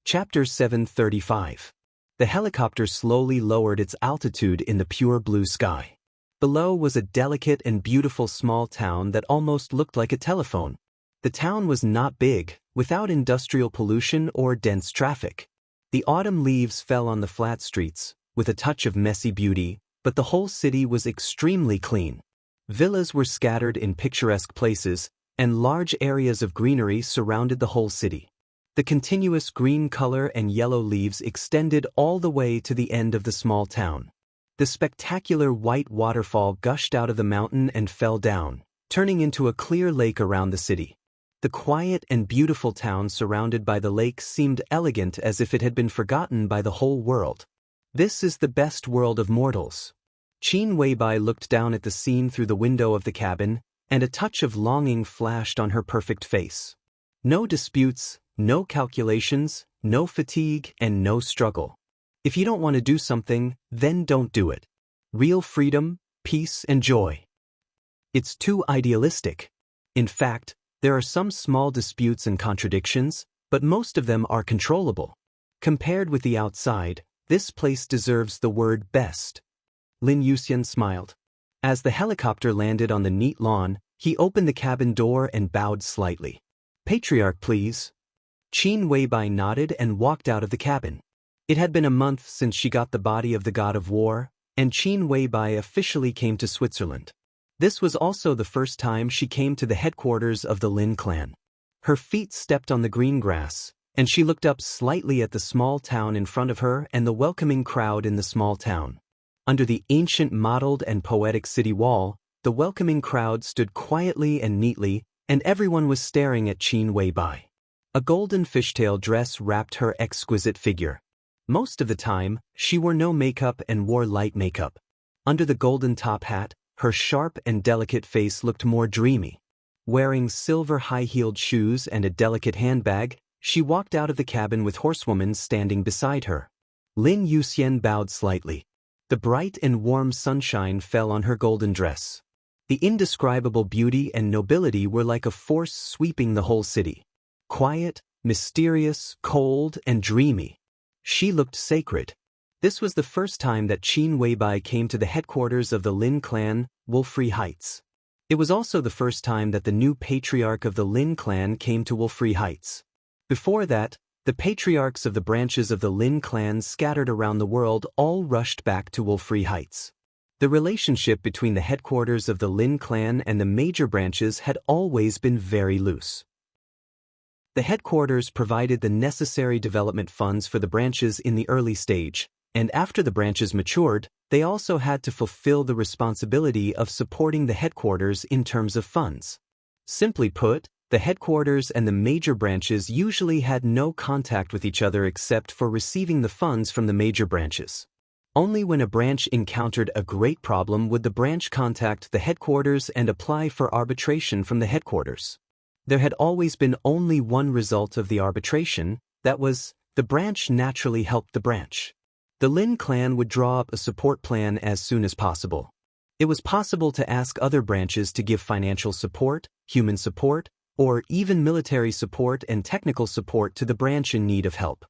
Chapter 735. The helicopter slowly lowered its altitude in the pure blue sky. Below was a delicate and beautiful small town that almost looked like a telephone. The town was not big, without industrial pollution or dense traffic. The autumn leaves fell on the flat streets, with a touch of messy beauty, but the whole city was extremely clean. Villas were scattered in picturesque places, and large areas of greenery surrounded the whole city. The continuous green color and yellow leaves extended all the way to the end of the small town. The spectacular white waterfall gushed out of the mountain and fell down, turning into a clear lake around the city. The quiet and beautiful town surrounded by the lake seemed elegant, as if it had been forgotten by the whole world. This is the best world of mortals. Qin Weibai looked down at the scene through the window of the cabin, and a touch of longing flashed on her perfect face. No disputes, no calculations, no fatigue, and no struggle. If you don't want to do something, then don't do it. Real freedom, peace, and joy. It's too idealistic. In fact, there are some small disputes and contradictions, but most of them are controllable. Compared with the outside, this place deserves the word best. Lin Yuxian smiled. As the helicopter landed on the neat lawn, he opened the cabin door and bowed slightly. "Patriarch, please." Qin Weibai nodded and walked out of the cabin. It had been a month since she got the body of the god of war, and Qin Weibai officially came to Switzerland. This was also the first time she came to the headquarters of the Lin clan. Her feet stepped on the green grass, and she looked up slightly at the small town in front of her and the welcoming crowd in the small town. Under the ancient mottled and poetic city wall, the welcoming crowd stood quietly and neatly, and everyone was staring at Qin Weibai. A golden fishtail dress wrapped her exquisite figure. Most of the time, she wore no makeup and wore light makeup. Under the golden top hat, her sharp and delicate face looked more dreamy. Wearing silver high-heeled shoes and a delicate handbag, she walked out of the cabin with horsewoman standing beside her. Lin Yuxian bowed slightly. The bright and warm sunshine fell on her golden dress. The indescribable beauty and nobility were like a force sweeping the whole city. Quiet, mysterious, cold, and dreamy. She looked sacred. This was the first time that Qin Weibai came to the headquarters of the Lin clan, Wolfrey Heights. It was also the first time that the new patriarch of the Lin clan came to Wolfrey Heights. Before that, the patriarchs of the branches of the Lin clan scattered around the world all rushed back to Wolfrey Heights. The relationship between the headquarters of the Lin clan and the major branches had always been very loose. The headquarters provided the necessary development funds for the branches in the early stage, and after the branches matured, they also had to fulfill the responsibility of supporting the headquarters in terms of funds. Simply put, the headquarters and the major branches usually had no contact with each other except for receiving the funds from the major branches. Only when a branch encountered a great problem would the branch contact the headquarters and apply for arbitration from the headquarters. There had always been only one result of the arbitration, that was, the branch naturally helped the branch. The Lin clan would draw up a support plan as soon as possible. It was possible to ask other branches to give financial support, human support, or even military support and technical support to the branch in need of help.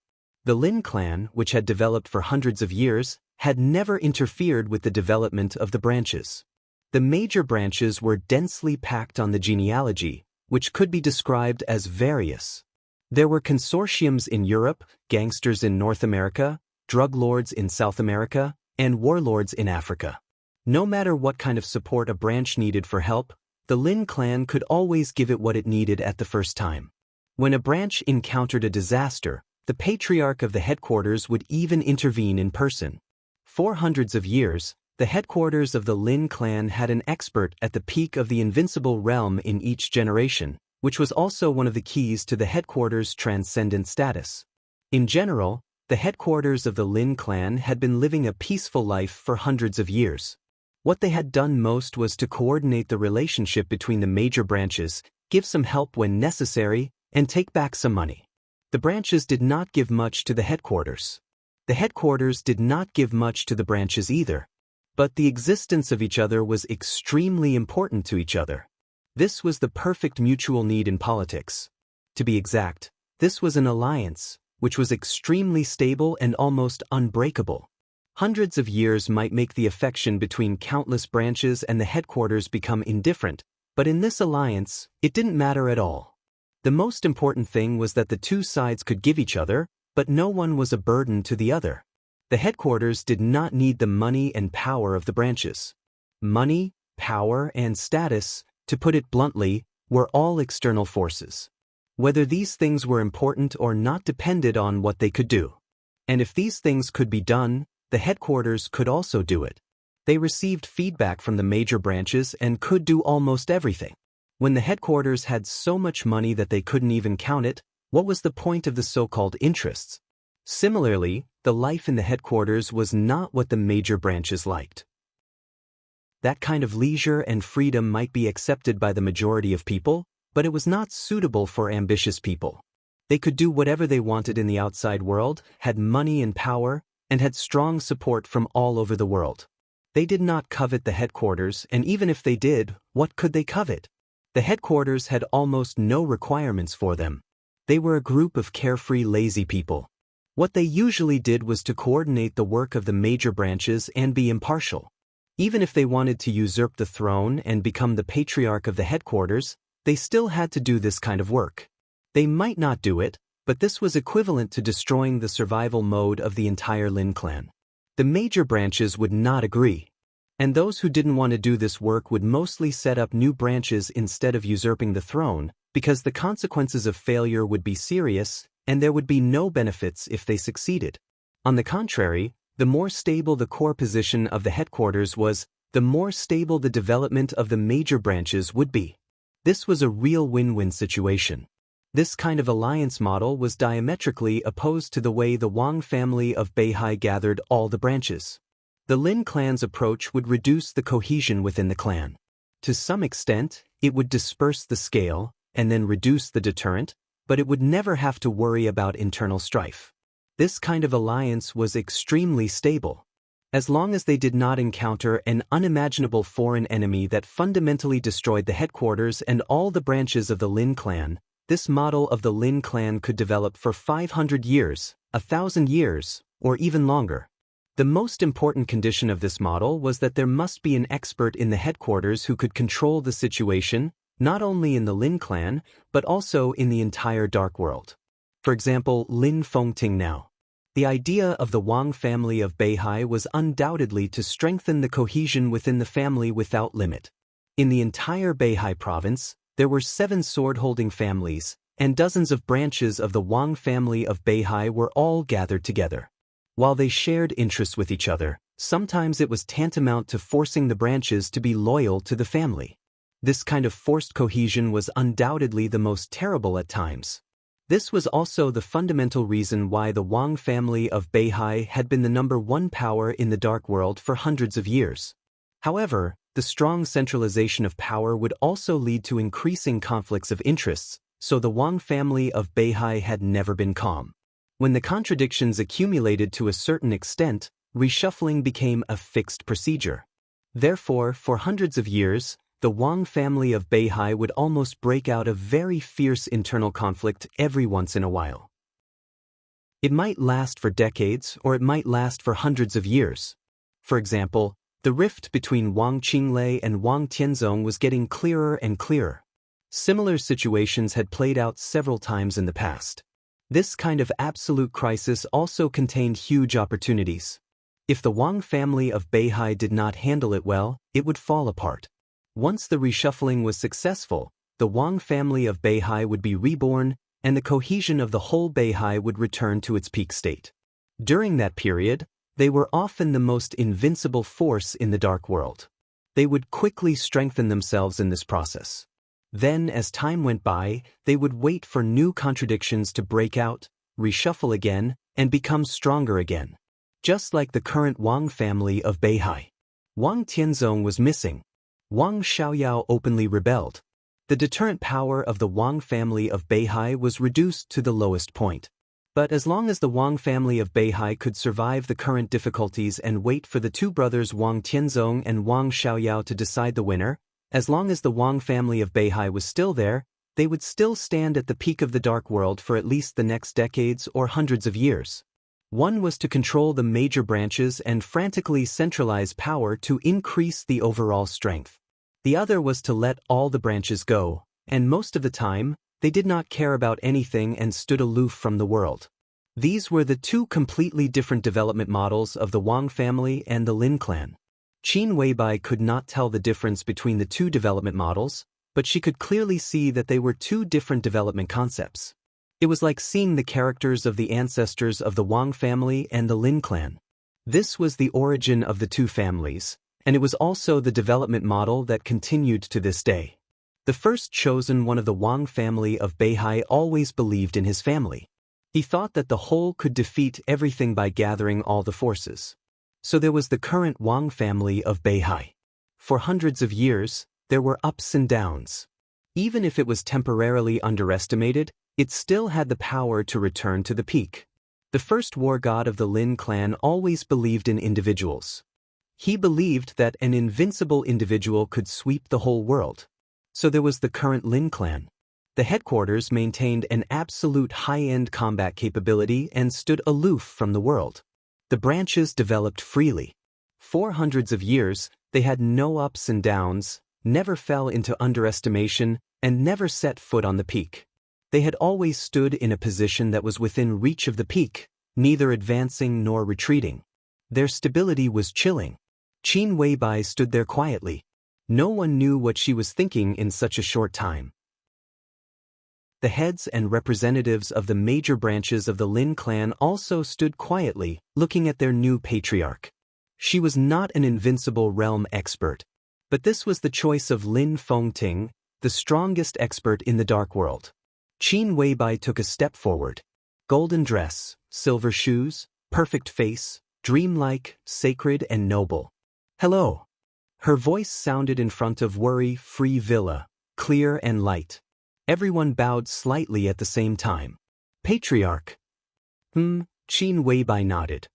The Lin clan, which had developed for hundreds of years, had never interfered with the development of the branches. The major branches were densely packed on the genealogy, which could be described as various. There were consortiums in Europe, gangsters in North America, drug lords in South America, and warlords in Africa. No matter what kind of support a branch needed for help, the Lin clan could always give it what it needed at the first time. When a branch encountered a disaster, the patriarch of the headquarters would even intervene in person. For hundreds of years, the headquarters of the Lin clan had an expert at the peak of the invincible realm in each generation, which was also one of the keys to the headquarters' transcendent status. In general, the headquarters of the Lin clan had been living a peaceful life for hundreds of years. What they had done most was to coordinate the relationship between the major branches, give some help when necessary, and take back some money. The branches did not give much to the headquarters. The headquarters did not give much to the branches either. But the existence of each other was extremely important to each other. This was the perfect mutual need in politics. To be exact, this was an alliance, which was extremely stable and almost unbreakable. Hundreds of years might make the affection between countless branches and the headquarters become indifferent, but in this alliance, it didn't matter at all. The most important thing was that the two sides could give each other, but no one was a burden to the other. The headquarters did not need the money and power of the branches. Money, power, and status, to put it bluntly, were all external forces. Whether these things were important or not depended on what they could do. And if these things could be done, the headquarters could also do it. They received feedback from the major branches and could do almost everything. When the headquarters had so much money that they couldn't even count it, what was the point of the so-called interests? Similarly, the life in the headquarters was not what the major branches liked. That kind of leisure and freedom might be accepted by the majority of people, but it was not suitable for ambitious people. They could do whatever they wanted in the outside world, had money and power, and had strong support from all over the world. They did not covet the headquarters, and even if they did, what could they covet? The headquarters had almost no requirements for them. They were a group of carefree, lazy people. What they usually did was to coordinate the work of the major branches and be impartial. Even if they wanted to usurp the throne and become the patriarch of the headquarters, they still had to do this kind of work. They might not do it, but this was equivalent to destroying the survival mode of the entire Lin clan. The major branches would not agree. And those who didn't want to do this work would mostly set up new branches instead of usurping the throne, because the consequences of failure would be serious, and there would be no benefits if they succeeded. On the contrary, the more stable the core position of the headquarters was, the more stable the development of the major branches would be. This was a real win-win situation. This kind of alliance model was diametrically opposed to the way the Wang family of Beihai gathered all the branches. The Lin clan's approach would reduce the cohesion within the clan. To some extent, it would disperse the scale, and then reduce the deterrent, but it would never have to worry about internal strife. This kind of alliance was extremely stable. As long as they did not encounter an unimaginable foreign enemy that fundamentally destroyed the headquarters and all the branches of the Lin clan, this model of the Lin clan could develop for 500 years, 1,000 years, or even longer. The most important condition of this model was that there must be an expert in the headquarters who could control the situation, not only in the Lin clan, but also in the entire dark world. For example, Lin Fengting now. The idea of the Wang family of Beihai was undoubtedly to strengthen the cohesion within the family without limit. In the entire Beihai province, there were 7 sword-holding families, and dozens of branches of the Wang family of Beihai were all gathered together. While they shared interests with each other, sometimes it was tantamount to forcing the branches to be loyal to the family. This kind of forced cohesion was undoubtedly the most terrible at times. This was also the fundamental reason why the Wang family of Beihai had been the #1 power in the dark world for hundreds of years. However, the strong centralization of power would also lead to increasing conflicts of interests, so the Wang family of Beihai had never been calm. When the contradictions accumulated to a certain extent, reshuffling became a fixed procedure. Therefore, for hundreds of years, the Wang family of Beihai would almost break out a very fierce internal conflict every once in a while. It might last for decades, or it might last for hundreds of years. For example, the rift between Wang Qinglei and Wang Tianzong was getting clearer and clearer. Similar situations had played out several times in the past. This kind of absolute crisis also contained huge opportunities. If the Wang family of Beihai did not handle it well, it would fall apart. Once the reshuffling was successful, the Wang family of Beihai would be reborn, and the cohesion of the whole Beihai would return to its peak state. During that period, they were often the most invincible force in the dark world. They would quickly strengthen themselves in this process. Then, as time went by, they would wait for new contradictions to break out, reshuffle again, and become stronger again. Just like the current Wang family of Beihai. Wang Tianzong was missing. Wang Xiaoyao openly rebelled. The deterrent power of the Wang family of Beihai was reduced to the lowest point. But as long as the Wang family of Beihai could survive the current difficulties and wait for the two brothers Wang Tianzong and Wang Xiaoyao to decide the winner, as long as the Wang family of Beihai was still there, they would still stand at the peak of the dark world for at least the next decades or hundreds of years. One was to control the major branches and frantically centralize power to increase the overall strength. The other was to let all the branches go, and most of the time, they did not care about anything and stood aloof from the world. These were the two completely different development models of the Wang family and the Lin clan. Qin Weibai could not tell the difference between the two development models, but she could clearly see that they were two different development concepts. It was like seeing the characters of the ancestors of the Wang family and the Lin clan. This was the origin of the two families, and it was also the development model that continued to this day. The first chosen one of the Wang family of Beihai always believed in his family. He thought that the whole could defeat everything by gathering all the forces. So there was the current Wang family of Beihai. For hundreds of years, there were ups and downs. Even if it was temporarily underestimated, it still had the power to return to the peak. The first war god of the Lin clan always believed in individuals. He believed that an invincible individual could sweep the whole world. So there was the current Lin clan. The headquarters maintained an absolute high-end combat capability and stood aloof from the world. The branches developed freely. For hundreds of years, they had no ups and downs, never fell into underestimation, and never set foot on the peak. They had always stood in a position that was within reach of the peak, neither advancing nor retreating. Their stability was chilling. Qin Weibai stood there quietly. No one knew what she was thinking in such a short time. The heads and representatives of the major branches of the Lin clan also stood quietly, looking at their new patriarch. She was not an invincible realm expert, but this was the choice of Lin Fengting, the strongest expert in the dark world. Qin Weibai took a step forward. Golden dress, silver shoes, perfect face, dreamlike, sacred and noble. Hello. Her voice sounded in front of worry-free villa, clear and light. Everyone bowed slightly at the same time. Patriarch. Qin Weibai nodded.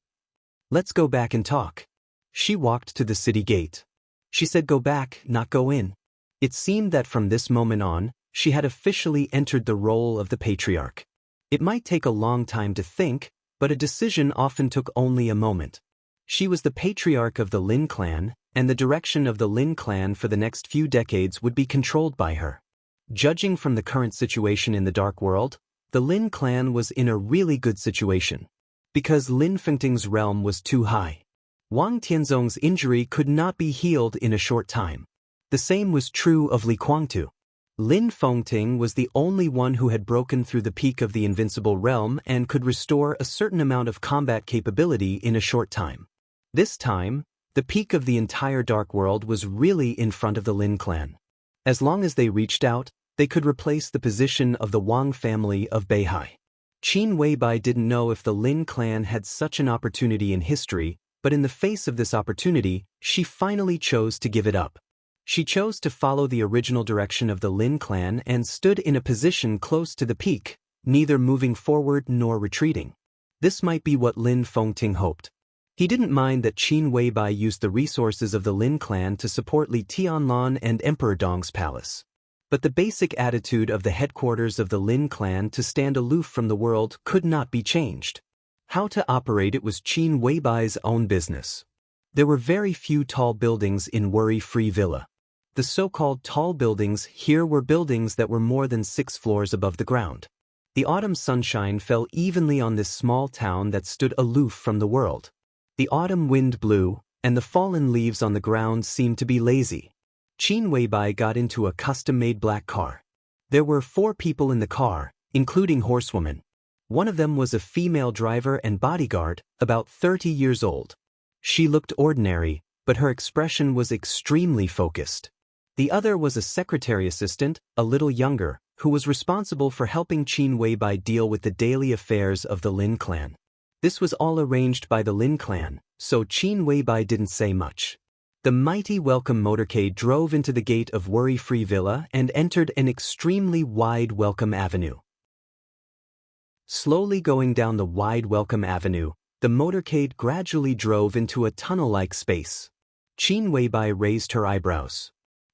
Let's go back and talk. She walked to the city gate. She said go back, not go in. It seemed that from this moment on, she had officially entered the role of the patriarch. It might take a long time to think, but a decision often took only a moment. She was the patriarch of the Lin clan, and the direction of the Lin clan for the next few decades would be controlled by her. Judging from the current situation in the dark world, the Lin clan was in a really good situation. Because Lin Fengting's realm was too high. Wang Tianzong's injury could not be healed in a short time. The same was true of Li Kuangtu. Lin Fengting was the only one who had broken through the peak of the invincible realm and could restore a certain amount of combat capability in a short time. This time, the peak of the entire dark world was really in front of the Lin clan. As long as they reached out, they could replace the position of the Wang family of Beihai. Qin Weibai didn't know if the Lin clan had such an opportunity in history, but in the face of this opportunity, she finally chose to give it up. She chose to follow the original direction of the Lin clan and stood in a position close to the peak, neither moving forward nor retreating. This might be what Lin Fengting hoped. He didn't mind that Qin Weibai used the resources of the Lin clan to support Li Tianlan and Emperor Dong's palace. But the basic attitude of the headquarters of the Lin clan to stand aloof from the world could not be changed. How to operate it was Qin Weibai's own business. There were very few tall buildings in Worry-Free Villa. The so-called tall buildings here were buildings that were more than 6 floors above the ground. The autumn sunshine fell evenly on this small town that stood aloof from the world. The autumn wind blew, and the fallen leaves on the ground seemed to be lazy. Qin Weibai got into a custom-made black car. There were 4 people in the car, including horsewomen. One of them was a female driver and bodyguard, about 30 years old. She looked ordinary, but her expression was extremely focused. The other was a secretary assistant, a little younger, who was responsible for helping Qin Weibai deal with the daily affairs of the Lin clan. This was all arranged by the Lin clan, so Qin Weibai didn't say much. The mighty welcome motorcade drove into the gate of Worry-Free Villa and entered an extremely wide welcome avenue. Slowly going down the wide welcome avenue, the motorcade gradually drove into a tunnel-like space. Qin Weibai raised her eyebrows.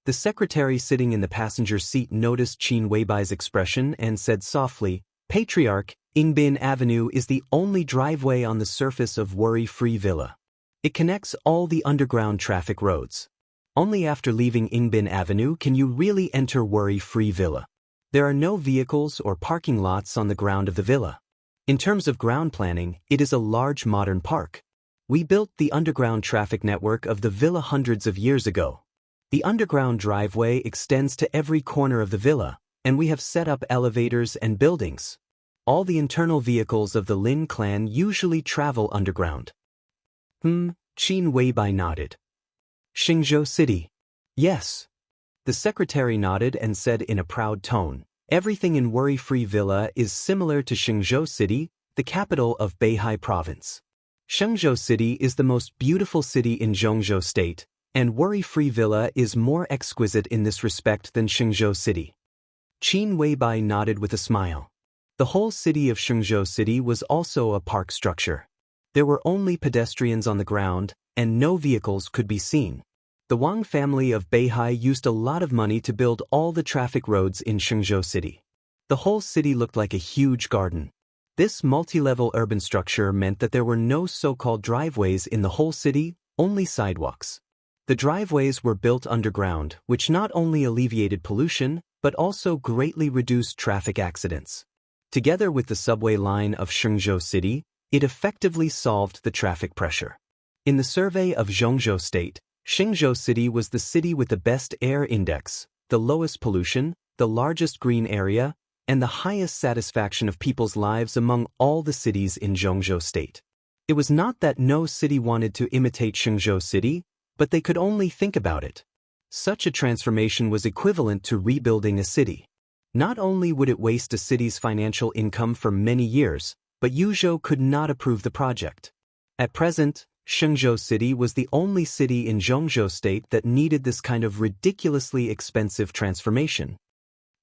The secretary sitting in the passenger seat noticed Qin Weibai's expression and said softly, "Patriarch, Ingbin Avenue is the only driveway on the surface of worry-free villa. It connects all the underground traffic roads. Only after leaving Ingbin Avenue can you really enter worry-free villa. There are no vehicles or parking lots on the ground of the villa. In terms of ground planning, it is a large modern park. We built the underground traffic network of the villa hundreds of years ago. The underground driveway extends to every corner of the villa, and we have set up elevators and buildings. All the internal vehicles of the Lin clan usually travel underground." Qin Weibai nodded. "Xingzhou City." "Yes." The secretary nodded and said in a proud tone, "Everything in Worry-Free Villa is similar to Xingzhou City, the capital of Beihai Province. Xingzhou City is the most beautiful city in Zhongzhou State, and Worry-Free Villa is more exquisite in this respect than Xingzhou City." Qin Weibai nodded with a smile. The whole city of Xingzhou City was also a park structure. There were only pedestrians on the ground, and no vehicles could be seen. The Wang family of Beihai used a lot of money to build all the traffic roads in Xingzhou City. The whole city looked like a huge garden. This multi-level urban structure meant that there were no so-called driveways in the whole city, only sidewalks. The driveways were built underground, which not only alleviated pollution, but also greatly reduced traffic accidents. Together with the subway line of Xingzhou City, it effectively solved the traffic pressure. In the survey of Zhongzhou State, Xingzhou City was the city with the best air index, the lowest pollution, the largest green area, and the highest satisfaction of people's lives among all the cities in Zhongzhou State. It was not that no city wanted to imitate Xingzhou City, but they could only think about it. Such a transformation was equivalent to rebuilding a city. Not only would it waste a city's financial income for many years, but Yuzhou could not approve the project. At present, Xingzhou City was the only city in Zhongzhou State that needed this kind of ridiculously expensive transformation.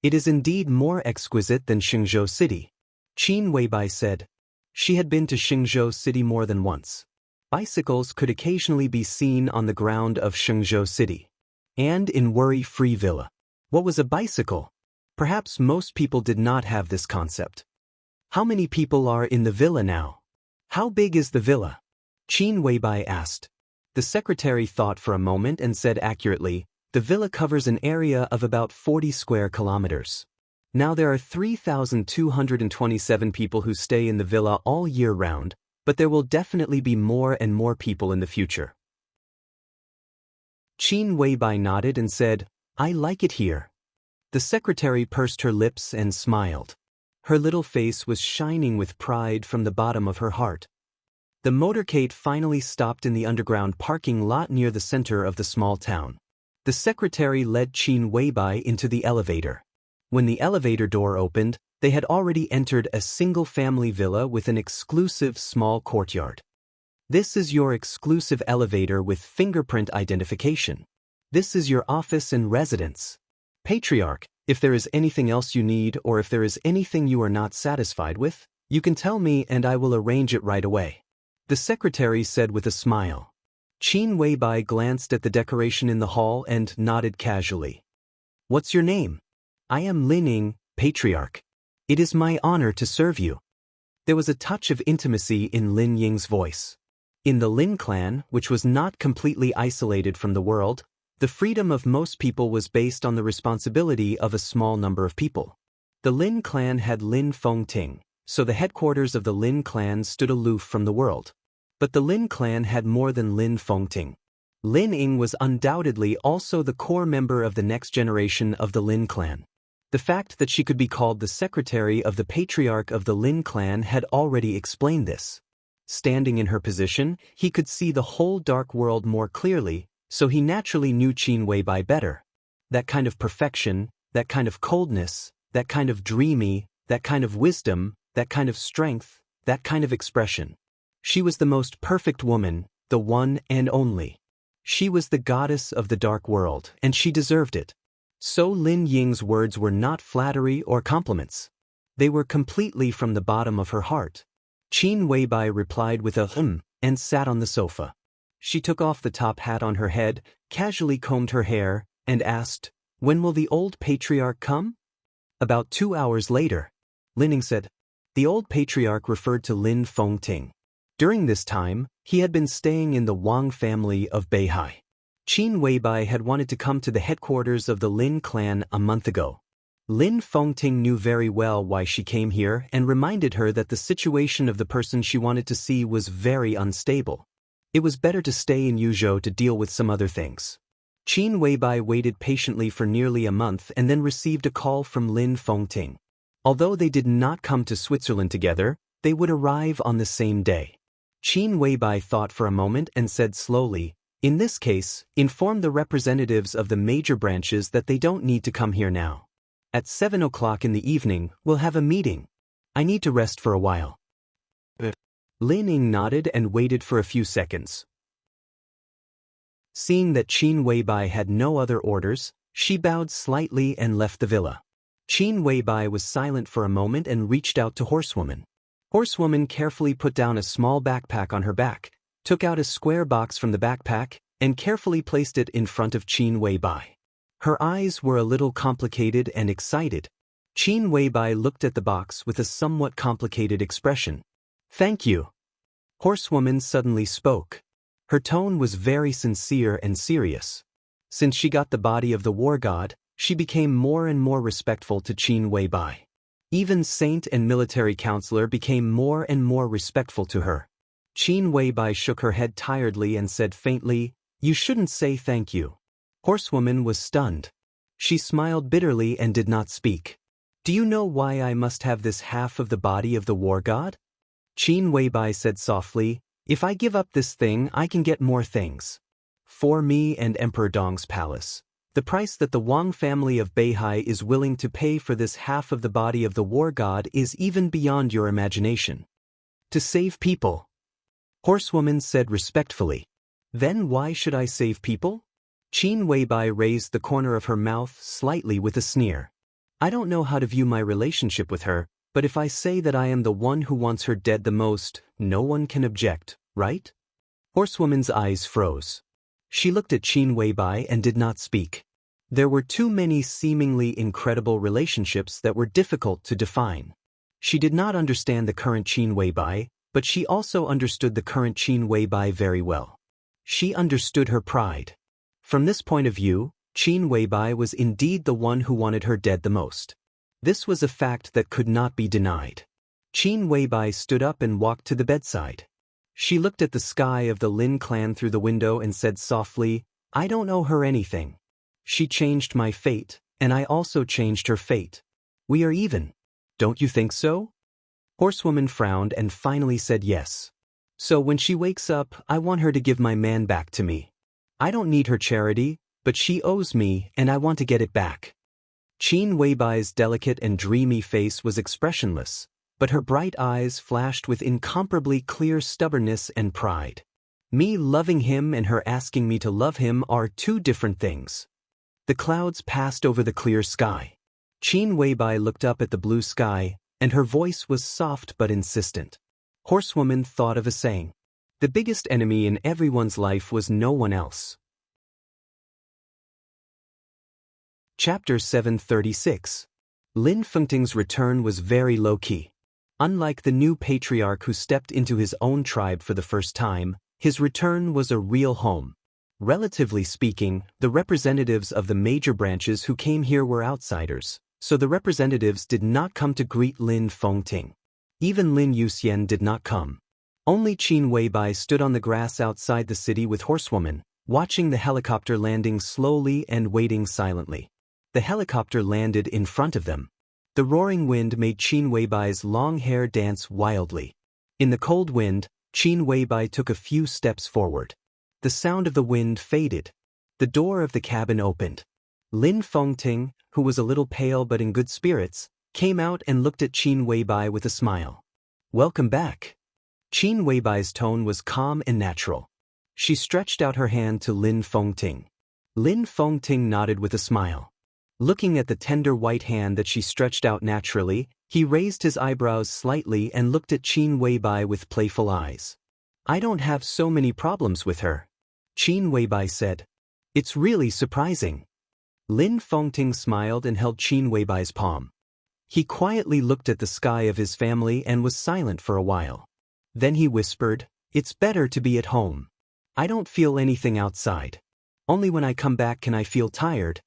"It is indeed more exquisite than Xingzhou City," Qin Weibai said. She had been to Xingzhou City more than once. Bicycles could occasionally be seen on the ground of Xingzhou City. And in Worry-Free Villa. What was a bicycle? Perhaps most people did not have this concept. "How many people are in the villa now? How big is the villa?" Qin Weibai asked. The secretary thought for a moment and said accurately, "The villa covers an area of about 40 square kilometers. Now there are 3,227 people who stay in the villa all year round, but there will definitely be more and more people in the future." Qin Weibai nodded and said, "I like it here." The secretary pursed her lips and smiled. Her little face was shining with pride from the bottom of her heart. The motorcade finally stopped in the underground parking lot near the center of the small town. The secretary led Qin Weibai into the elevator. When the elevator door opened, they had already entered a single-family villa with an exclusive small courtyard. "This is your exclusive elevator with fingerprint identification. This is your office and residence. Patriarch, if there is anything else you need or if there is anything you are not satisfied with, you can tell me and I will arrange it right away," the secretary said with a smile. Qin Weibai glanced at the decoration in the hall and nodded casually. "What's your name?" "I am Lin Ying, Patriarch. It is my honor to serve you." There was a touch of intimacy in Lin Ying's voice. In the Lin clan, which was not completely isolated from the world, the freedom of most people was based on the responsibility of a small number of people. The Lin clan had Lin Fengting, so the headquarters of the Lin clan stood aloof from the world. But the Lin clan had more than Lin Fengting. Lin Ying was undoubtedly also the core member of the next generation of the Lin clan. The fact that she could be called the secretary of the patriarch of the Lin clan had already explained this. Standing in her position, he could see the whole dark world more clearly, so he naturally knew Qin Weibai better. That kind of perfection, that kind of coldness, that kind of dreamy, that kind of wisdom, that kind of strength, that kind of expression. She was the most perfect woman, the one and only. She was the goddess of the dark world, and she deserved it. So Lin Ying's words were not flattery or compliments. They were completely from the bottom of her heart. Qin Weibai replied with a and sat on the sofa. She took off the top hat on her head, casually combed her hair, and asked, "When will the old patriarch come?" About 2 hours later, Lining said. The old patriarch referred to Lin Fengting. During this time, he had been staying in the Wang family of Beihai. Qin Weibai had wanted to come to the headquarters of the Lin clan a month ago. Lin Fengting knew very well why she came here and reminded her that the situation of the person she wanted to see was very unstable. It was better to stay in Yuzhou to deal with some other things. Qin Weibai waited patiently for nearly a month and then received a call from Lin Fengting. Although they did not come to Switzerland together, they would arrive on the same day. Qin Weibai thought for a moment and said slowly, "In this case, inform the representatives of the major branches that they don't need to come here now. At 7 o'clock in the evening, we'll have a meeting. I need to rest for a while." Lin Ying nodded and waited for a few seconds. Seeing that Qin Weibai had no other orders, she bowed slightly and left the villa. Qin Weibai was silent for a moment and reached out to Horsewoman. Horsewoman carefully put down a small backpack on her back, took out a square box from the backpack, and carefully placed it in front of Qin Weibai. Her eyes were a little complicated and excited. Qin Weibai looked at the box with a somewhat complicated expression. "Thank you." Horsewoman suddenly spoke. Her tone was very sincere and serious. Since she got the body of the war god, she became more and more respectful to Qin Weibai. Even saint and military counselor became more and more respectful to her. Qin Weibai shook her head tiredly and said faintly, "You shouldn't say thank you." Horsewoman was stunned. She smiled bitterly and did not speak. "Do you know why I must have this half of the body of the war god?" Qin Weibai said softly, "If I give up this thing, I can get more things. For me and Emperor Dong's palace. The price that the Wang family of Beihai is willing to pay for this half of the body of the war god is even beyond your imagination. To save people." Horsewoman said respectfully. "Then why should I save people?" Qin Weibai raised the corner of her mouth slightly with a sneer. "I don't know how to view my relationship with her, but if I say that I am the one who wants her dead the most, no one can object, right?" Horsewoman's eyes froze. She looked at Qin Weibai and did not speak. There were too many seemingly incredible relationships that were difficult to define. She did not understand the current Qin Weibai, but she also understood the current Qin Weibai very well. She understood her pride. From this point of view, Qin Weibai was indeed the one who wanted her dead the most. This was a fact that could not be denied. Qin Weibai stood up and walked to the bedside. She looked at the sky of the Lin clan through the window and said softly, "I don't owe her anything. She changed my fate, and I also changed her fate. We are even. Don't you think so?" Horsewoman frowned and finally said yes. "So when she wakes up, I want her to give my man back to me. I don't need her charity, but she owes me and I want to get it back." Qin Weibai's delicate and dreamy face was expressionless, but her bright eyes flashed with incomparably clear stubbornness and pride. Me loving him and her asking me to love him are two different things. The clouds passed over the clear sky. Qin Weibai looked up at the blue sky, and her voice was soft but insistent. Horsewoman thought of a saying. The biggest enemy in everyone's life was no one else. Chapter 736. Lin Fengting's return was very low-key. Unlike the new patriarch who stepped into his own tribe for the first time, his return was a real home. Relatively speaking, the representatives of the major branches who came here were outsiders, so the representatives did not come to greet Lin Fengting. Even Lin Yuxian did not come. Only Qin Weibai stood on the grass outside the city with Horsewoman, watching the helicopter landing slowly and waiting silently. The helicopter landed in front of them. The roaring wind made Qin Weibai's long hair dance wildly. In the cold wind, Qin Weibai took a few steps forward. The sound of the wind faded. The door of the cabin opened. Lin Fengting, who was a little pale but in good spirits, came out and looked at Qin Weibai with a smile. "Welcome back." Qin Weibai's tone was calm and natural. She stretched out her hand to Lin Fengting. Lin Fengting nodded with a smile. Looking at the tender white hand that she stretched out naturally, he raised his eyebrows slightly and looked at Qin Weibai with playful eyes. "I don't have so many problems with her," Qin Weibai said. "It's really surprising." Lin Fengting smiled and held Qin Weibai's palm. He quietly looked at the sky of his family and was silent for a while. Then he whispered, "It's better to be at home. I don't feel anything outside. Only when I come back can I feel tired."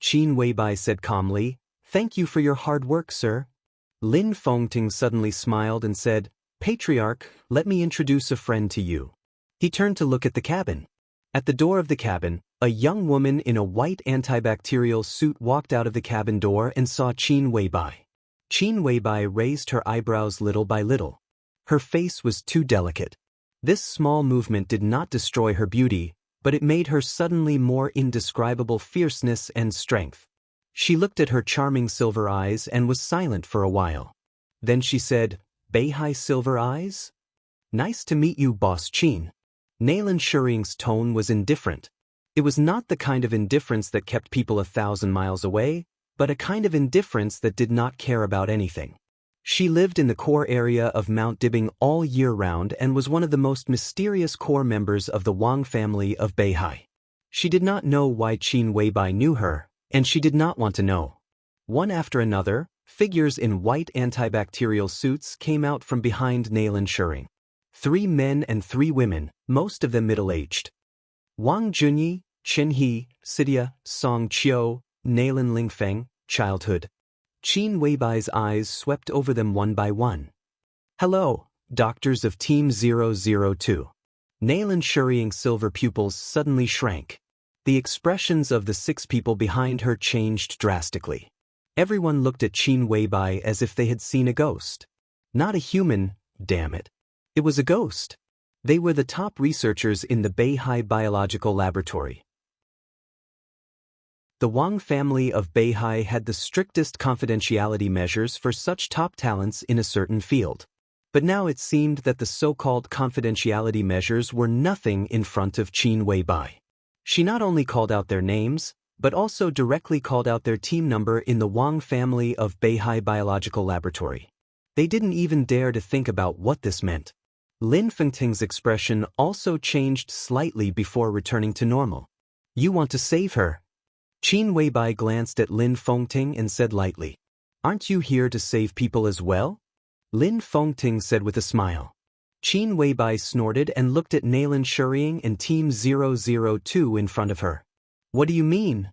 Qin Weibai said calmly, "Thank you for your hard work, sir." Lin Fengting suddenly smiled and said, "Patriarch, let me introduce a friend to you." He turned to look at the cabin. At the door of the cabin, a young woman in a white antibacterial suit walked out of the cabin door and saw Qin Weibai. Qin Weibai raised her eyebrows little by little. Her face was too delicate. This small movement did not destroy her beauty, but it made her suddenly more indescribable fierceness and strength. She looked at her charming silver eyes and was silent for a while. Then she said, "Beihai Silver Eyes? Nice to meet you, Boss Qin." Naylan Shuring's tone was indifferent. It was not the kind of indifference that kept people 1,000 miles away, but a kind of indifference that did not care about anything. She lived in the core area of Mount Dibing all year round and was one of the most mysterious core members of the Wang family of Beihai. She did not know why Qin Weibai knew her, and she did not want to know. One after another, figures in white antibacterial suits came out from behind Naylan Shuring. 3 men and 3 women, most of them middle-aged. Wang Junyi, Chen He, Sidia, Song Qiu, Naylan Lingfeng, childhood. Qin Weibai's eyes swept over them one by one. "Hello, doctors of Team 002. Naylan Shuring's silver pupils suddenly shrank. The expressions of the 6 people behind her changed drastically. Everyone looked at Qin Weibai as if they had seen a ghost. Not a human, damn it. It was a ghost. They were the top researchers in the Beihai Biological Laboratory. The Wang family of Beihai had the strictest confidentiality measures for such top talents in a certain field. But now it seemed that the so-called confidentiality measures were nothing in front of Qin Weibai. She not only called out their names, but also directly called out their team number in the Wang family of Beihai Biological Laboratory. They didn't even dare to think about what this meant. Lin Fengting's expression also changed slightly before returning to normal. "You want to save her?" Qin Weibai glanced at Lin Fengting and said lightly, "Aren't you here to save people as well?" Lin Fengting said with a smile. Qin Weibai snorted and looked at Naylan Shuring and Team 002 in front of her. "What do you mean?"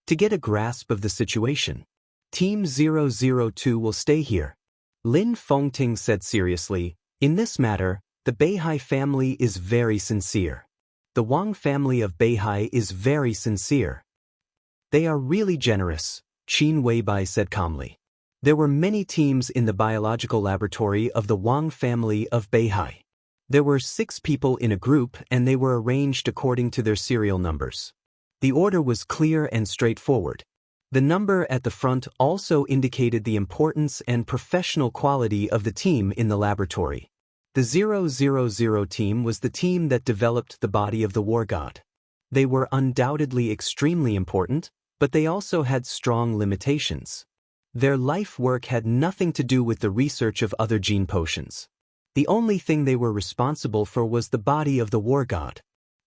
To get a grasp of the situation. "Team 002 will stay here." Lin Fengting said seriously, "In this matter, the Beihai family is very sincere. The Wang family of Beihai is very sincere. They are really generous," Qin Weibai said calmly. There were many teams in the biological laboratory of the Wang family of Beihai. There were 6 people in a group and they were arranged according to their serial numbers. The order was clear and straightforward. The number at the front also indicated the importance and professional quality of the team in the laboratory. The 000 team was the team that developed the body of the war god. They were undoubtedly extremely important, but they also had strong limitations. Their life work had nothing to do with the research of other gene potions. The only thing they were responsible for was the body of the war god.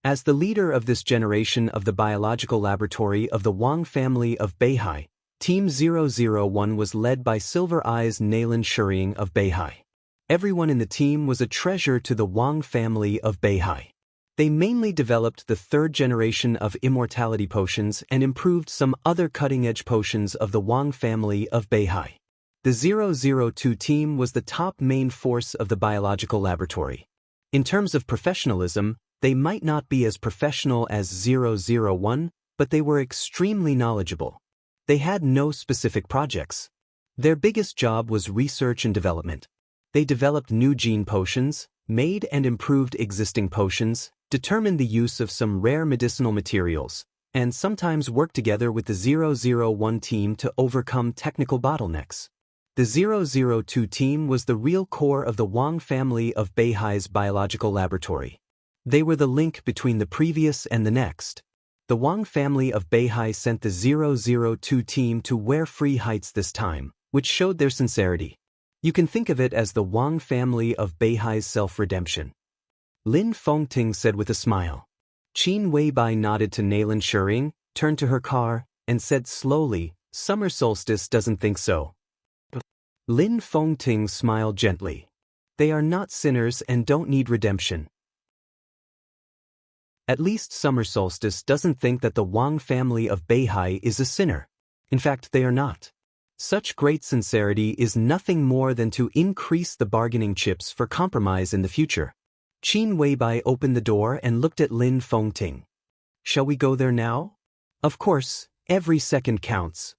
As the leader of this generation of the biological laboratory of the Wang family of Beihai, Team 001 was led by Silver Eyes Naylan Shuring of Beihai. Everyone in the team was a treasure to the Wang family of Beihai. They mainly developed the 3rd generation of immortality potions and improved some other cutting-edge potions of the Wang family of Beihai. The 002 team was the top main force of the biological laboratory. In terms of professionalism, they might not be as professional as 001, but they were extremely knowledgeable. They had no specific projects. Their biggest job was research and development. They developed new gene potions, made and improved existing potions, determined the use of some rare medicinal materials, and sometimes worked together with the 001 team to overcome technical bottlenecks. The 002 team was the real core of the Wang family of Beihai's biological laboratory. They were the link between the previous and the next. The Wang family of Beihai sent the 002 team to Where Free Heights this time, which showed their sincerity. You can think of it as the Wang family of Beihai's self-redemption. Lin Fengting said with a smile. Qin Weibai nodded to Naylan Shuring, turned to her car, and said slowly, "Summer solstice doesn't think so." Lin Fengting smiled gently. "They are not sinners and don't need redemption. At least Summer Solstice doesn't think that the Wang family of Beihai is a sinner. In fact, they are not. Such great sincerity is nothing more than to increase the bargaining chips for compromise in the future." Qin Weibai opened the door and looked at Lin Fengting. "Shall we go there now?" "Of course, every second counts."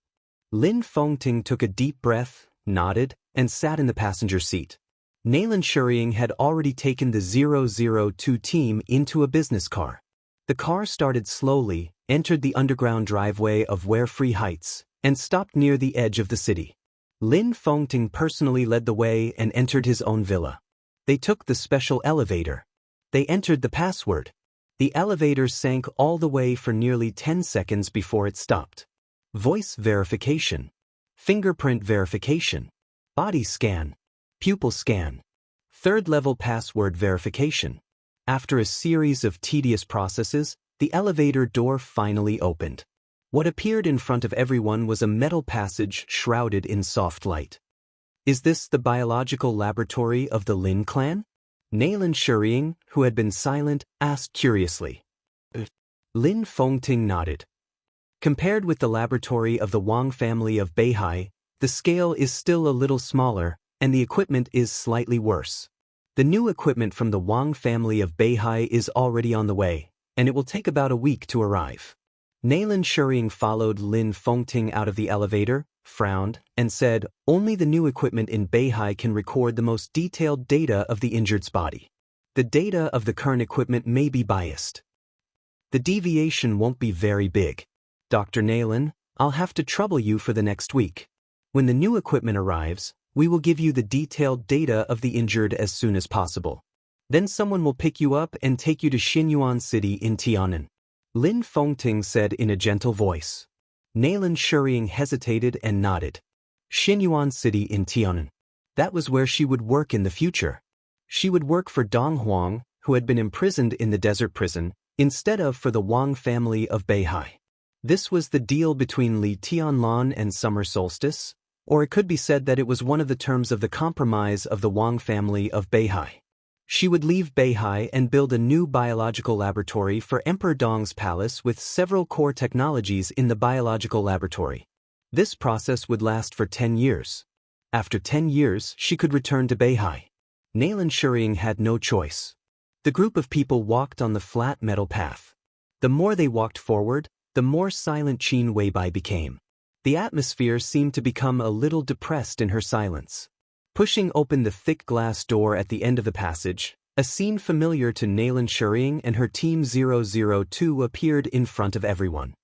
Lin Fengting took a deep breath, nodded, and sat in the passenger seat. Naylan Shuriying had already taken the 002 team into a business car. The car started slowly, entered the underground driveway of Warefree Heights, and stopped near the edge of the city. Lin Fengting personally led the way and entered his own villa. They took the special elevator. They entered the password. The elevator sank all the way for nearly 10 seconds before it stopped. Voice verification. Fingerprint verification. Body scan. Pupil scan. Third-level password verification. After a series of tedious processes, the elevator door finally opened. What appeared in front of everyone was a metal passage shrouded in soft light. "Is this the biological laboratory of the Lin clan?" Naylan Shuriying, who had been silent, asked curiously. Lin Fengting nodded. "Compared with the laboratory of the Wang family of Beihai, the scale is still a little smaller, and the equipment is slightly worse. The new equipment from the Wang family of Beihai is already on the way, and it will take about a week to arrive." Naylan Shuriying followed Lin Fengting out of the elevator, frowned, and said, "Only the new equipment in Beihai can record the most detailed data of the injured's body. The data of the current equipment may be biased. The deviation won't be very big. Dr. Naylan, I'll have to trouble you for the next week. When the new equipment arrives, we will give you the detailed data of the injured as soon as possible. Then someone will pick you up and take you to Xinyuan City in Tianan." Lin Fengting said in a gentle voice. Naylan Shuriying hesitated and nodded. Xinyuan City in Tianan. That was where she would work in the future. She would work for Dong Huang, who had been imprisoned in the desert prison, instead of for the Wang family of Beihai. This was the deal between Li Tianlan and Summer Solstice, or it could be said that it was one of the terms of the compromise of the Wang family of Beihai. She would leave Beihai and build a new biological laboratory for Emperor Dong's palace with several core technologies in the biological laboratory. This process would last for 10 years. After 10 years, she could return to Beihai. Naylan Shuriying had no choice. The group of people walked on the flat metal path. The more they walked forward, the more silent Qin Weibai became. The atmosphere seemed to become a little depressed in her silence. Pushing open the thick glass door at the end of the passage, a scene familiar to Naylan Shuriying and her Team 002 appeared in front of everyone.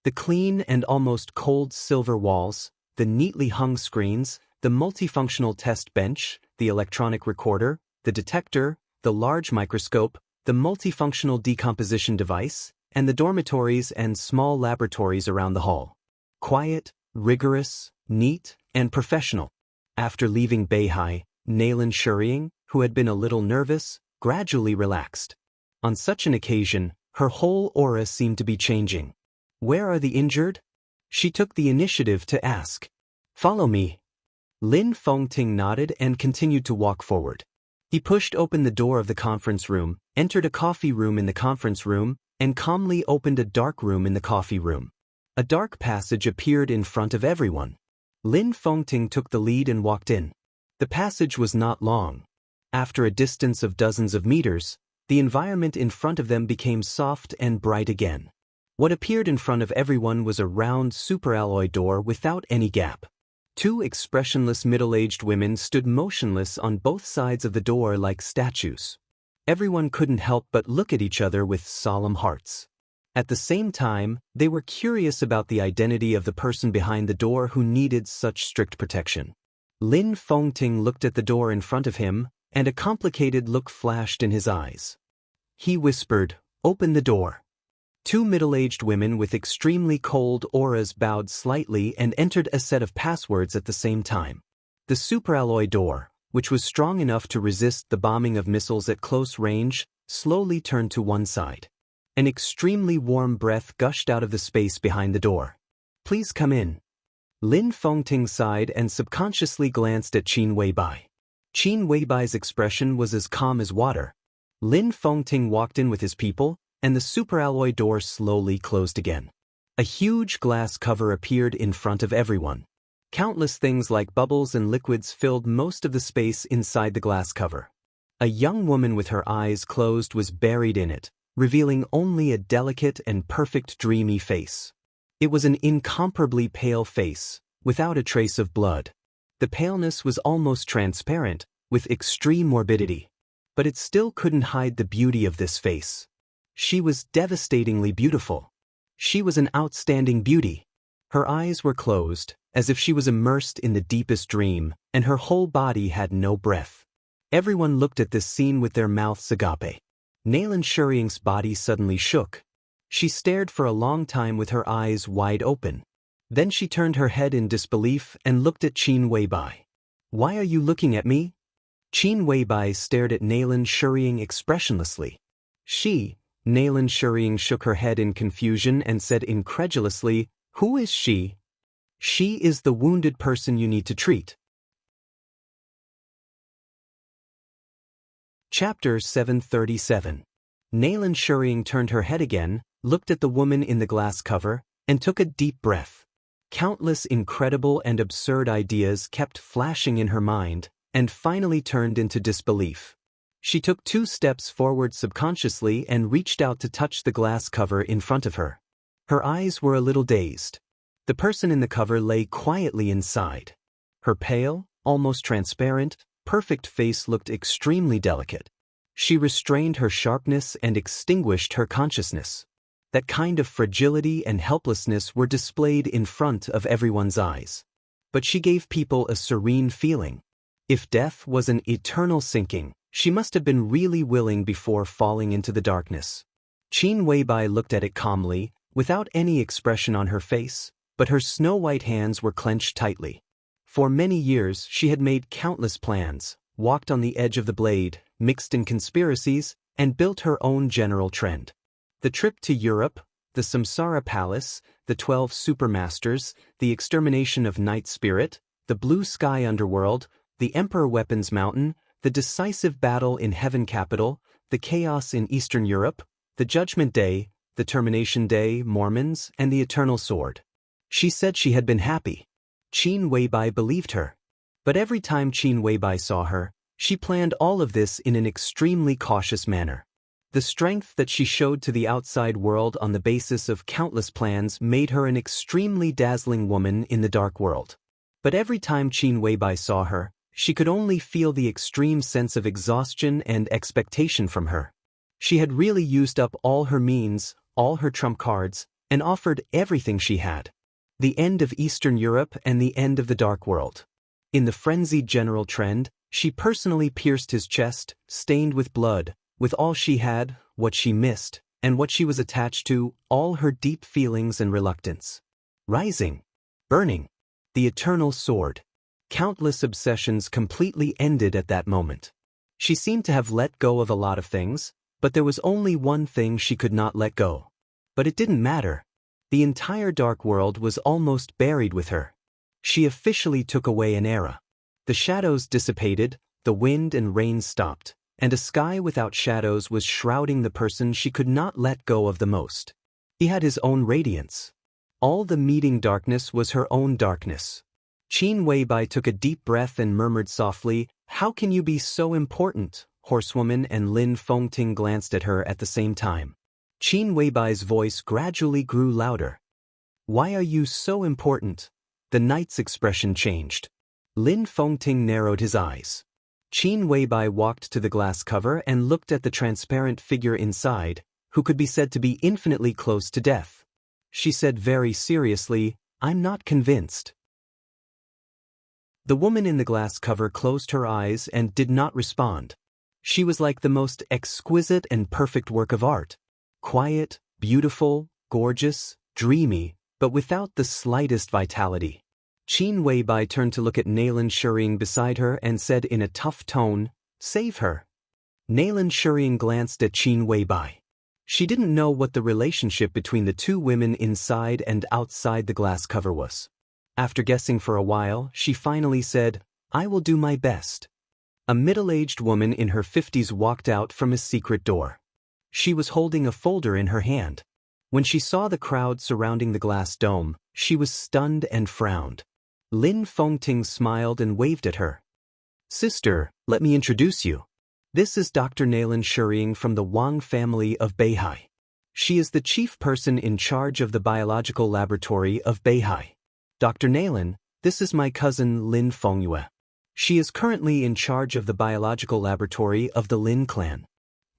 The clean and almost cold silver walls, the neatly hung screens, the multifunctional test bench, the electronic recorder, the detector, the large microscope, the multifunctional decomposition device, and the dormitories and small laboratories around the hall. Quiet, rigorous, neat, and professional. After leaving Beihai, Naylan Shuriying, who had been a little nervous, gradually relaxed. On such an occasion, her whole aura seemed to be changing. "Where are the injured?" She took the initiative to ask. "Follow me." Lin Fengting nodded and continued to walk forward. He pushed open the door of the conference room, entered a coffee room in the conference room, and calmly opened a dark room in the coffee room. A dark passage appeared in front of everyone. Lin Fengting took the lead and walked in. The passage was not long. After a distance of dozens of meters, the environment in front of them became soft and bright again. What appeared in front of everyone was a round superalloy door without any gap. Two expressionless middle-aged women stood motionless on both sides of the door like statues. Everyone couldn't help but look at each other with solemn hearts. At the same time, they were curious about the identity of the person behind the door who needed such strict protection. Lin Fengting looked at the door in front of him, and a complicated look flashed in his eyes. He whispered, "Open the door." Two middle-aged women with extremely cold auras bowed slightly and entered a set of passwords at the same time. The superalloy door, which was strong enough to resist the bombing of missiles at close range, slowly turned to one side. An extremely warm breath gushed out of the space behind the door. "Please come in." Lin Fengting sighed and subconsciously glanced at Qin Weibai. Qin Weibai's expression was as calm as water. Lin Fengting walked in with his people, and the superalloy door slowly closed again. A huge glass cover appeared in front of everyone. Countless things like bubbles and liquids filled most of the space inside the glass cover. A young woman with her eyes closed was buried in it, revealing only a delicate and perfect dreamy face. It was an incomparably pale face, without a trace of blood. The paleness was almost transparent, with extreme morbidity. But it still couldn't hide the beauty of this face. She was devastatingly beautiful. She was an outstanding beauty. Her eyes were closed, as if she was immersed in the deepest dream, and her whole body had no breath. Everyone looked at this scene with their mouths agape. Nalan Shuriying's body suddenly shook. She stared for a long time with her eyes wide open. Then she turned her head in disbelief and looked at Qin Weibai. "Why are you looking at me?" Qin Weibai stared at Nalan Shuriying expressionlessly. Nalan Shuriying shook her head in confusion and said incredulously, "Who is she?" "She is the wounded person you need to treat." Chapter 737. Nalan Shuriying turned her head again, looked at the woman in the glass cover, and took a deep breath. Countless incredible and absurd ideas kept flashing in her mind, and finally turned into disbelief. She took 2 steps forward subconsciously and reached out to touch the glass cover in front of her. Her eyes were a little dazed. The person in the cover lay quietly inside. Her pale, almost transparent, perfect face looked extremely delicate. She restrained her sharpness and extinguished her consciousness. That kind of fragility and helplessness were displayed in front of everyone's eyes. But she gave people a serene feeling. If death was an eternal sinking, she must have been really willing before falling into the darkness. Qin Weibai looked at it calmly, without any expression on her face, but her snow-white hands were clenched tightly. For many years she had made countless plans, walked on the edge of the blade, mixed in conspiracies, and built her own general trend. The trip to Europe, the Samsara Palace, the 12 Supermasters, the extermination of Night Spirit, the Blue Sky Underworld, the Emperor Weapons Mountain, the decisive battle in Heaven Capital, the chaos in Eastern Europe, the Judgment Day, the Termination Day, Mormons, and the Eternal Sword. She said she had been happy. Qin Weibai believed her. But every time Qin Weibai saw her, she planned all of this in an extremely cautious manner. The strength that she showed to the outside world on the basis of countless plans made her an extremely dazzling woman in the dark world. But every time Qin Weibai saw her, she could only feel the extreme sense of exhaustion and expectation from her. She had really used up all her means, all her trump cards, and offered everything she had. The end of Eastern Europe and the end of the dark world. In the frenzied general trend, she personally pierced his chest, stained with blood, with all she had, what she missed, and what she was attached to, all her deep feelings and reluctance. Rising. Burning. The eternal sword. Countless obsessions completely ended at that moment. She seemed to have let go of a lot of things, but there was only one thing she could not let go. But it didn't matter. The entire dark world was almost buried with her. She officially took away an era. The shadows dissipated, the wind and rain stopped, and a sky without shadows was shrouding the person she could not let go of the most. He had his own radiance. All the meeting darkness was her own darkness. Qin Weibai took a deep breath and murmured softly, "How can you be so important?" Horsewoman and Lin Fengting glanced at her at the same time. Qin Weibai's voice gradually grew louder. "Why are you so important?" The knight's expression changed. Lin Fengting narrowed his eyes. Qin Weibai walked to the glass cover and looked at the transparent figure inside, who could be said to be infinitely close to death. She said very seriously, "I'm not convinced." The woman in the glass cover closed her eyes and did not respond. She was like the most exquisite and perfect work of art. Quiet, beautiful, gorgeous, dreamy, but without the slightest vitality. Qin Weibai turned to look at Nalan Shuriying beside her and said in a tough tone, "Save her." Nalan Shuriying glanced at Qin Weibai. She didn't know what the relationship between the two women inside and outside the glass cover was. After guessing for a while, she finally said, "I will do my best." A middle-aged woman in her 50s walked out from a secret door. She was holding a folder in her hand. When she saw the crowd surrounding the glass dome, she was stunned and frowned. Lin Fengting smiled and waved at her. "Sister, let me introduce you. This is Dr. Nalin Shuriying from the Wang family of Beihai. She is the chief person in charge of the biological laboratory of Beihai. Dr. Nalin, this is my cousin Lin Fengyue. She is currently in charge of the biological laboratory of the Lin clan."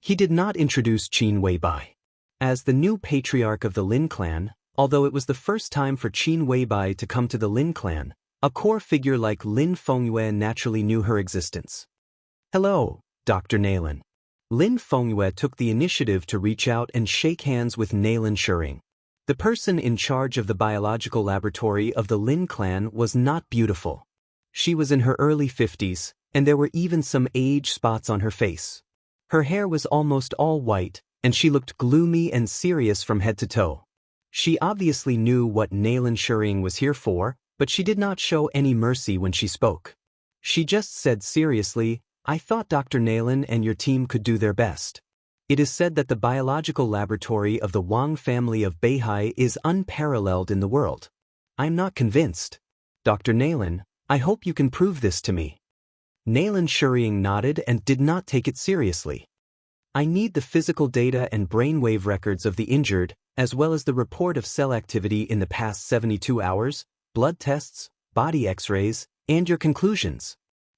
He did not introduce Qin Weibai. As the new patriarch of the Lin clan, although it was the first time for Qin Weibai to come to the Lin clan, a core figure like Lin Fengyue naturally knew her existence. "Hello, Dr. Nalin." Lin Fengyue took the initiative to reach out and shake hands with Nalin Shuriying. The person in charge of the biological laboratory of the Lin clan was not beautiful. She was in her early 50s, and there were even some age spots on her face. Her hair was almost all white, and she looked gloomy and serious from head to toe. She obviously knew what Nalin Shuriying was here for, but she did not show any mercy when she spoke. She just said seriously, "I thought Dr. Nalin and your team could do their best. It is said that the biological laboratory of the Wang family of Beihai is unparalleled in the world. I'm not convinced. Dr. Nalin, I hope you can prove this to me." Nalin Shuriying nodded and did not take it seriously. "I need the physical data and brainwave records of the injured, as well as the report of cell activity in the past 72 hours, blood tests, body x-rays, and your conclusions."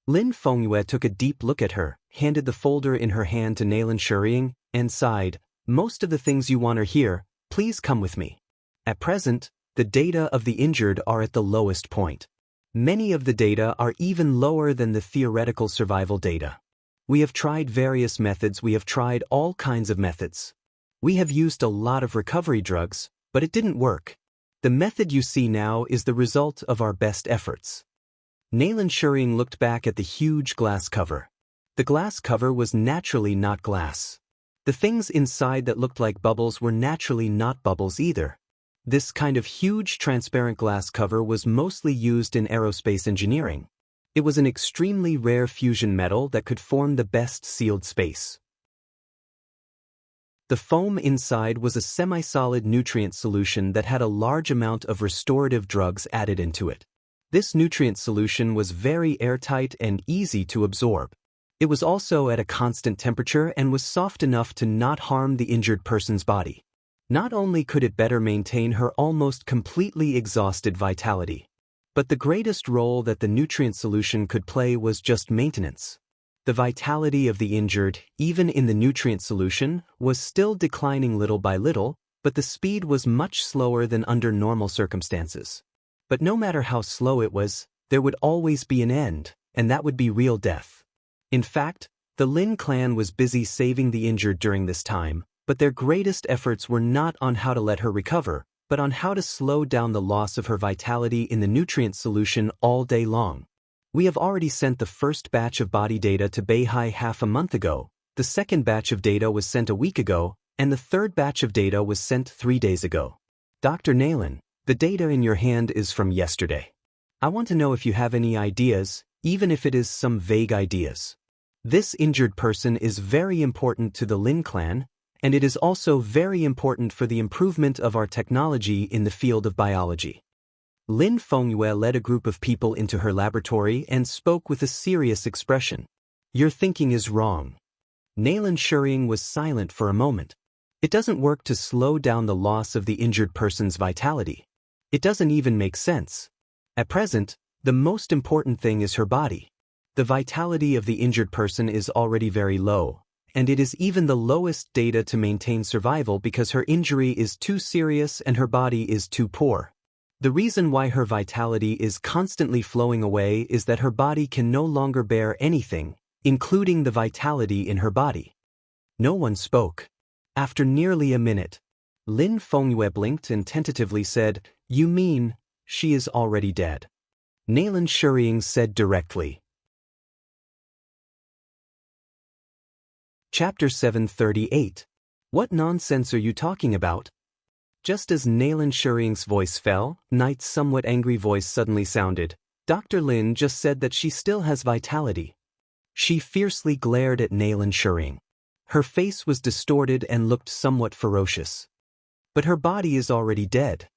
Lin Fengyue took a deep look at her, handed the folder in her hand to Nalin Shuriying, and sighed, "Most of the things you want are here, please come with me." At present, the data of the injured are at the lowest point. Many of the data are even lower than the theoretical survival data. We have tried various methods, we have tried all kinds of methods. We have used a lot of recovery drugs, but it didn't work. The method you see now is the result of our best efforts. Nalin Shuriying looked back at the huge glass cover. The glass cover was naturally not glass. The things inside that looked like bubbles were naturally not bubbles either. This kind of huge transparent glass cover was mostly used in aerospace engineering. It was an extremely rare fusion metal that could form the best sealed space. The foam inside was a semi-solid nutrient solution that had a large amount of restorative drugs added into it. This nutrient solution was very airtight and easy to absorb. It was also at a constant temperature and was soft enough to not harm the injured person's body. Not only could it better maintain her almost completely exhausted vitality, but the greatest role that the nutrient solution could play was just maintenance. The vitality of the injured, even in the nutrient solution, was still declining little by little, but the speed was much slower than under normal circumstances. But no matter how slow it was, there would always be an end, and that would be real death. In fact, the Lin clan was busy saving the injured during this time, but their greatest efforts were not on how to let her recover, but on how to slow down the loss of her vitality in the nutrient solution all day long. We have already sent the first batch of body data to Beihai half a month ago, the second batch of data was sent a week ago, and the third batch of data was sent 3 days ago. Dr. Nalin, the data in your hand is from yesterday. I want to know if you have any ideas, even if it is some vague ideas. This injured person is very important to the Lin clan, and it is also very important for the improvement of our technology in the field of biology. Lin Fengyue led a group of people into her laboratory and spoke with a serious expression. "Your thinking is wrong." Nalin Shuriying was silent for a moment. It doesn't work to slow down the loss of the injured person's vitality. It doesn't even make sense. At present, the most important thing is her body. The vitality of the injured person is already very low, and it is even the lowest data to maintain survival because her injury is too serious and her body is too poor. The reason why her vitality is constantly flowing away is that her body can no longer bear anything, including the vitality in her body. No one spoke. After nearly a minute, Lin Fengyue blinked and tentatively said, "You mean, she is already dead?" Nalin Shuriying said directly. Chapter 738. What nonsense are you talking about? Just as Nayland Shuring's voice fell, Knight's somewhat angry voice suddenly sounded. Dr. Lin just said that she still has vitality. She fiercely glared at Nayland Shuring. Her face was distorted and looked somewhat ferocious. But her body is already dead.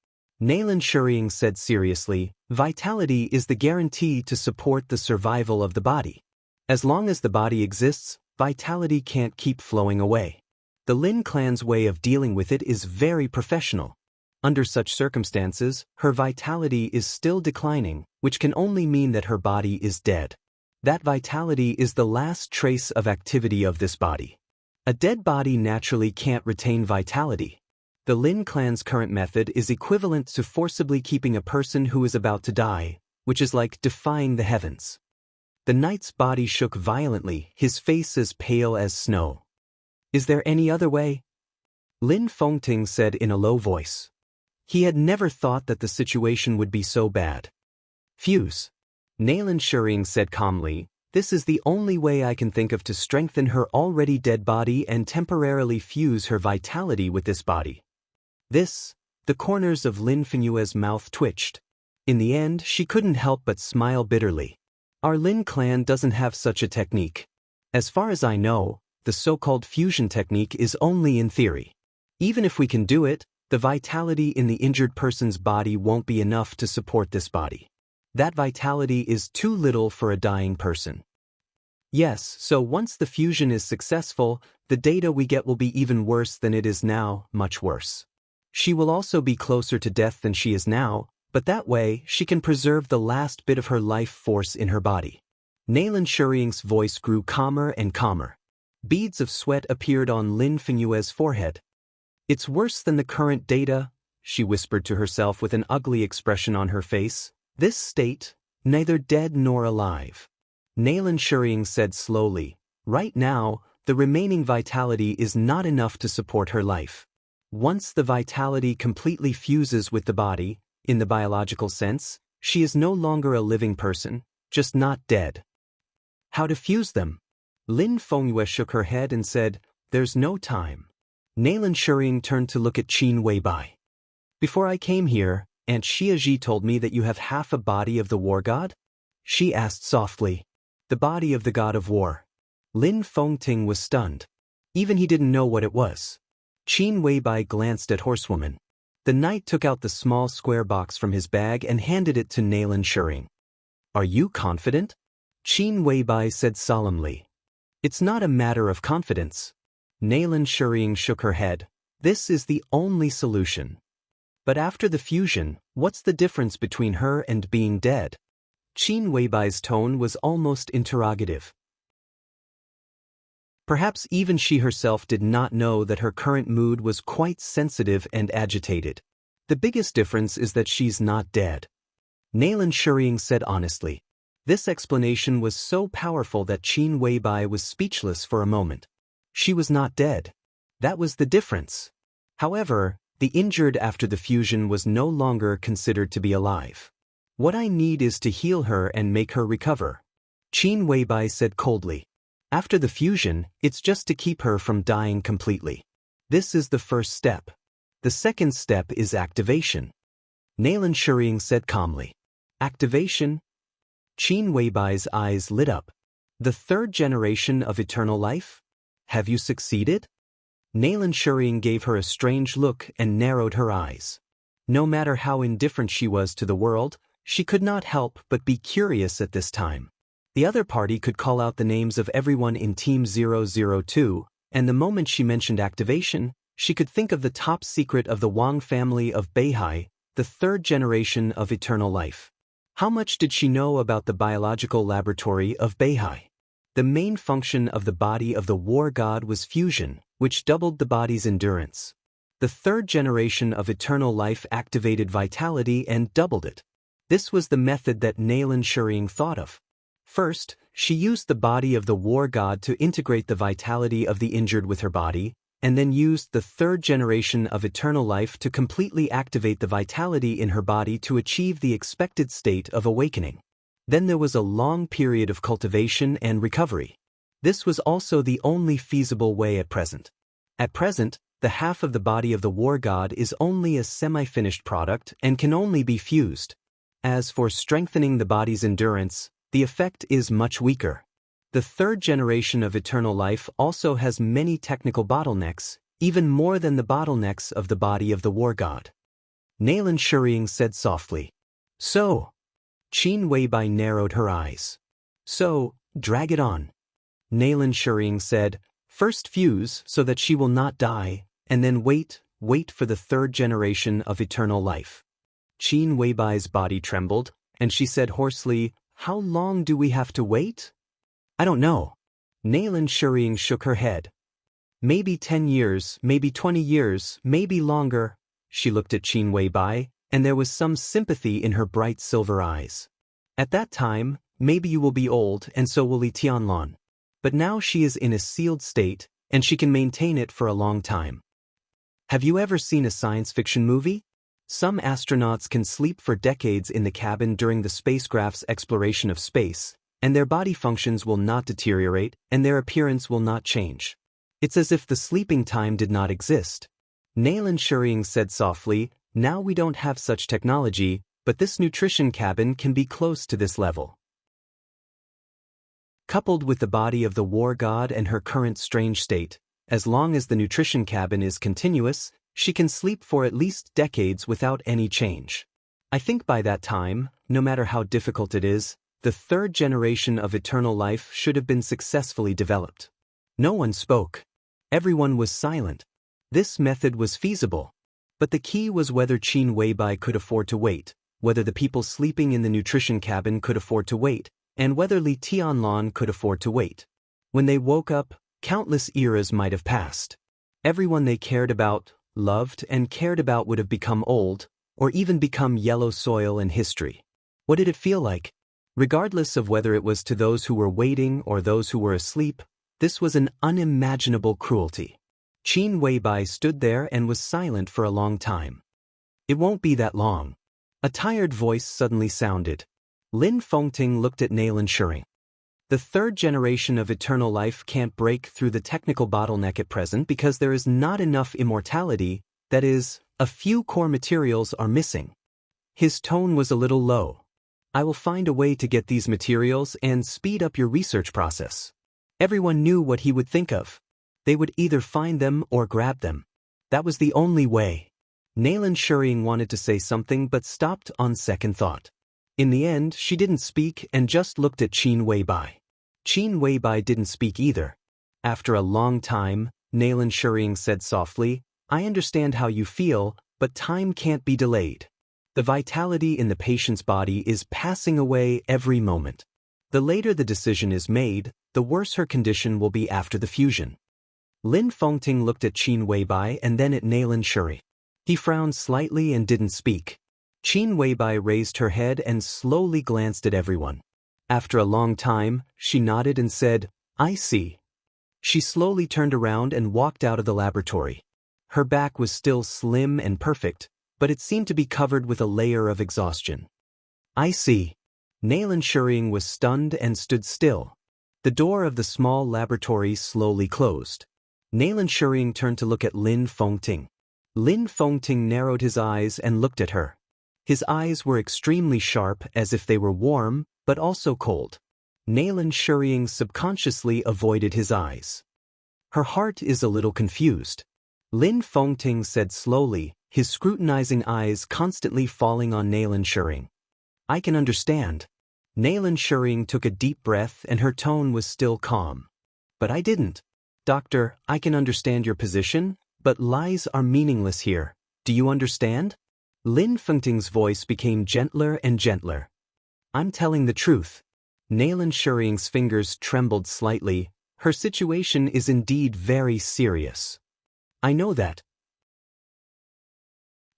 Nayland Shuring said seriously, vitality is the guarantee to support the survival of the body. As long as the body exists, vitality can't keep flowing away. The Lin clan's way of dealing with it is very professional. Under such circumstances, her vitality is still declining, which can only mean that her body is dead. That vitality is the last trace of activity of this body. A dead body naturally can't retain vitality. The Lin clan's current method is equivalent to forcibly keeping a person who is about to die, which is like defying the heavens. The knight's body shook violently, his face as pale as snow. Is there any other way? Lin Fengting said in a low voice. He had never thought that the situation would be so bad. Fuse. Nayland Shuring said calmly, this is the only way I can think of to strengthen her already dead body and temporarily fuse her vitality with this body. The corners of Lin Fengyue's mouth twitched. In the end, she couldn't help but smile bitterly. Our Lin clan doesn't have such a technique. As far as I know, the so-called fusion technique is only in theory. Even if we can do it, the vitality in the injured person's body won't be enough to support this body. That vitality is too little for a dying person. Yes, so once the fusion is successful, the data we get will be even worse than it is now, much worse. She will also be closer to death than she is now, but that way she can preserve the last bit of her life force in her body. Nayland Shuring's voice grew calmer and calmer. Beads of sweat appeared on Lin Fengyue's forehead. It's worse than the current data, she whispered to herself with an ugly expression on her face. This state, neither dead nor alive. Nayland Shuring said slowly, right now, the remaining vitality is not enough to support her life. Once the vitality completely fuses with the body, in the biological sense, she is no longer a living person, just not dead. How to fuse them? Lin Fengyue shook her head and said, there's no time. Nayland Shuring turned to look at Qin Weibai. Before I came here, Aunt Xiaji told me that you have half a body of the war god? She asked softly. The body of the god of war. Lin Fengting was stunned. Even he didn't know what it was. Qin Weibai glanced at Horsewoman. The knight took out the small square box from his bag and handed it to Nayland Shuring. Are you confident? Qin Weibai said solemnly. It's not a matter of confidence. Nayland Shuring shook her head. This is the only solution. But after the fusion, what's the difference between her and being dead? Qin Weibai's tone was almost interrogative. Perhaps even she herself did not know that her current mood was quite sensitive and agitated. The biggest difference is that she's not dead. Nayland Shuring said honestly. This explanation was so powerful that Qin Weibai was speechless for a moment. She was not dead. That was the difference. However, the injured after the fusion was no longer considered to be alive. What I need is to heal her and make her recover. Qin Weibai said coldly. After the fusion, it's just to keep her from dying completely. This is the first step. The second step is activation. Nayland Shuring said calmly. Activation? Qin Weibai's eyes lit up. The third generation of eternal life? Have you succeeded? Nayland Shuring gave her a strange look and narrowed her eyes. No matter how indifferent she was to the world, she could not help but be curious at this time. The other party could call out the names of everyone in Team 002, and the moment she mentioned activation, she could think of the top secret of the Wang family of Beihai, the third generation of eternal life. How much did she know about the biological laboratory of Beihai? The main function of the body of the war god was fusion, which doubled the body's endurance. The third generation of eternal life activated vitality and doubled it. This was the method that Nayland Shuring thought of. First, she used the body of the war god to integrate the vitality of the injured with her body, and then used the third generation of eternal life to completely activate the vitality in her body to achieve the expected state of awakening. Then there was a long period of cultivation and recovery. This was also the only feasible way at present. At present, the half of the body of the war god is only a semi-finished product and can only be fused. As for strengthening the body's endurance, the effect is much weaker. The third generation of eternal life also has many technical bottlenecks, even more than the bottlenecks of the body of the war god. Nalan Shuriying said softly. So? Qin Weibai narrowed her eyes. So, drag it on. Nalan Shuriying said, first fuse so that she will not die, and then wait for the third generation of eternal life. Qin Weibai's body trembled, and she said hoarsely, how long do we have to wait? I don't know. Nalan Shuriying shook her head. Maybe 10 years, maybe 20 years, maybe longer. She looked at Qin Weibai, and there was some sympathy in her bright silver eyes. At that time, maybe you will be old and so will Li Tianlan. But now she is in a sealed state, and she can maintain it for a long time. Have you ever seen a science fiction movie? Some astronauts can sleep for decades in the cabin during the spacecraft's exploration of space, and their body functions will not deteriorate and their appearance will not change. It's as if the sleeping time did not exist. Nalan Shuriying said softly, now we don't have such technology, but this nutrition cabin can be close to this level. Coupled with the body of the war god and her current strange state, as long as the nutrition cabin is continuous, she can sleep for at least decades without any change. I think by that time, no matter how difficult it is, the third generation of eternal life should have been successfully developed. No one spoke. Everyone was silent. This method was feasible. But the key was whether Qin Weibai could afford to wait, whether the people sleeping in the nutrition cabin could afford to wait, and whether Li Tianlan could afford to wait. When they woke up, countless eras might have passed. Everyone they cared about, loved and cared about would have become old, or even become yellow soil in history. What did it feel like? Regardless of whether it was to those who were waiting or those who were asleep, this was an unimaginable cruelty. Qin Weibai stood there and was silent for a long time. It won't be that long. A tired voice suddenly sounded. Lin Fengting looked at Nalan Shuriying. The third generation of eternal life can't break through the technical bottleneck at present because there is not enough immortality, that is, a few core materials are missing. His tone was a little low. I will find a way to get these materials and speed up your research process. Everyone knew what he would think of. They would either find them or grab them. That was the only way. Nalan Shuriying wanted to say something but stopped on second thought. In the end, she didn't speak and just looked at Qin Weibai. Qin Weibai didn't speak either. After a long time, Nalan Shuriying said softly, I understand how you feel, but time can't be delayed. The vitality in the patient's body is passing away every moment. The later the decision is made, the worse her condition will be after the fusion. Lin Fengting looked at Qin Weibai and then at Nalan Shuriying. He frowned slightly and didn't speak. Qin Weibai raised her head and slowly glanced at everyone. After a long time, she nodded and said, I see. She slowly turned around and walked out of the laboratory. Her back was still slim and perfect, but it seemed to be covered with a layer of exhaustion. I see. Nalan Shuriying was stunned and stood still. The door of the small laboratory slowly closed. Nalan Shuriying turned to look at Lin Fengting. Lin Fengting narrowed his eyes and looked at her. His eyes were extremely sharp as if they were warm, but also cold. Nalan Shuriying subconsciously avoided his eyes. Her heart is a little confused. Lin Fengting said slowly, his scrutinizing eyes constantly falling on Nalan Shuriying. I can understand. Nalan Shuriying took a deep breath and her tone was still calm. But I didn't. Doctor, I can understand your position, but lies are meaningless here. Do you understand? Lin Fengting's voice became gentler and gentler. I'm telling the truth. Nalan Shuriying's fingers trembled slightly. Her situation is indeed very serious. I know that.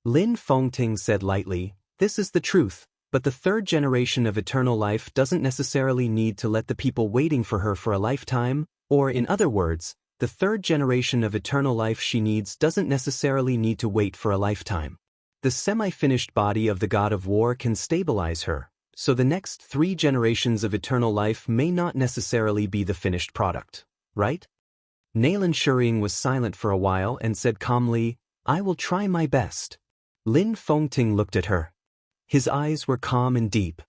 Lin Fengting said lightly, this is the truth, but the third generation of eternal life doesn't necessarily need to let the people waiting for her for a lifetime, or in other words, the third generation of eternal life she needs doesn't necessarily need to wait for a lifetime. The semi-finished body of the god of war can stabilize her, so the next 3 generations of eternal life may not necessarily be the finished product, right? Nalan Shuring was silent for a while and said calmly, "I will try my best." Lin Fengting looked at her. His eyes were calm and deep.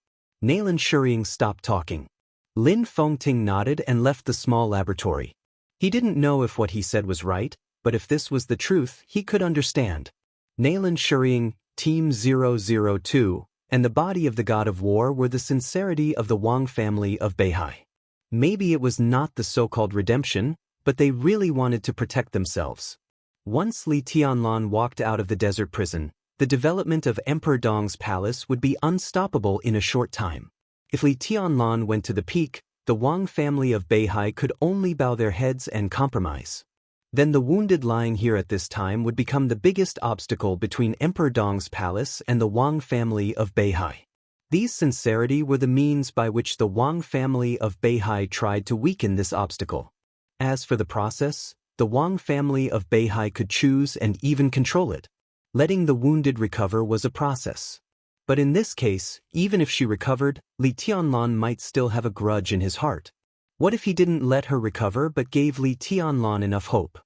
Nalan Shuring stopped talking. Lin Fengting nodded and left the small laboratory. He didn't know if what he said was right, but if this was the truth, he could understand. Nalan Shuring, Team 002, and the body of the god of war were the sincerity of the Wang family of Beihai. Maybe it was not the so-called redemption, but they really wanted to protect themselves. Once Li Tianlan walked out of the desert prison, the development of Emperor Dong's palace would be unstoppable in a short time. If Li Tianlan went to the peak, the Wang family of Beihai could only bow their heads and compromise. Then the wounded lying here at this time would become the biggest obstacle between Emperor Dong's palace and the Wang family of Beihai. These sincerity were the means by which the Wang family of Beihai tried to weaken this obstacle. As for the process, the Wang family of Beihai could choose and even control it. Letting the wounded recover was a process. But in this case, even if she recovered, Li Tianlan might still have a grudge in his heart. What if he didn't let her recover but gave Li Tianlan enough hope?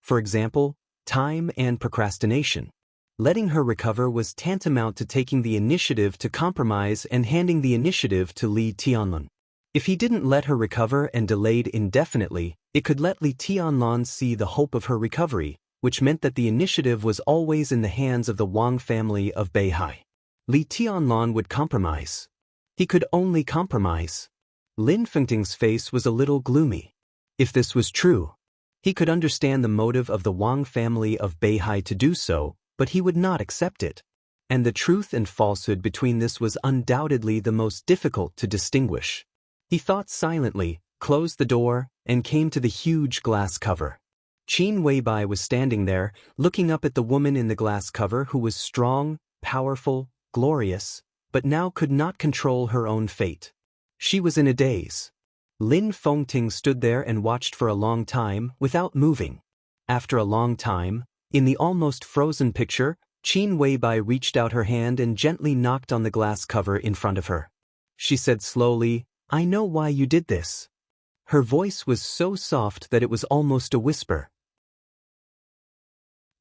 For example, time and procrastination. Letting her recover was tantamount to taking the initiative to compromise and handing the initiative to Li Tianlan. If he didn't let her recover and delayed indefinitely, it could let Li Tianlan see the hope of her recovery, which meant that the initiative was always in the hands of the Wang family of Beihai. Li Tianlan would compromise. He could only compromise. Lin Fengting's face was a little gloomy. If this was true, he could understand the motive of the Wang family of Beihai to do so, but he would not accept it. And the truth and falsehood between this was undoubtedly the most difficult to distinguish. He thought silently, closed the door, and came to the huge glass cover. Qin Weibai was standing there, looking up at the woman in the glass cover who was strong, powerful, glorious, but now could not control her own fate. She was in a daze. Lin Fengting stood there and watched for a long time without moving. After a long time, in the almost frozen picture, Qin Weibai reached out her hand and gently knocked on the glass cover in front of her. She said slowly, "I know why you did this." Her voice was so soft that it was almost a whisper.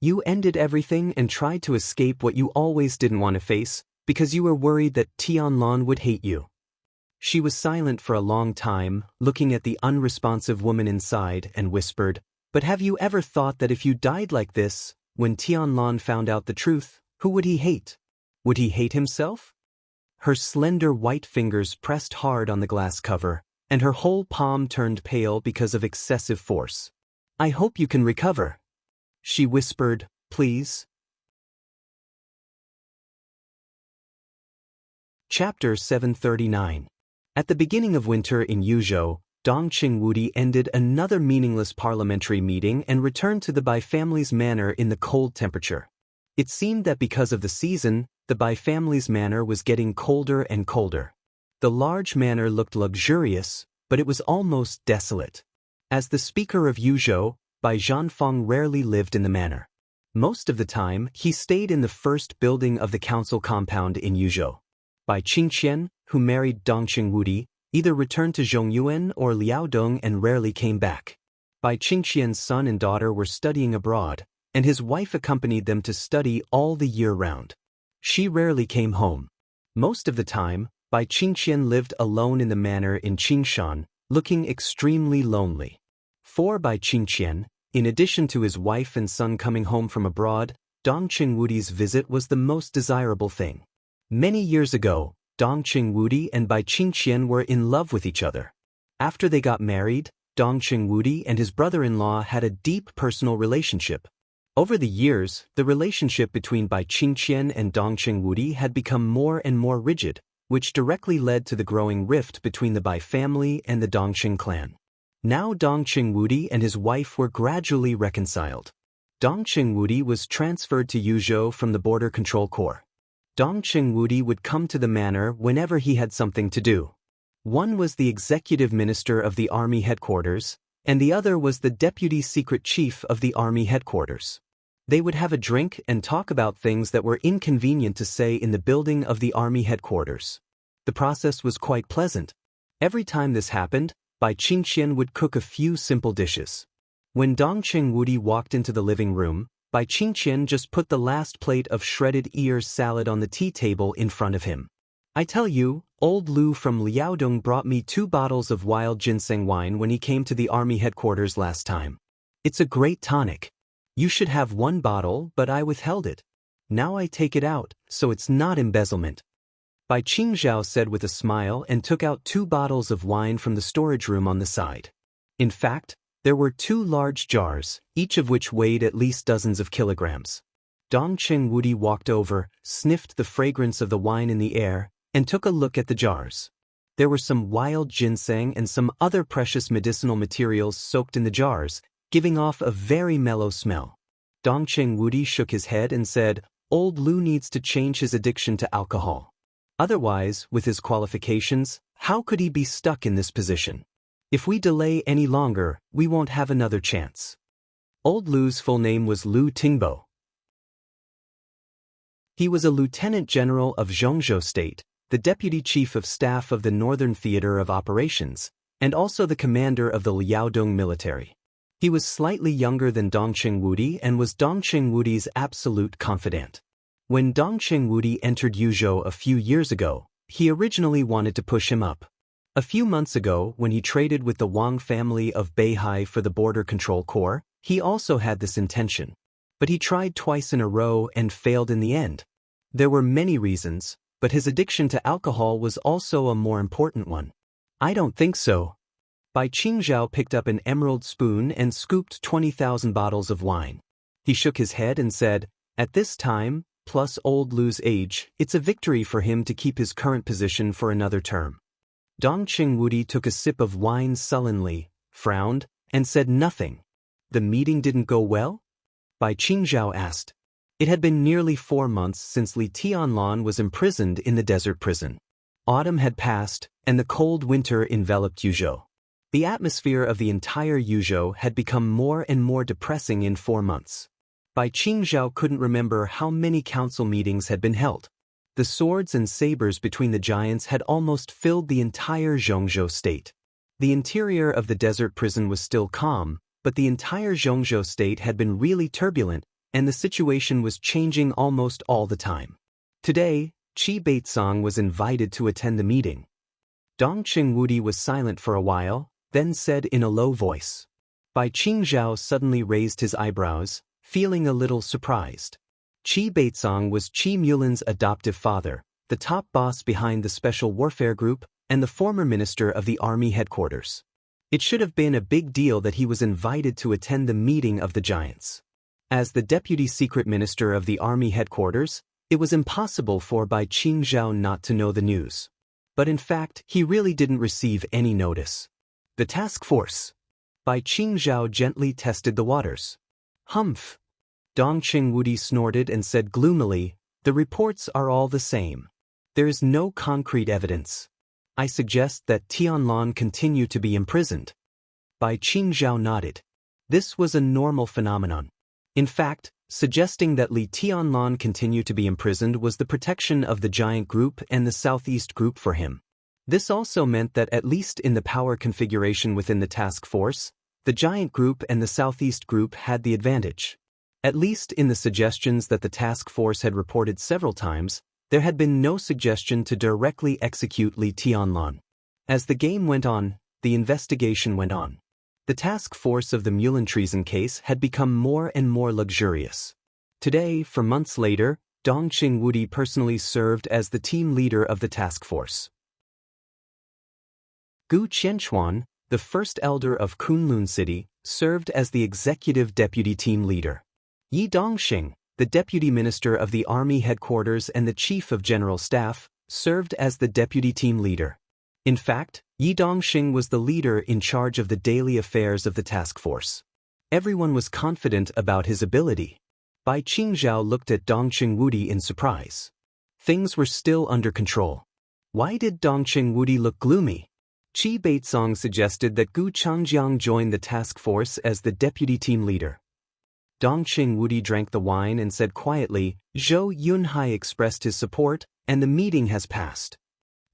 "You ended everything and tried to escape what you always didn't want to face, because you were worried that Tianlan would hate you." She was silent for a long time, looking at the unresponsive woman inside, and whispered, "But have you ever thought that if you died like this, when Tianlan found out the truth, who would he hate? Would he hate himself?" Her slender white fingers pressed hard on the glass cover, and her whole palm turned pale because of excessive force. "I hope you can recover," she whispered, "please." Chapter 739. At the beginning of winter in Yuzhou, Dong Qingwudi ended another meaningless parliamentary meeting and returned to the Bai family's manor in the cold temperature. It seemed that because of the season, the Bai family's manor was getting colder and colder. The large manor looked luxurious, but it was almost desolate. As the speaker of Yuzhou, Bai Zhanfeng rarely lived in the manor. Most of the time, he stayed in the first building of the council compound in Yuzhou. Bai Qingqian, who married Dong Qingwudi, either returned to Zhongyuan or Liaodong and rarely came back. Bai Qingqian's son and daughter were studying abroad, and his wife accompanied them to study all the year round. She rarely came home. Most of the time, Bai Qingqian lived alone in the manor in Qingshan, looking extremely lonely. For Bai Qingqian, in addition to his wife and son coming home from abroad, Dong Qingwudi's visit was the most desirable thing. Many years ago, Dong Qingwudi and Bai Qingqian were in love with each other. After they got married, Dong Qingwudi and his brother-in-law had a deep personal relationship. Over the years, the relationship between Bai Qingqian and Dong Qingwudi had become more and more rigid, which directly led to the growing rift between the Bai family and the Dongqing clan. Now Dong Qingwudi and his wife were gradually reconciled. Dong Qingwudi was transferred to Yuzhou from the Border Control Corps. Dong Qingwudi would come to the manor whenever he had something to do. One was the executive minister of the army headquarters, and the other was the deputy secret chief of the army headquarters. They would have a drink and talk about things that were inconvenient to say in the building of the army headquarters. The process was quite pleasant. Every time this happened, Bai Qingqian would cook a few simple dishes. When Dongqing Wudi walked into the living room, Bai Qingqian just put the last plate of shredded ears salad on the tea table in front of him. I tell you, old Lu from Liaodong brought me 2 bottles of wild ginseng wine when he came to the army headquarters last time. It's a great tonic. You should have 1 bottle, but I withheld it. Now I take it out, so it's not embezzlement. Bai Qingzhao said with a smile and took out 2 bottles of wine from the storage room on the side. In fact, there were 2 large jars, each of which weighed at least dozens of kilograms. Dongqing Wudi walked over, sniffed the fragrance of the wine in the air, and took a look at the jars. There were some wild ginseng and some other precious medicinal materials soaked in the jars, giving off a very mellow smell. Dongqing Wudi shook his head and said, Old Lu needs to change his addiction to alcohol. Otherwise, with his qualifications, how could he be stuck in this position? If we delay any longer, we won't have another chance. Old Lu's full name was Lu Tingbo. He was a lieutenant general of Zhongzhou State, the deputy chief of staff of the Northern Theater of Operations, and also the commander of the Liaodong military. He was slightly younger than Dongqing Wudi and was Dongqing Wudi's absolute confidant. When Dongqing Wudi entered Yuzhou a few years ago, he originally wanted to push him up. A few months ago, when he traded with the Wang family of Beihai for the Border Control Corps, he also had this intention. But he tried twice in a row and failed in the end. There were many reasons, but his addiction to alcohol was also a more important one. I don't think so. Bai Qingzhao picked up an emerald spoon and scooped 20,000 bottles of wine. He shook his head and said, At this time, plus old Lu's age, it's a victory for him to keep his current position for another term. Dongqing Wudi took a sip of wine sullenly, frowned, and said nothing. The meeting didn't go well? Bai Qingzhao asked. It had been nearly 4 months since Li Tianlan was imprisoned in the desert prison. Autumn had passed, and the cold winter enveloped Yuzhou. The atmosphere of the entire Yuzhou had become more and more depressing in 4 months. Bai Qingzhao couldn't remember how many council meetings had been held. The swords and sabers between the giants had almost filled the entire Zhongzhou state. The interior of the desert prison was still calm, but the entire Zhongzhou state had been really turbulent, and the situation was changing almost all the time. Today, Qi Baitsong was invited to attend the meeting. Dongqing Wudi was silent for a while, then said in a low voice. Bai Qingzhao suddenly raised his eyebrows, feeling a little surprised. Qi Baitsong was Qi Mulin's adoptive father, the top boss behind the Special Warfare Group, and the former minister of the army headquarters. It should have been a big deal that he was invited to attend the meeting of the giants. As the deputy secret minister of the army headquarters, it was impossible for Bai Qingzhao not to know the news. But in fact, he really didn't receive any notice. The task force. Bai Qingzhao gently tested the waters. Humph. Dongqing Wudi snorted and said gloomily, The reports are all the same. There is no concrete evidence. I suggest that Tianlan continue to be imprisoned. Bai Qingzhao nodded. This was a normal phenomenon. In fact, suggesting that Li Tianlan continue to be imprisoned was the protection of the giant group and the southeast group for him. This also meant that at least in the power configuration within the task force, the giant group and the southeast group had the advantage. At least in the suggestions that the task force had reported several times, there had been no suggestion to directly execute Li Tianlan. As the game went on, the investigation went on. The task force of the Mulin treason case had become more and more luxurious. Today, for months later, Dongqing Wudi personally served as the team leader of the task force. Gu Qianchuan, the first elder of Kunlun City, served as the executive deputy team leader. Yi Dongxing, the deputy minister of the army headquarters and the chief of general staff, served as the deputy team leader. In fact, Yi Dongxing was the leader in charge of the daily affairs of the task force. Everyone was confident about his ability. Bai Qingzhao looked at Dongqing Wudi in surprise. Things were still under control. Why did Dongqing Wudi look gloomy? Qi Baitsong suggested that Gu Changjiang join the task force as the deputy team leader. Dongqing Wudi drank the wine and said quietly, Zhou Yunhai expressed his support, and the meeting has passed.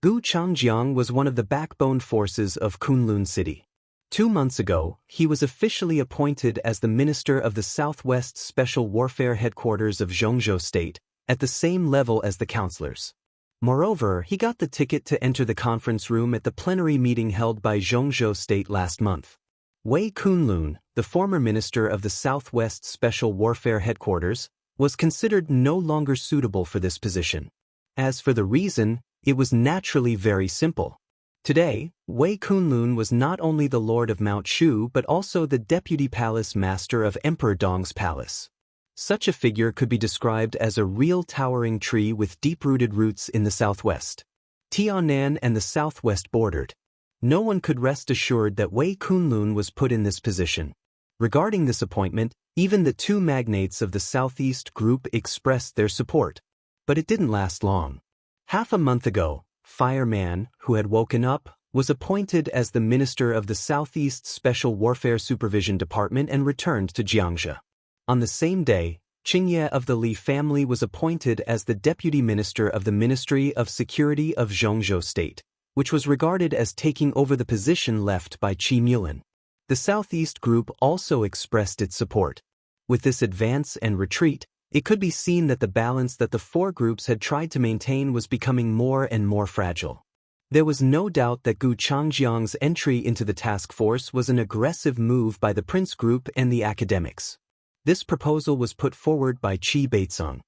Gu Changjiang was one of the backbone forces of Kunlun City. 2 months ago, he was officially appointed as the Minister of the Southwest Special Warfare Headquarters of Xianxia State, at the same level as the councillors. Moreover, he got the ticket to enter the conference room at the plenary meeting held by Xianxia State last month. Wei Kunlun, the former minister of the Southwest Special Warfare Headquarters, was considered no longer suitable for this position. As for the reason, it was naturally very simple. Today, Wei Kunlun was not only the Lord of Mount Shu but also the Deputy Palace Master of Emperor Dong's palace. Such a figure could be described as a real towering tree with deep-rooted roots in the southwest. Tianan and the southwest bordered. No one could rest assured that Wei Kunlun was put in this position. Regarding this appointment, even the two magnates of the Southeast group expressed their support. But it didn't last long. Half a month ago, Fireman, who had woken up, was appointed as the Minister of the Southeast Special Warfare Supervision Department and returned to Xianxia. On the same day, Qingye of the Li family was appointed as the Deputy Minister of the Ministry of Security of Xianxia State, which was regarded as taking over the position left by Qi Mulin. The Southeast group also expressed its support. With this advance and retreat, it could be seen that the balance that the four groups had tried to maintain was becoming more and more fragile. There was no doubt that Gu Changjiang's entry into the task force was an aggressive move by the Prince Group and the academics. This proposal was put forward by Qi Beizong.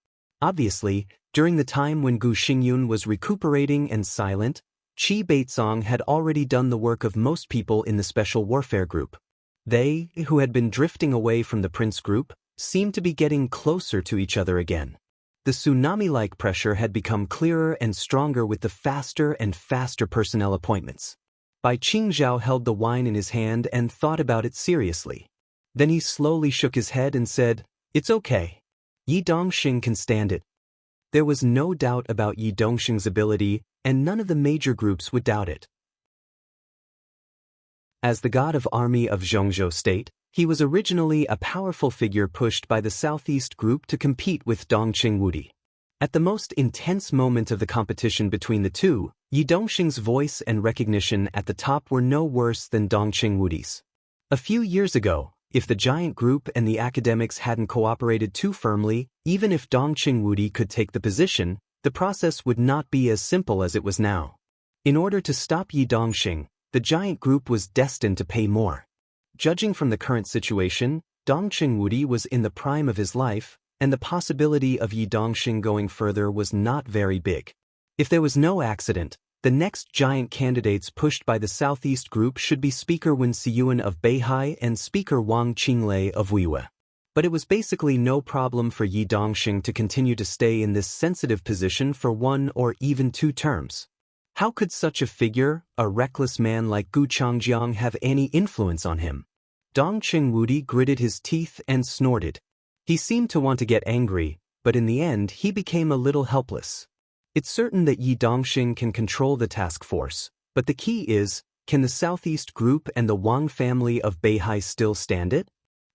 Obviously, during the time when Gu Xingyun was recuperating and silent, Qi Beizong had already done the work of most people in the Special Warfare Group. They, who had been drifting away from the Prince Group, seemed to be getting closer to each other again. The tsunami-like pressure had become clearer and stronger with the faster and faster personnel appointments. Bai Qingzhao held the wine in his hand and thought about it seriously. Then he slowly shook his head and said, "It's okay. Yi Dongxing can stand it." There was no doubt about Yi Dongxing's ability, and none of the major groups would doubt it. As the god of army of Xianxia State, he was originally a powerful figure pushed by the Southeast group to compete with Dongqing Wudi. At the most intense moment of the competition between the two, Yi Dongxing's voice and recognition at the top were no worse than Dongqing Wudi's. A few years ago, if the giant group and the academics hadn't cooperated too firmly, even if Dongqing Wudi could take the position, the process would not be as simple as it was now. In order to stop Yi Dongxing, the giant group was destined to pay more. Judging from the current situation, Dongqing Wudi was in the prime of his life, and the possibility of Yi Dongxing going further was not very big. If there was no accident, the next giant candidates pushed by the Southeast group should be Speaker Wen Siyuan of Beihai and Speaker Wang Qinglei of Wuiwa. But it was basically no problem for Yi Dongxing to continue to stay in this sensitive position for 1 or even 2 terms. How could such a figure, a reckless man like Gu Changjiang, have any influence on him? Dongqing Wudi gritted his teeth and snorted. He seemed to want to get angry, but in the end he became a little helpless. It's certain that Yi Dongxing can control the task force, but the key is, can the Southeast group and the Wang family of Beihai still stand it?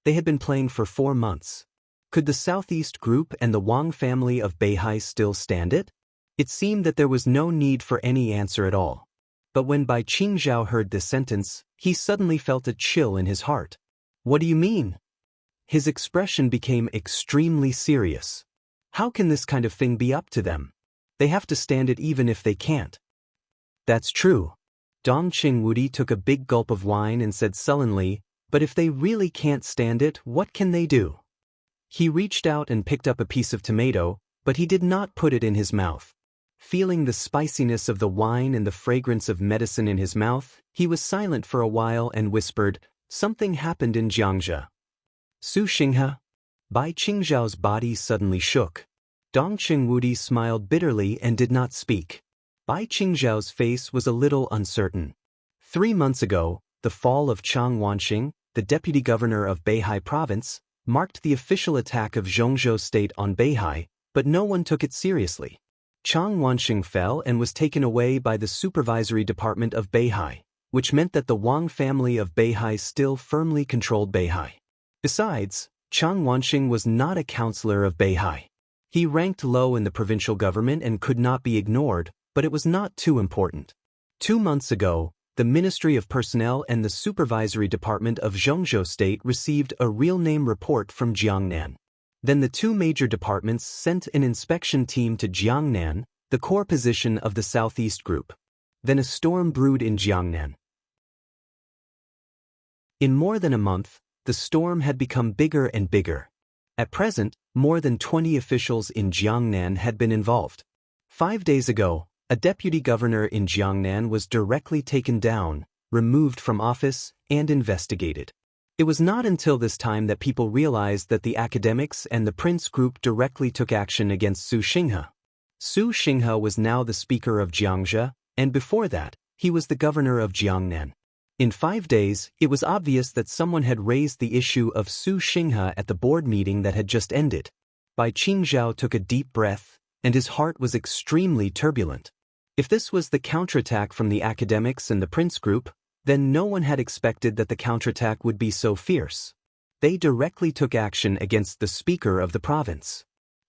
They had been playing for 4 months. Could the Southeast group and the Wang family of Beihai still stand it? It seemed that there was no need for any answer at all. But when Bai Qingzhao heard this sentence, he suddenly felt a chill in his heart. "What do you mean?" His expression became extremely serious. How can this kind of thing be up to them? They have to stand it even if they can't. "That's true." Dongqing Wudi took a big gulp of wine and said sullenly, "But if they really can't stand it, what can they do?" He reached out and picked up a piece of tomato, but he did not put it in his mouth. Feeling the spiciness of the wine and the fragrance of medicine in his mouth, he was silent for a while and whispered, "Something happened in Xianxia." "Su Xinghe?" Bai Qingzhao's body suddenly shook. Dongqing Wudi smiled bitterly and did not speak. Bai Qingzhao's face was a little uncertain. 3 months ago, the fall of Chang Wanxing, the deputy governor of Beihai province, marked the official attack of Xianxia State on Beihai, but no one took it seriously. Chang Wanxing fell and was taken away by the supervisory department of Beihai, which meant that the Wang family of Beihai still firmly controlled Beihai. Besides, Chang Wanxing was not a councillor of Beihai. He ranked low in the provincial government and could not be ignored, but it was not too important. 2 months ago, the Ministry of Personnel and the Supervisory Department of Zhongzhou State received a real-name report from Jiangnan. Then the two major departments sent an inspection team to Jiangnan, the core position of the Southeast Group. Then a storm brewed in Jiangnan. In more than a month, the storm had become bigger and bigger. At present, more than 20 officials in Jiangnan had been involved. 5 days ago, a deputy governor in Jiangnan was directly taken down, removed from office, and investigated. It was not until this time that people realized that the academics and the Prince Group directly took action against Su Xinghe. Su Xinghe was now the speaker of Xianxia, and before that, he was the governor of Jiangnan. In 5 days, it was obvious that someone had raised the issue of Su Xinghe at the board meeting that had just ended. Bai Qingzhao took a deep breath, and his heart was extremely turbulent. If this was the counterattack from the academics and the Prince Group, then no one had expected that the counterattack would be so fierce. They directly took action against the speaker of the province.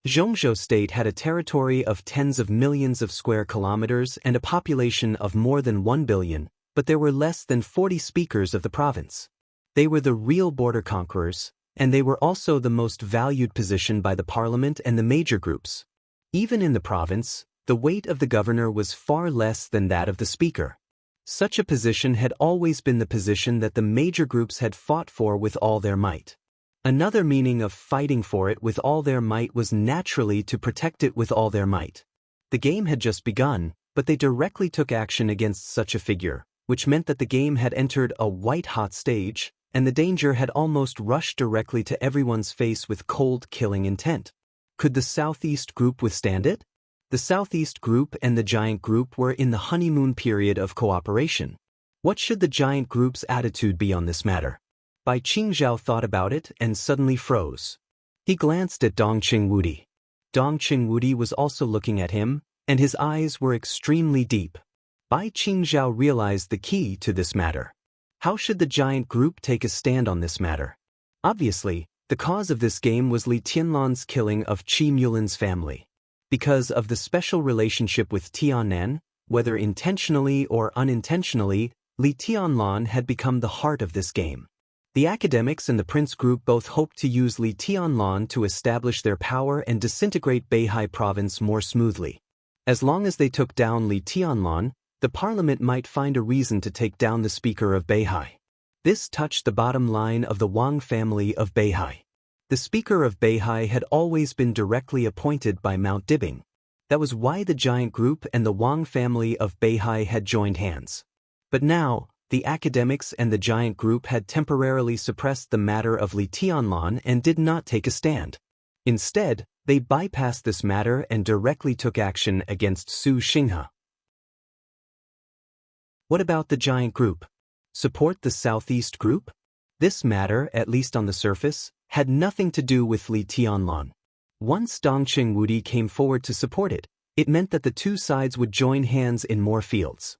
Zhongzhou State had a territory of tens of millions of square kilometers and a population of more than 1 billion, but there were less than 40 speakers of the province. They were the real border conquerors, and they were also the most valued position by the parliament and the major groups. Even in the province, the weight of the governor was far less than that of the speaker. Such a position had always been the position that the major groups had fought for with all their might. Another meaning of fighting for it with all their might was naturally to protect it with all their might. The game had just begun, but they directly took action against such a figure, which meant that the game had entered a white-hot stage, and the danger had almost rushed directly to everyone's face with cold, killing intent. Could the Southeast Group withstand it? The Southeast Group and the Giant Group were in the honeymoon period of cooperation. What should the Giant Group's attitude be on this matter? Bai Qingzhao thought about it and suddenly froze. He glanced at Dong Qingwudi. Dong Qingwudi was also looking at him, and his eyes were extremely deep. Bai Qingzhao realized the key to this matter. How should the Giant Group take a stand on this matter? Obviously, the cause of this game was Li Tianlan's killing of Qi Mulin's family. Because of the special relationship with Tiannan, whether intentionally or unintentionally, Li Tianlan had become the heart of this game. The academics and the Prince Group both hoped to use Li Tianlan to establish their power and disintegrate Beihai province more smoothly. As long as they took down Li Tianlan, the parliament might find a reason to take down the speaker of Beihai. This touched the bottom line of the Wang family of Beihai. The speaker of Beihai had always been directly appointed by Mount Dibing. That was why the Giant Group and the Wang family of Beihai had joined hands. But now, the academics and the Giant Group had temporarily suppressed the matter of Li Tianlan and did not take a stand. Instead, they bypassed this matter and directly took action against Su Xinghe. What about the Giant Group? Support the Southeast Group? This matter, at least on the surface, had nothing to do with Li Tianlan. Once Dong Qingwudi came forward to support it, it meant that the two sides would join hands in more fields.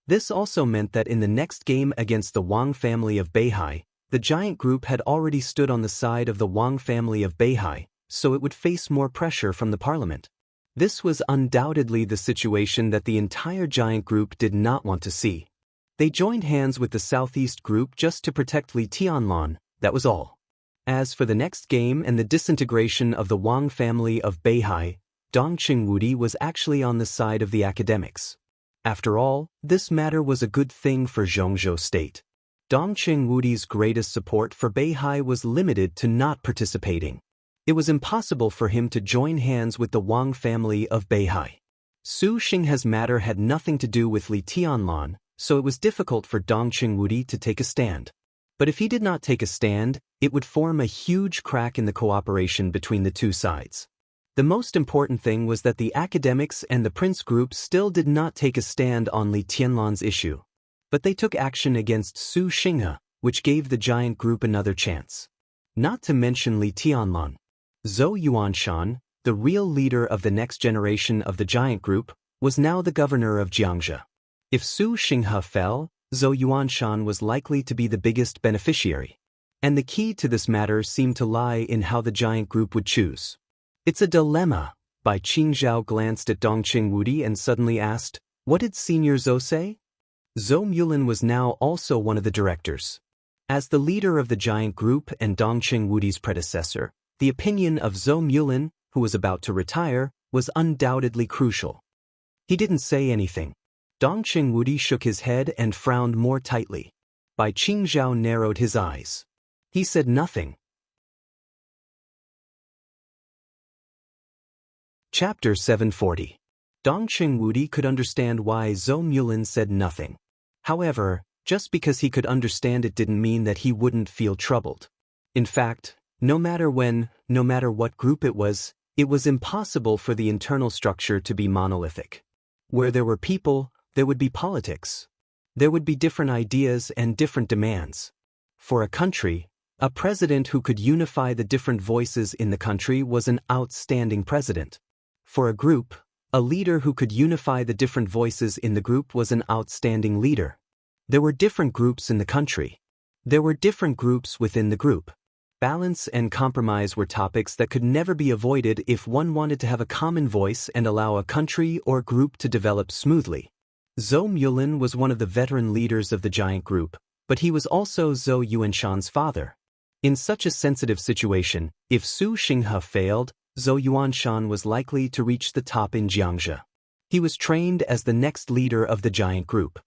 This also meant that in the next game against the Wang family of Beihai, the Giant Group had already stood on the side of the Wang family of Beihai, so it would face more pressure from the parliament. This was undoubtedly the situation that the entire Giant Group did not want to see. They joined hands with the Southeast Group just to protect Li Tianlan, that was all. As for the next game and the disintegration of the Wang family of Beihai, Dong Qingwudi was actually on the side of the academics. After all, this matter was a good thing for Zhongzhou State. Dong Qingwudi's greatest support for Beihai was limited to not participating. It was impossible for him to join hands with the Wang family of Beihai. Su Xinghe's matter had nothing to do with Li Tianlan, so it was difficult for Dong Qingwudi to take a stand. But if he did not take a stand, it would form a huge crack in the cooperation between the two sides. The most important thing was that the academics and the Prince Group still did not take a stand on Li Tianlan's issue. But they took action against Su Xinghe, which gave the Giant Group another chance. Not to mention Li Tianlan. Zhou Yuanshan, the real leader of the next generation of the Giant Group, was now the governor of Xianxia. If Su Xinghe fell, Zhou Yuanshan was likely to be the biggest beneficiary. And the key to this matter seemed to lie in how the Giant Group would choose. It's a dilemma. Bai Qingzhao glanced at Dong Qingwudi and suddenly asked, "What did Senior Zhou say?" Zhou Mulin was now also one of the directors. As the leader of the giant group and Dongqing Wudi's predecessor, the opinion of Zhou Mulin, who was about to retire, was undoubtedly crucial. He didn't say anything. Dongqing Wudi shook his head and frowned more tightly. Bai Qingzhao narrowed his eyes. He said nothing. Chapter 740. Dongqing Wudi could understand why Zhou Mulin said nothing. However, just because he could understand it didn't mean that he wouldn't feel troubled. In fact, no matter what group it was impossible for the internal structure to be monolithic. Where there were people, there would be politics. There would be different ideas and different demands. For a country, a president who could unify the different voices in the country was an outstanding president. For a group, a leader who could unify the different voices in the group was an outstanding leader. There were different groups in the country. There were different groups within the group. Balance and compromise were topics that could never be avoided if one wanted to have a common voice and allow a country or group to develop smoothly. Zhou Mulin was one of the veteran leaders of the giant group, but he was also Zhou Yuanshan's father. In such a sensitive situation, if Su Xinghe failed, Zhou Yuanshan was likely to reach the top in Xianxia. He was trained as the next leader of the giant group.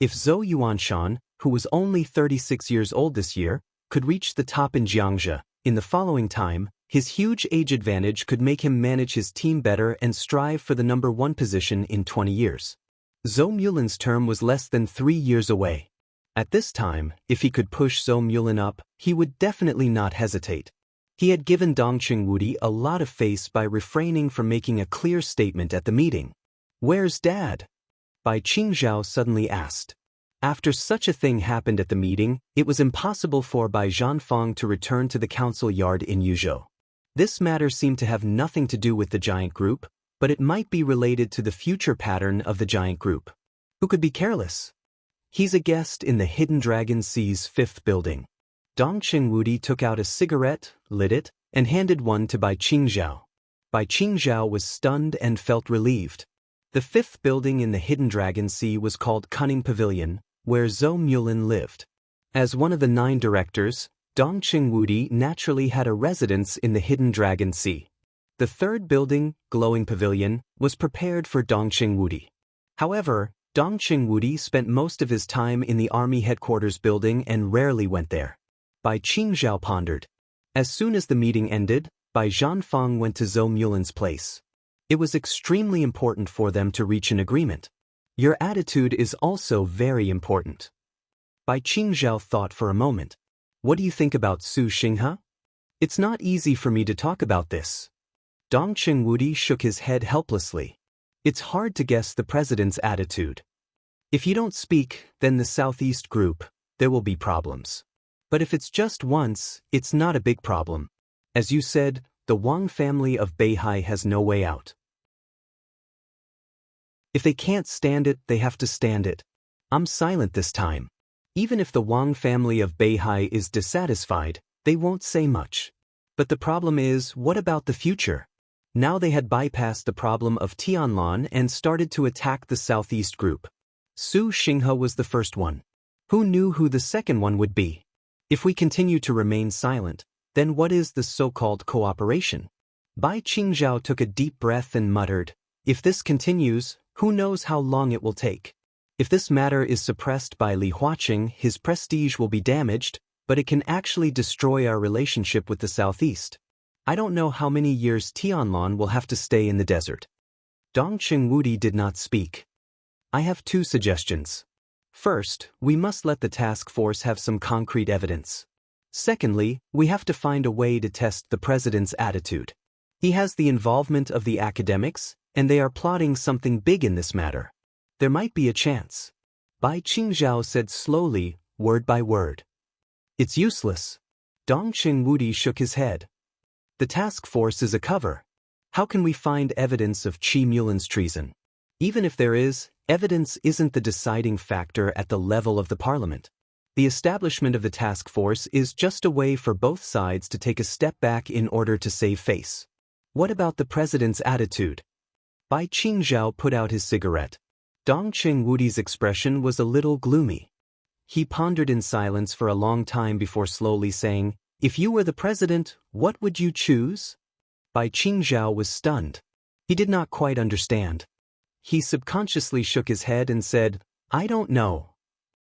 If Zhou Yuanshan, who was only 36 years old this year, could reach the top in Xianxia, in the following time, his huge age advantage could make him manage his team better and strive for the number 1 position in 20 years. Zhou Mulin's term was less than 3 years away. At this time, if he could push Zhou Mulin up, he would definitely not hesitate. He had given Dongqing Wudi a lot of face by refraining from making a clear statement at the meeting. "Where's Dad?" Bai Qingzhao suddenly asked. After such a thing happened at the meeting, it was impossible for Bai Zhanfeng to return to the council yard in Yuzhou. This matter seemed to have nothing to do with the giant group, but it might be related to the future pattern of the giant group. Who could be careless? He's a guest in the Hidden Dragon Sea's 5th building. Dongqing Wudi took out a cigarette, lit it, and handed one to Bai Qingzhao. Bai Qingzhao was stunned and felt relieved. The 5th building in the Hidden Dragon Sea was called Cunning Pavilion, where Zhou Mulin lived. As one of the 9 directors, Dongqing Wudi naturally had a residence in the Hidden Dragon Sea. The 3rd building, Glowing Pavilion, was prepared for Dongqing Wudi. However, Dongqing Wudi spent most of his time in the army headquarters building and rarely went there. Bai Qingzhao pondered. As soon as the meeting ended, Bai Zhanfeng went to Zhou Mulin's place. It was extremely important for them to reach an agreement. Your attitude is also very important. Bai Qingzhao thought for a moment. What do you think about Su Xinghe? It's not easy for me to talk about this. Dongqing Wudi shook his head helplessly. It's hard to guess the president's attitude. If you don't speak, then the Southeast group, there will be problems. But if it's just once, it's not a big problem. As you said, the Wang family of Beihai has no way out. If they can't stand it, they have to stand it. I'm silent this time. Even if the Wang family of Beihai is dissatisfied, they won't say much. But the problem is, what about the future? Now they had bypassed the problem of Tianlan and started to attack the Southeast group. Su Xinghe was the first one. Who knew who the second one would be? If we continue to remain silent, then what is the so-called cooperation? Bai Qingzhao took a deep breath and muttered, if this continues, who knows how long it will take. If this matter is suppressed by Li Huaqing, his prestige will be damaged, but it can actually destroy our relationship with the Southeast. I don't know how many years Tianlan will have to stay in the desert. Dongqing Wudi did not speak. I have 2 suggestions. First, we must let the task force have some concrete evidence. Secondly, we have to find a way to test the president's attitude. He has the involvement of the academics, and they are plotting something big in this matter. There might be a chance. Bai Qingzhao said slowly, word by word. It's useless. Dongqing Wudi shook his head. The task force is a cover. How can we find evidence of Qi Mulin's treason? Even if there is, evidence isn't the deciding factor at the level of the parliament. The establishment of the task force is just a way for both sides to take a step back in order to save face. What about the president's attitude? Bai Qingzhao put out his cigarette. Dong Chengwudi's expression was a little gloomy. He pondered in silence for a long time before slowly saying, "If you were the president, what would you choose?" Bai Qingzhao was stunned. He did not quite understand. He subconsciously shook his head and said, "I don't know."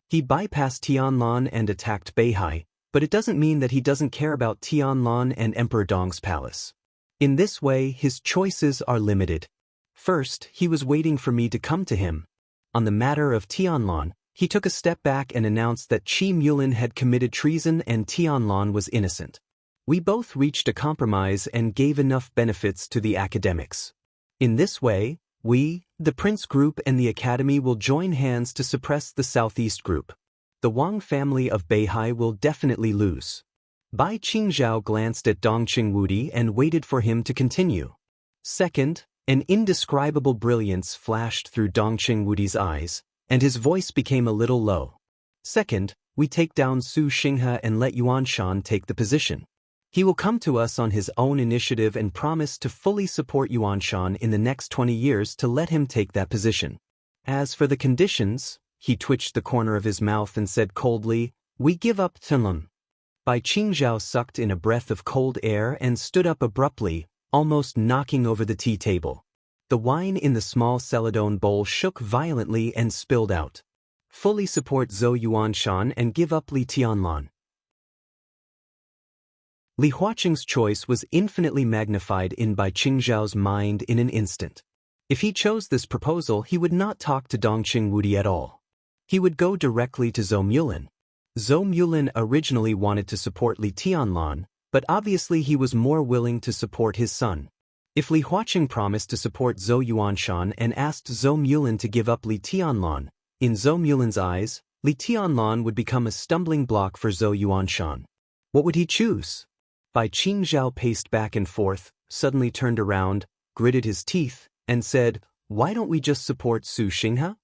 He bypassed Tianlan and attacked Beihai, but it doesn't mean that he doesn't care about Tianlan and Emperor Dong's palace. In this way, his choices are limited. First, he was waiting for me to come to him. On the matter of Tianlan, he took a step back and announced that Qi Mulin had committed treason and Tianlan was innocent. We both reached a compromise and gave enough benefits to the academics. In this way, we, the Prince Group and the Academy will join hands to suppress the Southeast Group. The Wang family of Beihai will definitely lose. Bai Qingzhao glanced at Dong Chengwudi and waited for him to continue. Second, an indescribable brilliance flashed through Dong Chengwudi's eyes, and his voice became a little low. Second, we take down Su Xinghe and let Yuan Shan take the position. He will come to us on his own initiative and promise to fully support Yuan Shan in the next 20 years to let him take that position. As for the conditions, he twitched the corner of his mouth and said coldly, "We give up Tianlan." Bai Qingzhao sucked in a breath of cold air and stood up abruptly, almost knocking over the tea table. The wine in the small celadone bowl shook violently and spilled out. "Fully support Zhou Yuanshan and give up Li Tianlan." Li Huaqing's choice was infinitely magnified in Bai Qingzhao's mind in an instant. If he chose this proposal, he would not talk to Dong Chengwudi at all. He would go directly to Zhou Mulin. Zhou Mulin originally wanted to support Li Tianlan, but obviously he was more willing to support his son. If Li Huaqing promised to support Zhou Yuanshan and asked Zhou Mulin to give up Li Tianlan, in Zhou Mulin's eyes, Li Tianlan would become a stumbling block for Zhou Yuanshan. What would he choose? Bai Qingzhao paced back and forth, suddenly turned around, gritted his teeth, and said, "Why don't we just support Su Xinghe?"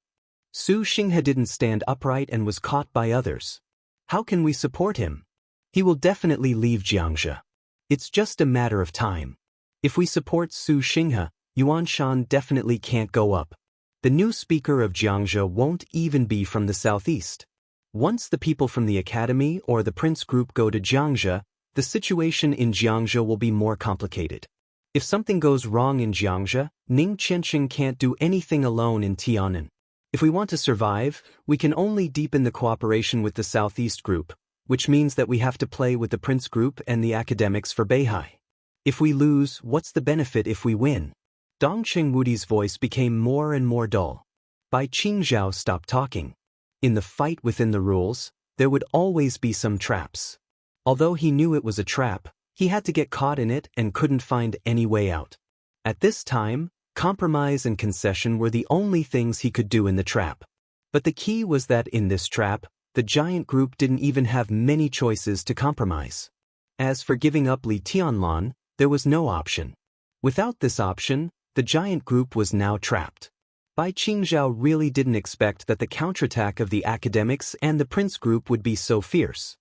Su Xinghe didn't stand upright and was caught by others. How can we support him? He will definitely leave Jiangxia. It's just a matter of time. If we support Su Xinghe, Yuan Shan definitely can't go up. The new speaker of Jiangxia won't even be from the southeast. Once the people from the academy or the Prince Group go to Jiangxia, the situation in Jiangxia will be more complicated. If something goes wrong in Jiangxia, Ning Qianxing can't do anything alone in Tianan. If we want to survive, we can only deepen the cooperation with the Southeast Group, which means that we have to play with the Prince Group and the academics for Beihai. If we lose, what's the benefit if we win? Dong Chengwudi's voice became more and more dull. Bai Qingzhao stopped talking. In the fight within the rules, there would always be some traps. Although he knew it was a trap, he had to get caught in it and couldn't find any way out. At this time, compromise and concession were the only things he could do in the trap. But the key was that in this trap, the giant group didn't even have many choices to compromise. As for giving up Li Tianlan, there was no option. Without this option, the giant group was now trapped. Bai Qingzhao really didn't expect that the counterattack of the academics and the Prince Group would be so fierce.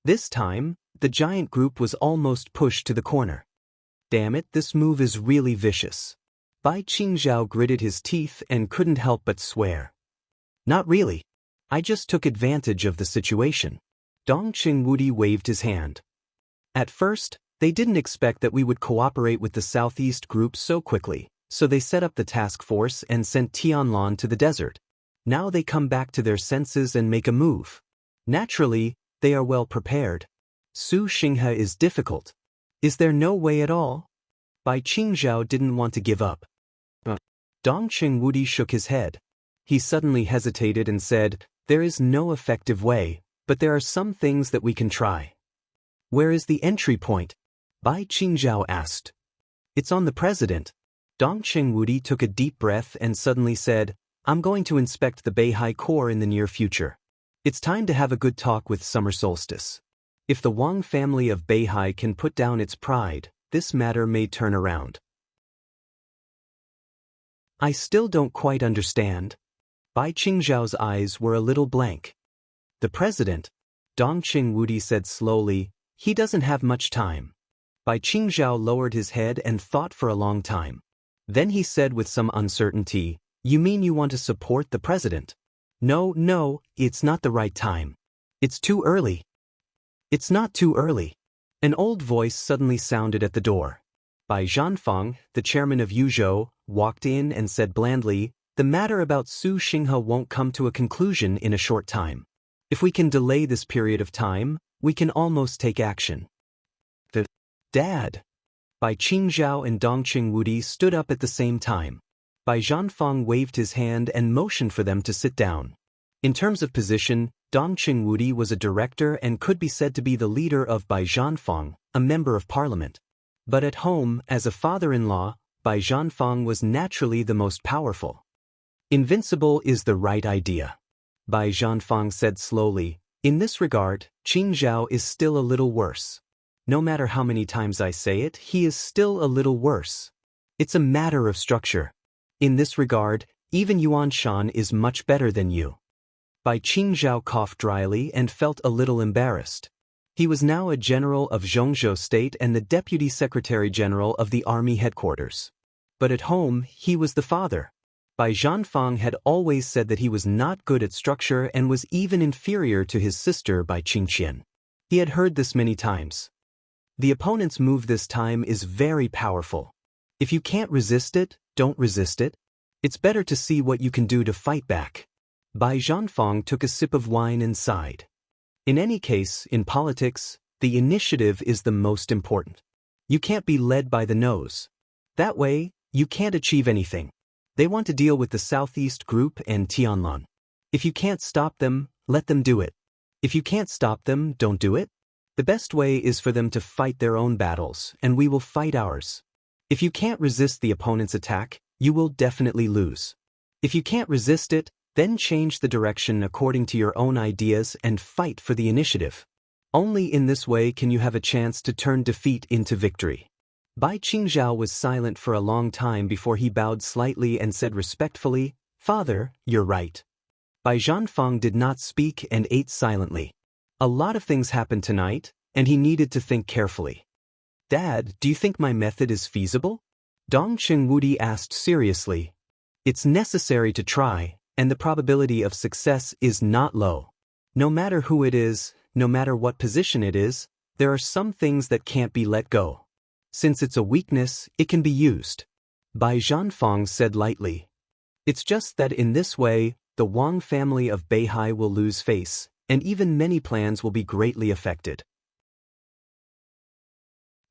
This time, the giant group was almost pushed to the corner. Damn it, this move is really vicious. Bai Qingzhao gritted his teeth and couldn't help but swear. Not really. I just took advantage of the situation. Dong Chengwudi waved his hand. At first, they didn't expect that we would cooperate with the Southeast Group so quickly, so they set up the task force and sent Tianlan to the desert. Now they come back to their senses and make a move. Naturally, they are well prepared. Su Xinghe is difficult. Is there no way at all? Bai Qingzhao didn't want to give up. Dong Chengwudi shook his head. He suddenly hesitated and said, "There is no effective way, but there are some things that we can try." "Where is the entry point?" Bai Qingzhao asked. "It's on the president." Dong Chengwudi took a deep breath and suddenly said, "I'm going to inspect the Beihai Corps in the near future. It's time to have a good talk with Summer Solstice. If the Wang family of Beihai can put down its pride, this matter may turn around." "I still don't quite understand." Bai Qingzhao's eyes were a little blank. "The president," Dong Chengwudi said slowly, "he doesn't have much time." Bai Qingzhao lowered his head and thought for a long time. Then he said with some uncertainty, You mean you want to support the president? No, it's not the right time. It's too early. It's not too early. An old voice suddenly sounded at the door. Bai Zhanfang, the chairman of Yuzhou, walked in and said blandly, "The matter about Su Xinghe won't come to a conclusion in a short time. If we can delay this period of time, we can almost take action." Dad! Bai Qingzhao and Dongqing Wudi stood up at the same time. Bai Zhanfang waved his hand and motioned for them to sit down. In terms of position, Dongqing Wudi was a director and could be said to be the leader of Bai Zhanfang, a member of parliament. But at home, as a father-in-law, Bai Zhanfang was naturally the most powerful. Invincible is the right idea. Bai Zhanfang said slowly, "In this regard, Qingzhao is still a little worse. No matter how many times I say it, he is still a little worse. It's a matter of structure. In this regard, even Yuan Shan is much better than you." Bai Qingzhao coughed dryly and felt a little embarrassed. He was now a general of Zhongzhou State and the deputy secretary-general of the army headquarters. But at home, he was the father. Bai Zhanfang had always said that he was not good at structure and was even inferior to his sister Bai Qingqian. He had heard this many times. The opponent's move this time is very powerful. If you can't resist it, don't resist it. It's better to see what you can do to fight back. Bai Zhanfang took a sip of wine and sighed. In any case, in politics, the initiative is the most important. You can't be led by the nose. That way, you can't achieve anything. They want to deal with the Southeast Group and Tianlan. If you can't stop them, let them do it. If you can't stop them, don't do it. The best way is for them to fight their own battles, and we will fight ours. If you can't resist the opponent's attack, you will definitely lose. If you can't resist it, then change the direction according to your own ideas and fight for the initiative. Only in this way can you have a chance to turn defeat into victory. Bai Qingzhao was silent for a long time before he bowed slightly and said respectfully, "Father, you're right." Bai Zhanfang did not speak and ate silently. A lot of things happened tonight, and he needed to think carefully. "Dad, do you think my method is feasible?" Dongqing Wudi asked seriously. "It's necessary to try, and the probability of success is not low. No matter who it is, no matter what position it is, there are some things that can't be let go. Since it's a weakness, it can be used." Bai Zhanfang said lightly. "It's just that in this way, the Wang family of Beihai will lose face, and even many plans will be greatly affected.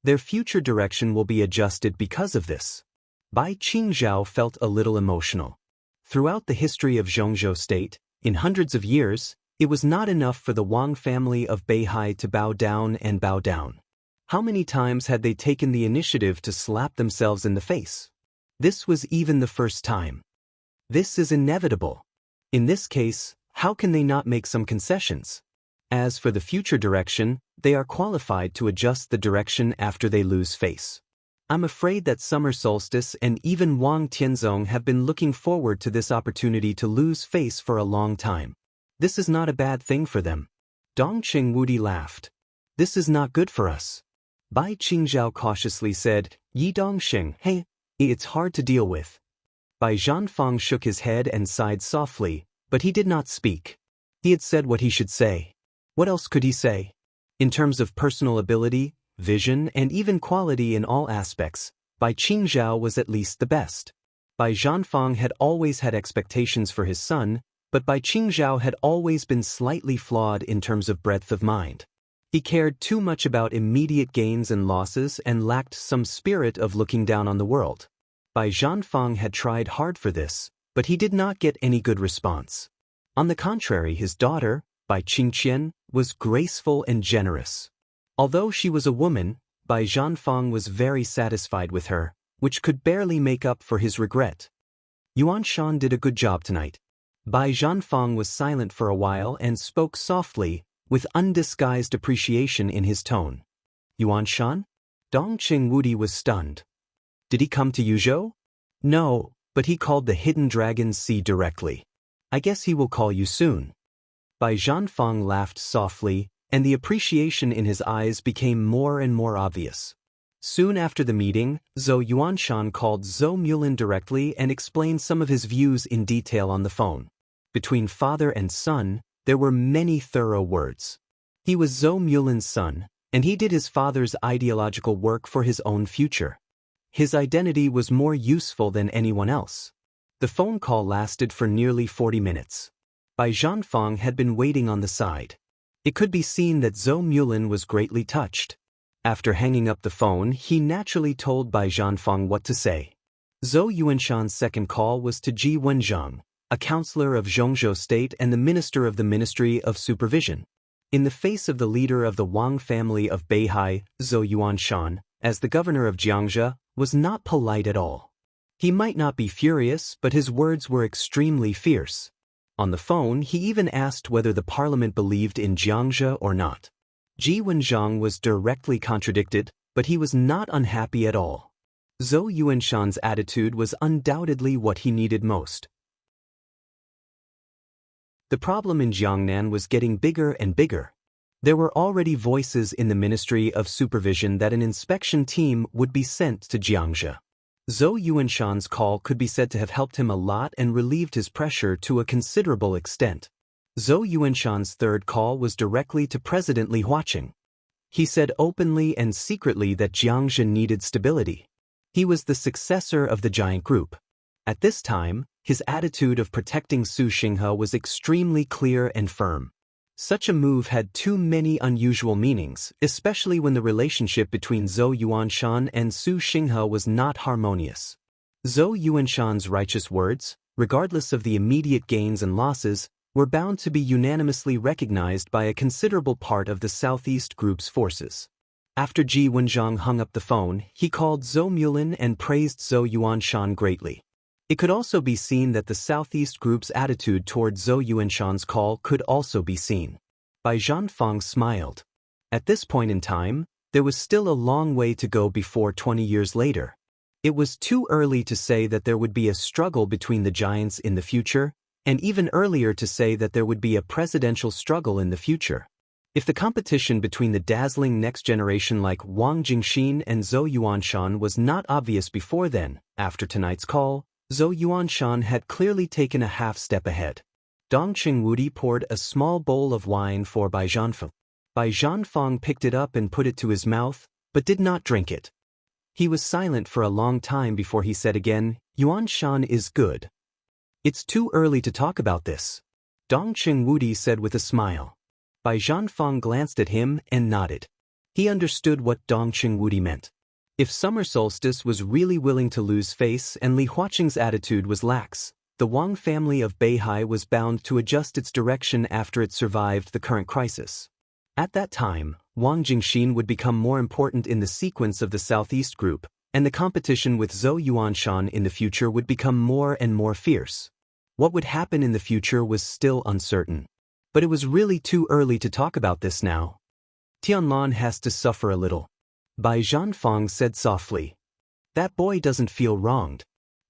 Their future direction will be adjusted because of this." Bai Qingzhao felt a little emotional. Throughout the history of Zhongzhou State, in hundreds of years, it was not enough for the Wang family of Beihai to bow down and bow down. How many times had they taken the initiative to slap themselves in the face? This was even the first time. This is inevitable. In this case, how can they not make some concessions? As for the future direction, they are qualified to adjust the direction after they lose face. I'm afraid that Summer Solstice and even Wang Tianzong have been looking forward to this opportunity to lose face for a long time. This is not a bad thing for them. Dongqing Wudi laughed. "This is not good for us." Bai Qingzhao cautiously said, "Yi Dongxing, hey, it's hard to deal with." Bai Zhanfang shook his head and sighed softly, but he did not speak. He had said what he should say. What else could he say? In terms of personal ability, vision, and even quality in all aspects, Bai Qingzhao was at least the best. Bai Zhanfang had always had expectations for his son, but Bai Qingzhao had always been slightly flawed in terms of breadth of mind. He cared too much about immediate gains and losses and lacked some spirit of looking down on the world. Bai Zhanfang had tried hard for this, but he did not get any good response. On the contrary, his daughter, Bai Qingqian, was graceful and generous. Although she was a woman, Bai Zhanfang was very satisfied with her, which could barely make up for his regret. Yuan Shan did a good job tonight. Bai Zhanfang was silent for a while and spoke softly, with undisguised appreciation in his tone. "Yuan Shan?" Dongqing Wudi was stunned. "Did he come to Yuzhou?" "No, but he called the Hidden Dragon Sea directly. I guess he will call you soon." Bai Zhanfang laughed softly, and the appreciation in his eyes became more and more obvious. Soon after the meeting, Zhou Yuanshan called Zhou Mulin directly and explained some of his views in detail on the phone. Between father and son, there were many thorough words. He was Zhou Mulin's son, and he did his father's ideological work for his own future. His identity was more useful than anyone else. The phone call lasted for nearly 40 minutes. Bai Zhanfang had been waiting on the side. It could be seen that Zhou Mulin was greatly touched. After hanging up the phone, he naturally told Bai Zhanfang what to say. Zhou Yuanshan's second call was to Ji Wenzhang, a counselor of Zhongzhou State and the minister of the Ministry of Supervision. In the face of the leader of the Wang family of Beihai, Zhou Yuanshan, as the governor of Jiangxia, was not polite at all. He might not be furious, but his words were extremely fierce. On the phone, he even asked whether the parliament believed in Jiangxia or not. Ji Wenzhang was directly contradicted, but he was not unhappy at all. Zhou Yuanshan's attitude was undoubtedly what he needed most. The problem in Jiangnan was getting bigger and bigger. There were already voices in the Ministry of Supervision that an inspection team would be sent to Jiangxia. Zhou Yuanshan's call could be said to have helped him a lot and relieved his pressure to a considerable extent. Zhou Yuanshan's third call was directly to President Li Huaqing. He said openly and secretly that Jiangxia needed stability. He was the successor of the giant group. At this time, his attitude of protecting Su Xinghe was extremely clear and firm. Such a move had too many unusual meanings, especially when the relationship between Zhou Yuanshan and Su Xinghe was not harmonious. Zhou Yuanshan's righteous words, regardless of the immediate gains and losses, were bound to be unanimously recognized by a considerable part of the Southeast Group's forces. After Ji Wenzhang hung up the phone, he called Zhou Mulin and praised Zhou Yuanshan greatly. It could also be seen that the Southeast Group's attitude toward Zhou Yuanshan's call could also be seen. Bai Zhanfang smiled. At this point in time, there was still a long way to go before 20 years later. It was too early to say that there would be a struggle between the giants in the future, and even earlier to say that there would be a presidential struggle in the future. If the competition between the dazzling next generation like Wang Jingxin and Zhou Yuanshan was not obvious before then, after tonight's call, Zhou Yuanshan had clearly taken a half step ahead. Dong Qingwudi poured a small bowl of wine for Bai Zhanfang. Bai Zhanfang picked it up and put it to his mouth, but did not drink it. He was silent for a long time before he said again, "Yuanshan is good." "It's too early to talk about this," Dong Qingwudi said with a smile. Bai Zhanfang glanced at him and nodded. He understood what Dong Qingwudi meant. If summer solstice was really willing to lose face and Li Huaqing's attitude was lax, the Wang family of Beihai was bound to adjust its direction after it survived the current crisis. At that time, Wang Jingxin would become more important in the sequence of the Southeast Group, and the competition with Zhou Yuanshan in the future would become more and more fierce. What would happen in the future was still uncertain. But it was really too early to talk about this now. "Tianlan has to suffer a little," Bai Zhanfang said softly. "That boy doesn't feel wronged.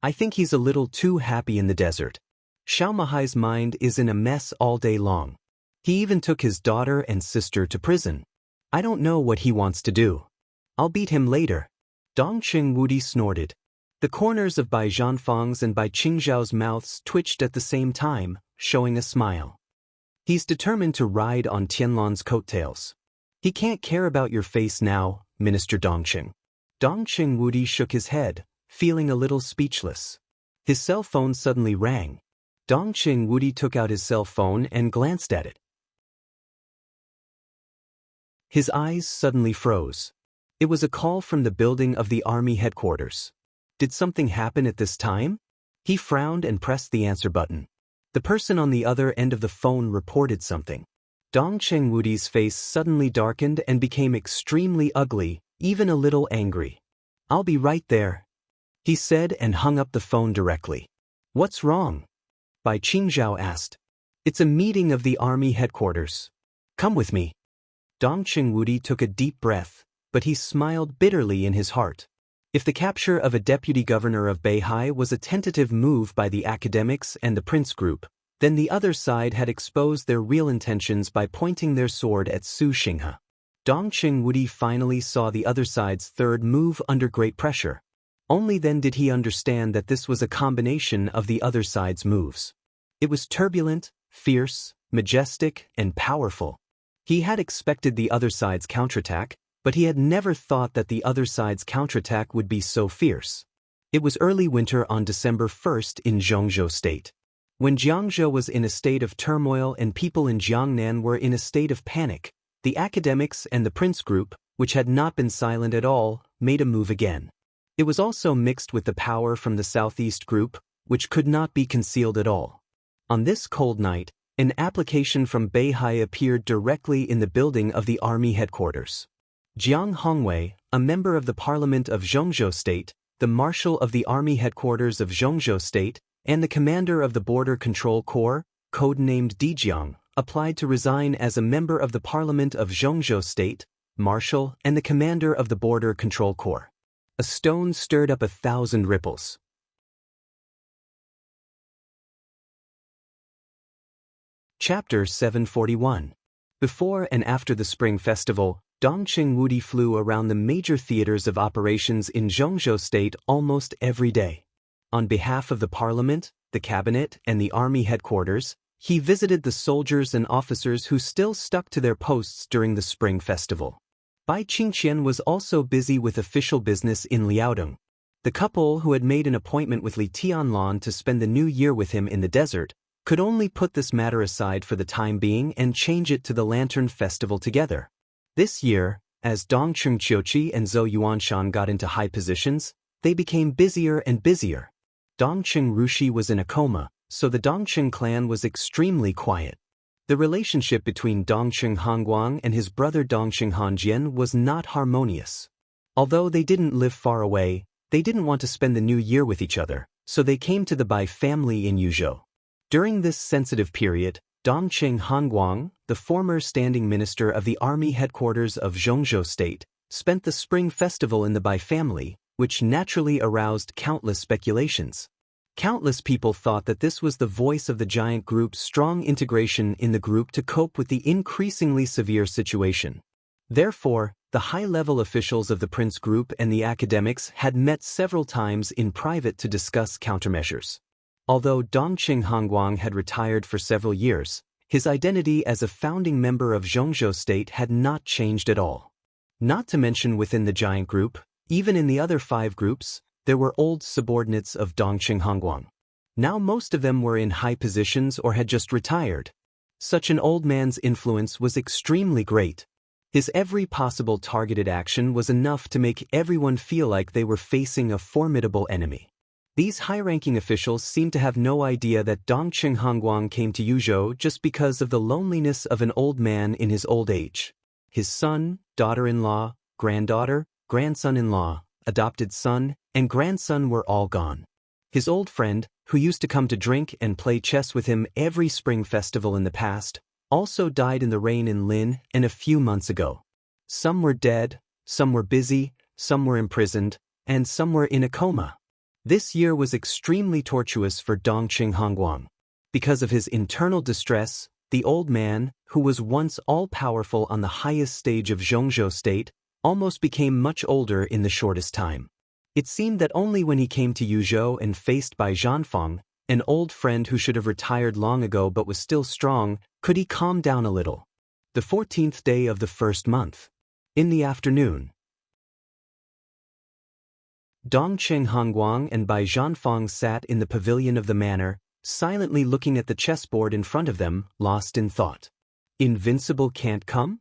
I think he's a little too happy in the desert. Xiao Mahai's mind is in a mess all day long. He even took his daughter and sister to prison. I don't know what he wants to do. I'll beat him later." Dong Qingwudi snorted. The corners of Bai Zhanfang's and Bai Qingzhao's mouths twitched at the same time, showing a smile. "He's determined to ride on Tianlan's coattails. He can't care about your face now, Minister Dongqing." Dong Qingwudi shook his head, feeling a little speechless. His cell phone suddenly rang. Dong Qingwudi took out his cell phone and glanced at it. His eyes suddenly froze. It was a call from the building of the army headquarters. Did something happen at this time? He frowned and pressed the answer button. The person on the other end of the phone reported something. Dong Qingwudi's face suddenly darkened and became extremely ugly, even a little angry. "I'll be right there," he said and hung up the phone directly. "What's wrong?" Bai Qingzhao asked. "It's a meeting of the army headquarters. Come with me." Dong Qingwudi took a deep breath, but he smiled bitterly in his heart. If the capture of a deputy governor of Beihai was a tentative move by the academics and the Prince Group, then the other side had exposed their real intentions by pointing their sword at Su Xinghe. Dongqing Wudi finally saw the other side's third move under great pressure. Only then did he understand that this was a combination of the other side's moves. It was turbulent, fierce, majestic, and powerful. He had expected the other side's counterattack, but he had never thought that the other side's counterattack would be so fierce. It was early winter on December 1st in Zhongzhou State. When Jiangzhou was in a state of turmoil and people in Jiangnan were in a state of panic, the academics and the Prince Group, which had not been silent at all, made a move again. It was also mixed with the power from the Southeast Group, which could not be concealed at all. On this cold night, an application from Beihai appeared directly in the building of the army headquarters. Jiang Hongwei, a member of the Parliament of Zhongzhou State, the Marshal of the Army Headquarters of Zhongzhou State, and the Commander of the Border Control Corps, codenamed Dijiang, applied to resign as a member of the Parliament of Zhongzhou State, Marshal, and the Commander of the Border Control Corps. A stone stirred up 1,000 ripples. Chapter 741. Before and after the Spring Festival, Dongqing Wudi flew around the major theaters of operations in Zhongzhou State almost every day. On behalf of the Parliament, the Cabinet, and the Army Headquarters, he visited the soldiers and officers who still stuck to their posts during the Spring Festival. Bai Qingqian was also busy with official business in Liaodong. The couple who had made an appointment with Li Tianlan to spend the new year with him in the desert could only put this matter aside for the time being and change it to the Lantern Festival together. This year, as Dongqing Qiuqi and Zhou Yuanshan got into high positions, they became busier and busier. Dongqing Rushi was in a coma, so the Dongqing clan was extremely quiet. The relationship between Dongqing Hongguang and his brother Dongqing Hanjian was not harmonious. Although they didn't live far away, they didn't want to spend the new year with each other, so they came to the Bai family in Yuzhou. During this sensitive period, Dongqing Hongguang, the former standing minister of the army headquarters of Zhongzhou State, spent the Spring Festival in the Bai family, which naturally aroused countless speculations. Countless people thought that this was the voice of the giant group's strong integration in the group to cope with the increasingly severe situation. Therefore, the high-level officials of the Prince Group and the academics had met several times in private to discuss countermeasures. Although Dongqing Hongguang had retired for several years, his identity as a founding member of Zhongzhou State had not changed at all. Not to mention within the giant group, even in the other 5 groups, there were old subordinates of Dongqing Hongguang. Now most of them were in high positions or had just retired. Such an old man's influence was extremely great. His every possible targeted action was enough to make everyone feel like they were facing a formidable enemy. These high-ranking officials seemed to have no idea that Dongqing Hongguang came to Yuzhou just because of the loneliness of an old man in his old age. His son, daughter-in-law, granddaughter, grandson-in-law, adopted son, and grandson were all gone. His old friend, who used to come to drink and play chess with him every spring festival in the past, also died in the rain in Lin and a few months ago. Some were dead, some were busy, some were imprisoned, and some were in a coma. This year was extremely tortuous for Dongqing Hongguang. Because of his internal distress, the old man, who was once all-powerful on the highest stage of Zhongzhou State, almost became much older in the shortest time. It seemed that only when he came to Yuzhou and faced Bai Zhanfang, an old friend who should have retired long ago but was still strong, could he calm down a little. The 14th day of the first month. In the afternoon, Dongqing Hongguang and Bai Zhanfang sat in the pavilion of the manor, silently looking at the chessboard in front of them, lost in thought. Invincible can't come?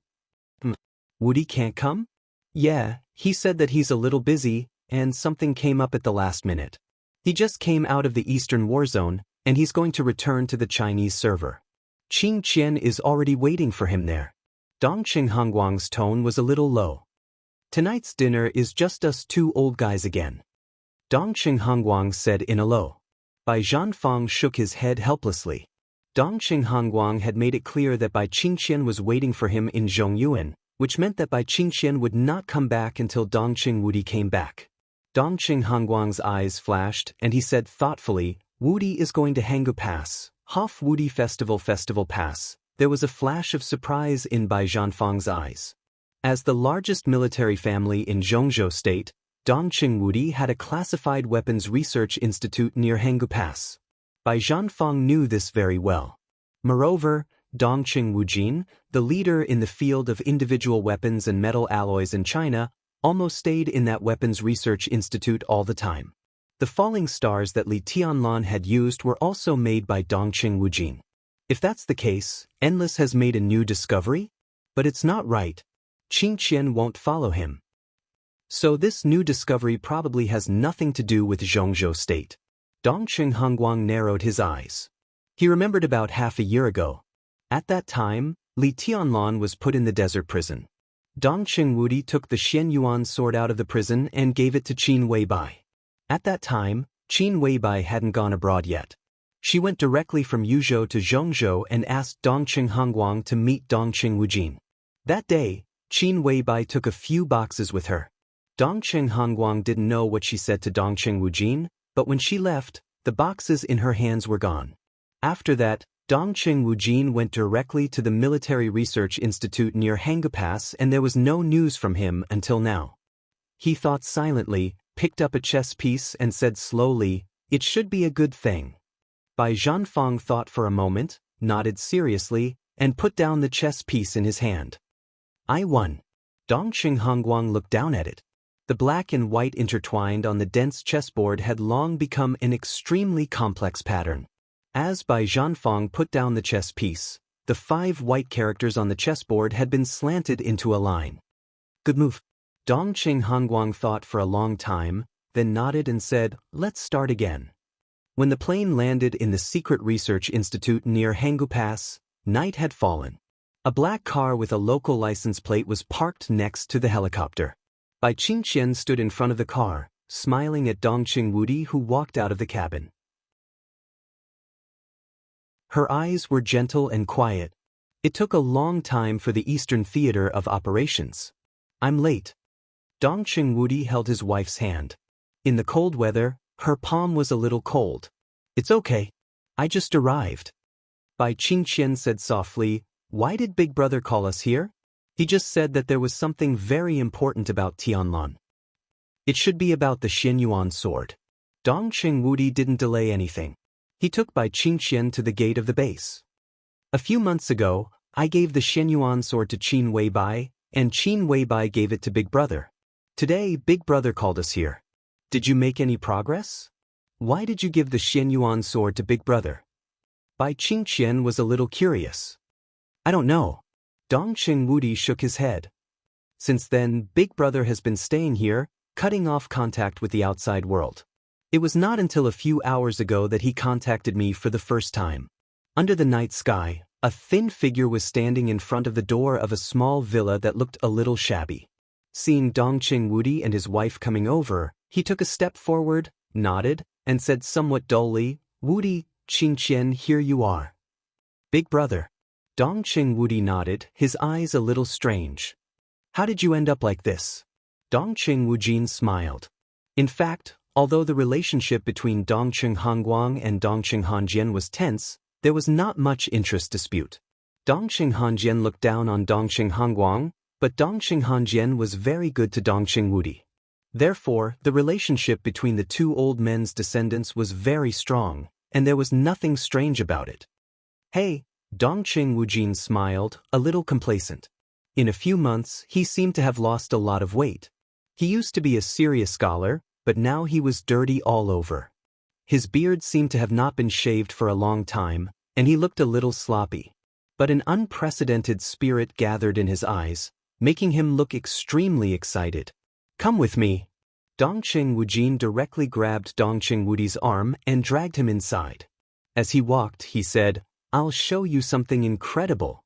Wudi can't come? Yeah, he said that he's a little busy, and something came up at the last minute. He just came out of the Eastern War Zone, and he's going to return to the Chinese server. Qing Qian is already waiting for him there. Dongqing Hongguang's tone was a little low. Tonight's dinner is just us 2 old guys again. Dongqing Hongguang said in a low. Bai Zhanfang shook his head helplessly. Dongqing Hongguang had made it clear that Bai Qingqian was waiting for him in Zhongyuan, which meant that Bai Qingqian would not come back until Dongqing Wudi came back. Dongqing Hongguang's eyes flashed, and he said thoughtfully, Wudi is going to Hangu Pass, Hof Wudi Festival Pass. There was a flash of surprise in Bai Zhanfang's eyes. As the largest military family in Zhongzhou State, Dongqing Wudi had a classified weapons research institute near Henggu Pass. Bai Zhanfang knew this very well. Moreover, Dongqing Wujin, the leader in the field of individual weapons and metal alloys in China, almost stayed in that weapons research institute all the time. The falling stars that Li Tianlan had used were also made by Dongqing Wujin. If that's the case, Endless has made a new discovery? But it's not right. Qingqian won't follow him. So this new discovery probably has nothing to do with Zhongzhou State. Dongqing Hongguang narrowed his eyes. He remembered about half a year ago. At that time, Li Tianlan was put in the desert prison. Dongqing Wudi took the Xianyuan sword out of the prison and gave it to Qin Weibai. At that time, Qin Weibai hadn't gone abroad yet. She went directly from Yuzhou to Zhongzhou and asked Dongqing Hongguang to meet Dongqing Wujin. That day, Qin Weibai took a few boxes with her. Dongqing Hongguang didn't know what she said to Dongqing Wujin, but when she left, the boxes in her hands were gone. After that, Dongqing Wujin went directly to the Military Research Institute near Henggu Pass and there was no news from him until now. He thought silently, picked up a chess piece and said slowly, "It should be a good thing." Bai Zhanfang thought for a moment, nodded seriously, and put down the chess piece in his hand. "I won." Dongqing Hongguang looked down at it. The black and white intertwined on the dense chessboard had long become an extremely complex pattern. As Bai Zhanfang put down the chess piece, the 5 white characters on the chessboard had been slanted into a line. "Good move." Dongqing Hongguang thought for a long time, then nodded and said, "Let's start again." When the plane landed in the Secret Research Institute near Henggu Pass, night had fallen. A black car with a local license plate was parked next to the helicopter. Bai Qingqian stood in front of the car, smiling at Dongqing Wudi who walked out of the cabin. Her eyes were gentle and quiet. It took a long time for the Eastern Theater of Operations. "I'm late." Dongqing Wudi held his wife's hand. In the cold weather, her palm was a little cold. "It's okay. I just arrived." Bai Qingqian said softly, "Why did Big Brother call us here?" "He just said that there was something very important about Tianlan. It should be about the Xianyuan sword." Dongqing Wudi didn't delay anything. He took Bai Qingqian to the gate of the base. "A few months ago, I gave the Xianyuan sword to Qin Weibai, and Qin Weibai gave it to Big Brother. Today, Big Brother called us here. Did you make any progress? Why did you give the Xianyuan sword to Big Brother?" Bai Qingqian was a little curious. "I don't know." Dongqing Wudi shook his head. Since then, Big Brother has been staying here, cutting off contact with the outside world. It was not until a few hours ago that he contacted me for the first time. Under the night sky, a thin figure was standing in front of the door of a small villa that looked a little shabby. Seeing Dongqing Wudi and his wife coming over, he took a step forward, nodded, and said somewhat dully, "Wudi, Qingqian, here you are." "Big Brother." Dongqing Wudi nodded, his eyes a little strange. "How did you end up like this?" Dongqing Wujin smiled. In fact, although the relationship between Dongqing Hongguang and Dongqing Hanjian was tense, there was not much interest dispute. Dongqing Hanjian looked down on Dongqing Hongguang, but Dongqing Hanjian was very good to Dongqing Wudi. Therefore, the relationship between the two old men's descendants was very strong, and there was nothing strange about it. "Hey," Dongqing Wujin smiled, a little complacent. In a few months, he seemed to have lost a lot of weight. He used to be a serious scholar, but now he was dirty all over. His beard seemed to have not been shaved for a long time, and he looked a little sloppy. But an unprecedented spirit gathered in his eyes, making him look extremely excited. "Come with me." Dongqing Wujin directly grabbed Dongqing Wudi's arm and dragged him inside. As he walked, he said, "I'll show you something incredible."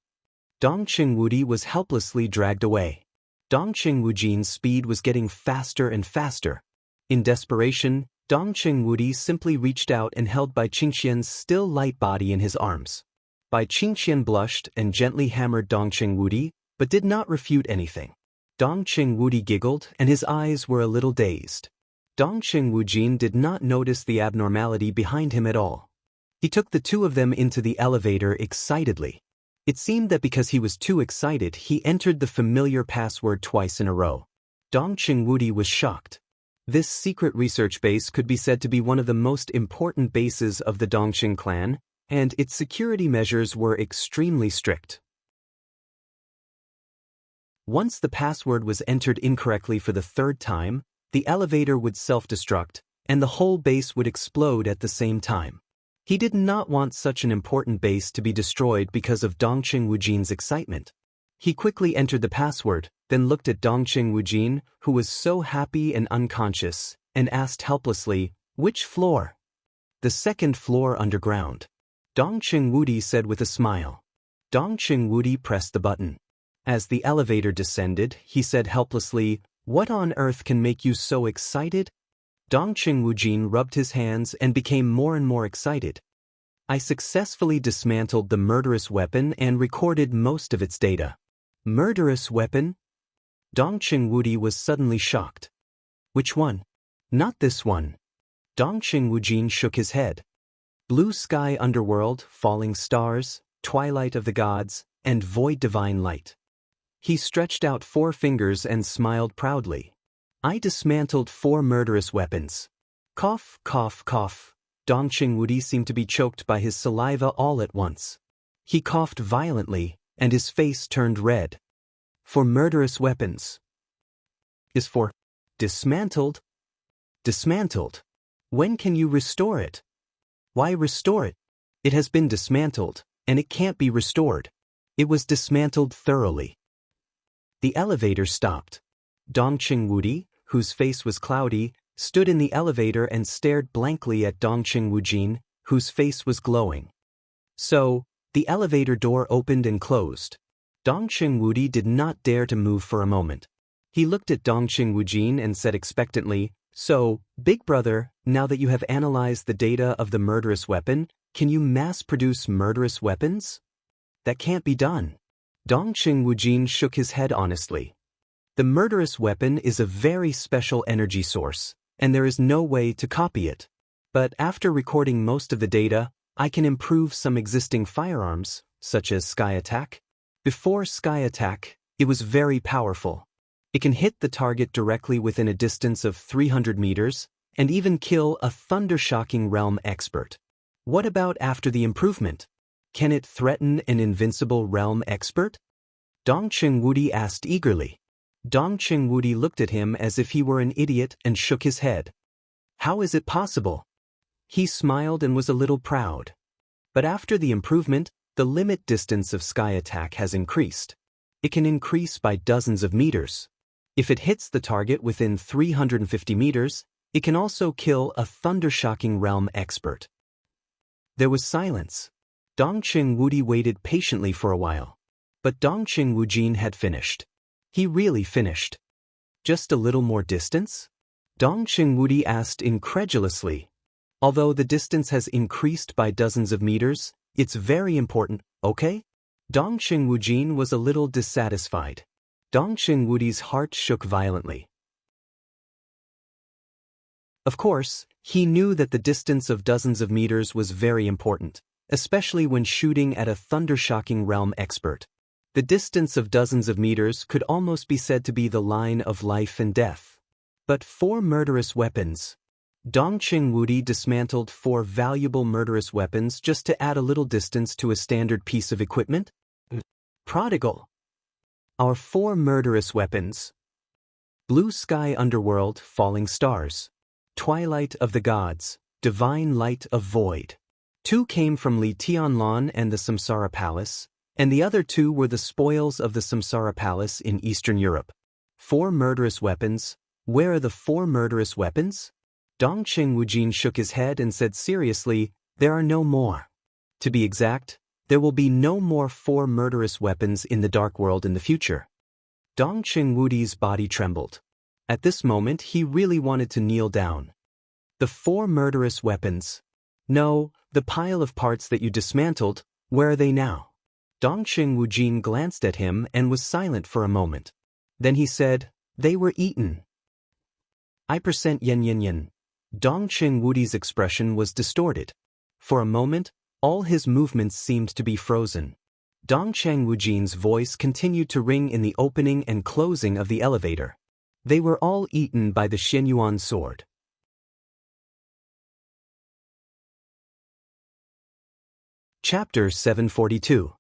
Dongqing Wudi was helplessly dragged away. Dongqing Wujin's speed was getting faster and faster. In desperation, Dongqing Wudi simply reached out and held Bai Qingqian's still light body in his arms. Bai Qingqian blushed and gently hammered Dongqing Wudi, but did not refute anything. Dongqing Wudi giggled and his eyes were a little dazed. Dongqing Wujin did not notice the abnormality behind him at all. He took the two of them into the elevator excitedly. It seemed that because he was too excited, he entered the familiar password twice in a row. Dongqing Wudi was shocked. This secret research base could be said to be one of the most important bases of the Dongqing clan, and its security measures were extremely strict. Once the password was entered incorrectly for the third time, the elevator would self-destruct, and the whole base would explode at the same time. He did not want such an important base to be destroyed because of Dongqing Wujin's excitement. He quickly entered the password, then looked at Dongqing Wujin, who was so happy and unconscious, and asked helplessly, "Which floor?" "The second floor underground," Dongqing Wudi said with a smile. Dongqing Wudi pressed the button. As the elevator descended, he said helplessly, "What on earth can make you so excited?" Dongqing Wujin rubbed his hands and became more and more excited. "I successfully dismantled the murderous weapon and recorded most of its data." "Murderous weapon?" Dongqing Wudi was suddenly shocked. "Which one?" "Not this one." Dongqing Wujin shook his head. "Blue sky underworld, falling stars, twilight of the gods, and void divine light." He stretched out 4 fingers and smiled proudly. "I dismantled 4 murderous weapons." Cough, cough, cough. Dongqing Wudi seemed to be choked by his saliva all at once. He coughed violently, and his face turned red. "For murderous weapons." "Is for dismantled?" "Dismantled. When can you restore it?" "Why restore it? It has been dismantled, and it can't be restored. It was dismantled thoroughly." The elevator stopped. Dongqing Wudi, whose face was cloudy, stood in the elevator and stared blankly at Dongqing Wujin, whose face was glowing. So, the elevator door opened and closed. Dongqing Wudi did not dare to move for a moment. He looked at Dongqing Wujin and said expectantly, "So, big brother, now that you have analyzed the data of the murderous weapon, can you mass-produce murderous weapons?" "That can't be done." Dongqing Wujin shook his head honestly. "The murderous weapon is a very special energy source, and there is no way to copy it. But after recording most of the data, I can improve some existing firearms, such as Sky Attack. Before Sky Attack, it was very powerful. It can hit the target directly within a distance of 300 meters, and even kill a thunder-shocking realm expert. What about after the improvement? Can it threaten an invincible realm expert?" Dongqing Wudi asked eagerly. Dongqing Wudi looked at him as if he were an idiot and shook his head. "How is it possible?" He smiled and was a little proud. "But after the improvement, the limit distance of Sky Attack has increased. It can increase by dozens of meters. If it hits the target within 350 meters, it can also kill a thunder-shocking realm expert." There was silence. Dongqing Wudi waited patiently for a while. But Dongqing Wujin had finished. He really finished. "Just a little more distance?" Dongqing Wudi asked incredulously. "Although the distance has increased by dozens of meters, it's very important, okay?" Dongqing Wujin was a little dissatisfied. Dongqing Wudi's heart shook violently. Of course, he knew that the distance of dozens of meters was very important, especially when shooting at a thunder-shocking realm expert. The distance of dozens of meters could almost be said to be the line of life and death. But 4 murderous weapons. Dongqing Wudi dismantled 4 valuable murderous weapons just to add a little distance to a standard piece of equipment? Prodigal. Our 4 murderous weapons. Blue sky underworld, falling stars. Twilight of the gods, divine light of void. 2 came from Li Tianlan and the Samsara Palace, and the other 2 were the spoils of the Samsara Palace in Eastern Europe. 4 murderous weapons. Where are the 4 murderous weapons? Dongqing Wujin shook his head and said seriously, "There are no more. To be exact, there will be no more 4 murderous weapons in the dark world in the future." Dongqing Wudi's body trembled. At this moment he really wanted to kneel down. "The 4 murderous weapons. No, the pile of parts that you dismantled, where are they now?" Dongqing Wujin glanced at him and was silent for a moment. Then he said, "They were eaten." I% yen yen yen. Dongqing Wudi's expression was distorted. For a moment, all his movements seemed to be frozen. Dongcheng Wujin's voice continued to ring in the opening and closing of the elevator. They were all eaten by the Xianyuan sword. Chapter 742.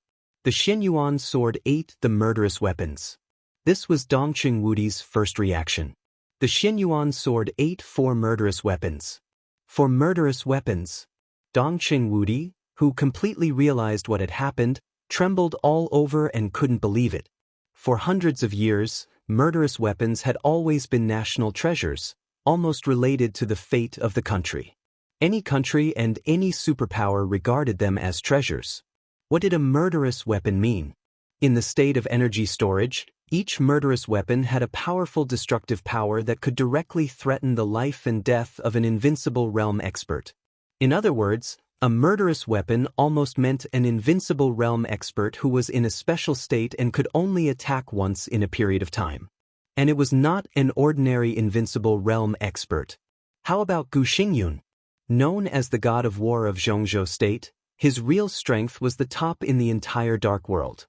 The Xianyuan sword ate the murderous weapons. This was Dongcheng Wudi's first reaction. The Xianyuan sword ate 4 murderous weapons. 4 murderous weapons. Dongcheng Wudi, who completely realized what had happened, trembled all over and couldn't believe it. For hundreds of years, murderous weapons had always been national treasures, almost related to the fate of the country. Any country and any superpower regarded them as treasures. What did a murderous weapon mean? In the state of energy storage, each murderous weapon had a powerful destructive power that could directly threaten the life and death of an invincible realm expert. In other words, a murderous weapon almost meant an invincible realm expert who was in a special state and could only attack once in a period of time. And it was not an ordinary invincible realm expert. How about Gu Xingyun? Known as the god of war of Zhongzhou State, his real strength was the top in the entire dark world.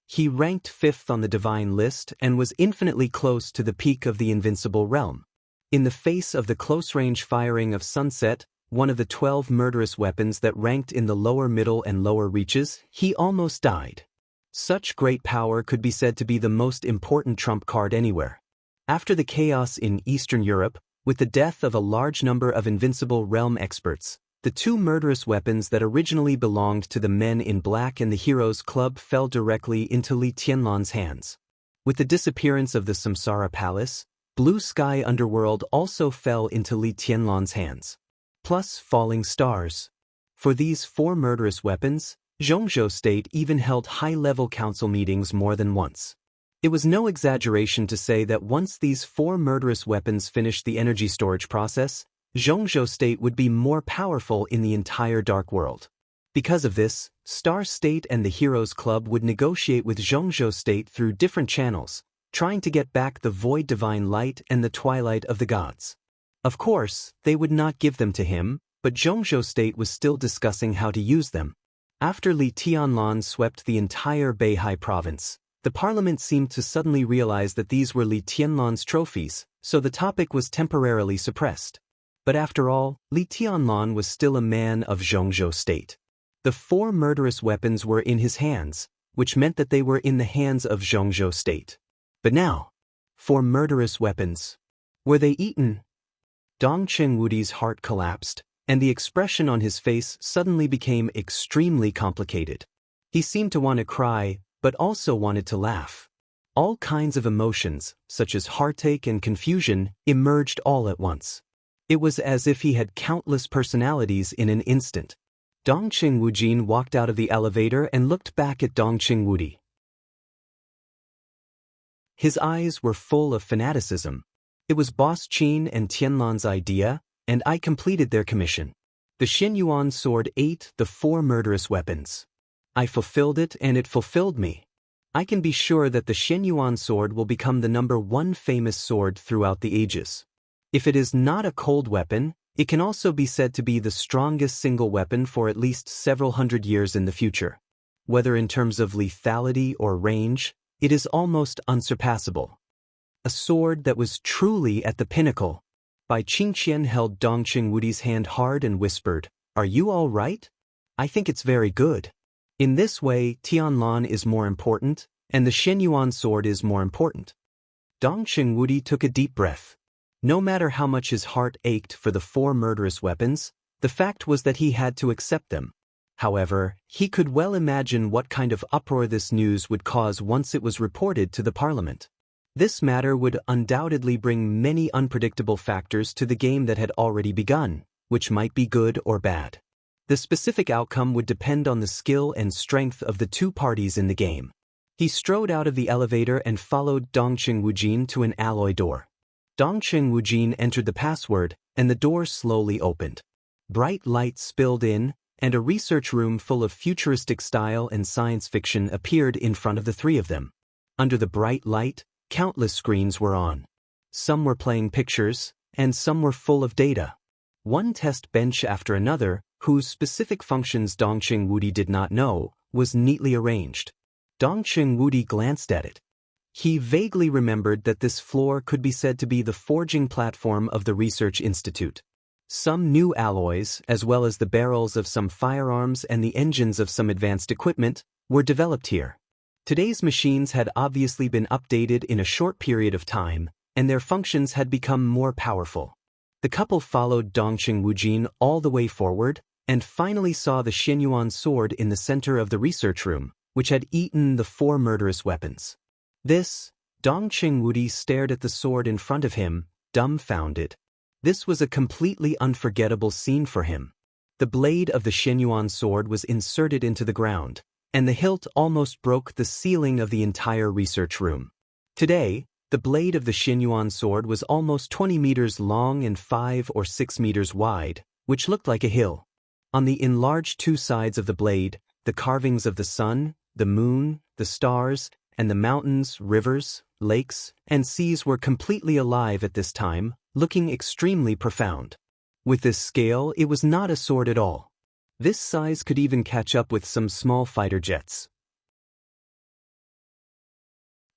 He ranked 5th on the divine list and was infinitely close to the peak of the invincible realm. In the face of the close-range firing of Sunset, one of the 12 murderous weapons that ranked in the lower middle and lower reaches, he almost died. Such great power could be said to be the most important trump card anywhere. After the chaos in Eastern Europe, with the death of a large number of invincible realm experts, the 2 murderous weapons that originally belonged to the Men in Black and the Heroes Club fell directly into Li Tianlan's hands. With the disappearance of the Samsara Palace, Blue Sky Underworld also fell into Li Tianlan's hands. Plus falling stars. For these 4 murderous weapons, Zhongzhou State even held high-level council meetings more than once. It was no exaggeration to say that once these 4 murderous weapons finished the energy storage process, Zhongzhou State would be more powerful in the entire dark world. Because of this, Star State and the Heroes Club would negotiate with Zhongzhou State through different channels, trying to get back the Void Divine Light and the Twilight of the Gods. Of course, they would not give them to him, but Zhongzhou State was still discussing how to use them. After Li Tianlan swept the entire Beihai province, the parliament seemed to suddenly realize that these were Li Tianlan's trophies, so the topic was temporarily suppressed. But after all, Li Tianlan was still a man of Zhongzhou State. The 4 murderous weapons were in his hands, which meant that they were in the hands of Zhongzhou State. But now, 4 murderous weapons. Were they eaten? Dongcheng Wudi's heart collapsed, and the expression on his face suddenly became extremely complicated. He seemed to want to cry, but also wanted to laugh. All kinds of emotions, such as heartache and confusion, emerged all at once. It was as if he had countless personalities in an instant. Dongcheng Wujin walked out of the elevator and looked back at Dongcheng Wudi. His eyes were full of fanaticism. It was Boss Qin and Tianlan's idea, and I completed their commission. The Xianyuan sword ate the 4 murderous weapons. I fulfilled it and it fulfilled me. I can be sure that the Xianyuan sword will become the #1 famous sword throughout the ages. If it is not a cold weapon, it can also be said to be the strongest single weapon for at least several hundred years in the future. Whether in terms of lethality or range, it is almost unsurpassable. A sword that was truly at the pinnacle. Bai Qingqian held Dongcheng Wudi's hand hard and whispered, "Are you all right? I think it's very good." In this way, Tianlan is more important, and the Xianyuan sword is more important. Dongcheng Wudi took a deep breath. No matter how much his heart ached for the 4 murderous weapons, the fact was that he had to accept them. However, he could well imagine what kind of uproar this news would cause once it was reported to the parliament. This matter would undoubtedly bring many unpredictable factors to the game that had already begun, which might be good or bad. The specific outcome would depend on the skill and strength of the 2 parties in the game. He strode out of the elevator and followed Dongcheng Wujin to an alloy door. Dongcheng Wujin entered the password, and the door slowly opened. Bright light spilled in, and a research room full of futuristic style and science fiction appeared in front of the 3 of them. Under the bright light, countless screens were on. Some were playing pictures, and some were full of data. One test bench after another, whose specific functions Dongcheng Wudi did not know, was neatly arranged. Dongqing Wudi glanced at it. He vaguely remembered that this floor could be said to be the forging platform of the research institute. Some new alloys, as well as the barrels of some firearms and the engines of some advanced equipment, were developed here. Today's machines had obviously been updated in a short period of time, and their functions had become more powerful. The couple followed Dongqing Wujin all the way forward, and finally saw the Xianyuan sword in the center of the research room, which had eaten the 4 murderous weapons. Dongqing Wudi stared at the sword in front of him, dumbfounded. This was a completely unforgettable scene for him. The blade of the Xianyuan sword was inserted into the ground, and the hilt almost broke the ceiling of the entire research room. Today, the blade of the Xianyuan sword was almost 20 meters long and 5 or 6 meters wide, which looked like a hill. On the enlarged 2 sides of the blade, the carvings of the sun, the moon, the stars, and the mountains, rivers, lakes, and seas were completely alive at this time, looking extremely profound. With this scale, it was not a sword at all. This size could even catch up with some small fighter jets.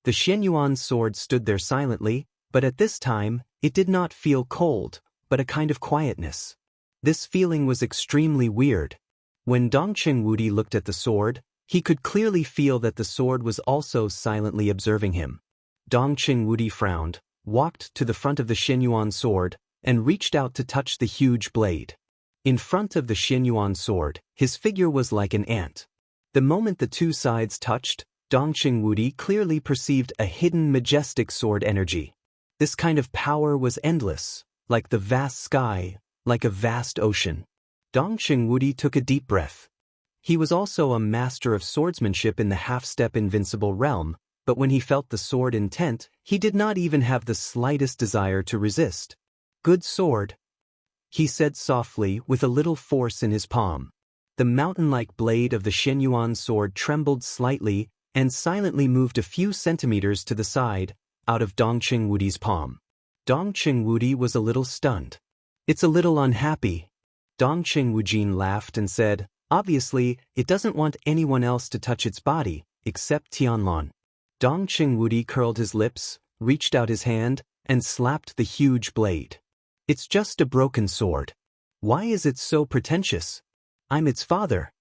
The Xianyuan sword stood there silently, but at this time, it did not feel cold, but a kind of quietness. This feeling was extremely weird. When Dongqing Wudi looked at the sword, he could clearly feel that the sword was also silently observing him. Dongqing Wudi frowned, walked to the front of the Xianyuan sword, and reached out to touch the huge blade. In front of the Xianyuan sword, his figure was like an ant. The moment the 2 sides touched, Dongqing Wudi clearly perceived a hidden majestic sword energy. This kind of power was endless, like the vast sky, like a vast ocean. Dongqing Wudi took a deep breath. He was also a master of swordsmanship in the half-step invincible realm, but when he felt the sword intent, he did not even have the slightest desire to resist. "Good sword," he said softly with a little force in his palm. The mountain-like blade of the Xianyuan sword trembled slightly and silently moved a few centimeters to the side, out of Dongqing Wudi's palm. Dongqing Wudi was a little stunned. "It's a little unhappy." Dongqing Wujin laughed and said, "Obviously, it doesn't want anyone else to touch its body, except Tianlan." Dongqing Wudi curled his lips, reached out his hand, and slapped the huge blade. "It's just a broken sword. Why is it so pretentious? I'm its father."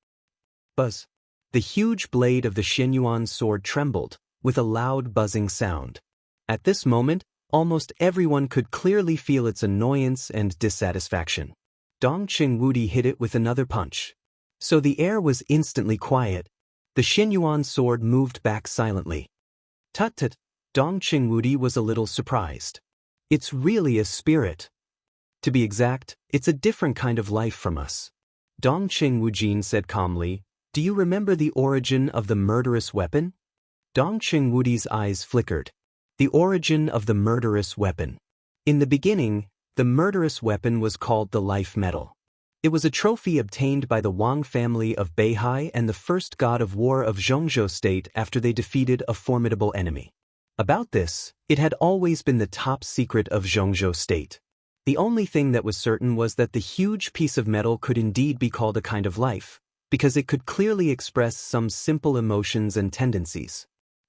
Buzz. The huge blade of the Xianyuan sword trembled, with a loud buzzing sound. At this moment, almost everyone could clearly feel its annoyance and dissatisfaction. Dongqing Wudi hit it with another punch. So the air was instantly quiet. The Xianyuan sword moved back silently. Tut-tut, Dongqing Wudi was a little surprised. "It's really a spirit. To be exact, it's a different kind of life from us." Dongqing Wujin said calmly, "Do you remember the origin of the murderous weapon?" Dongqing Wudi's eyes flickered. The origin of the murderous weapon. In the beginning, the murderous weapon was called the life metal. It was a trophy obtained by the Wang family of Beihai and the first god of war of Zhongzhou state after they defeated a formidable enemy. About this, it had always been the top secret of Zhongzhou state. The only thing that was certain was that the huge piece of metal could indeed be called a kind of life, because it could clearly express some simple emotions and tendencies.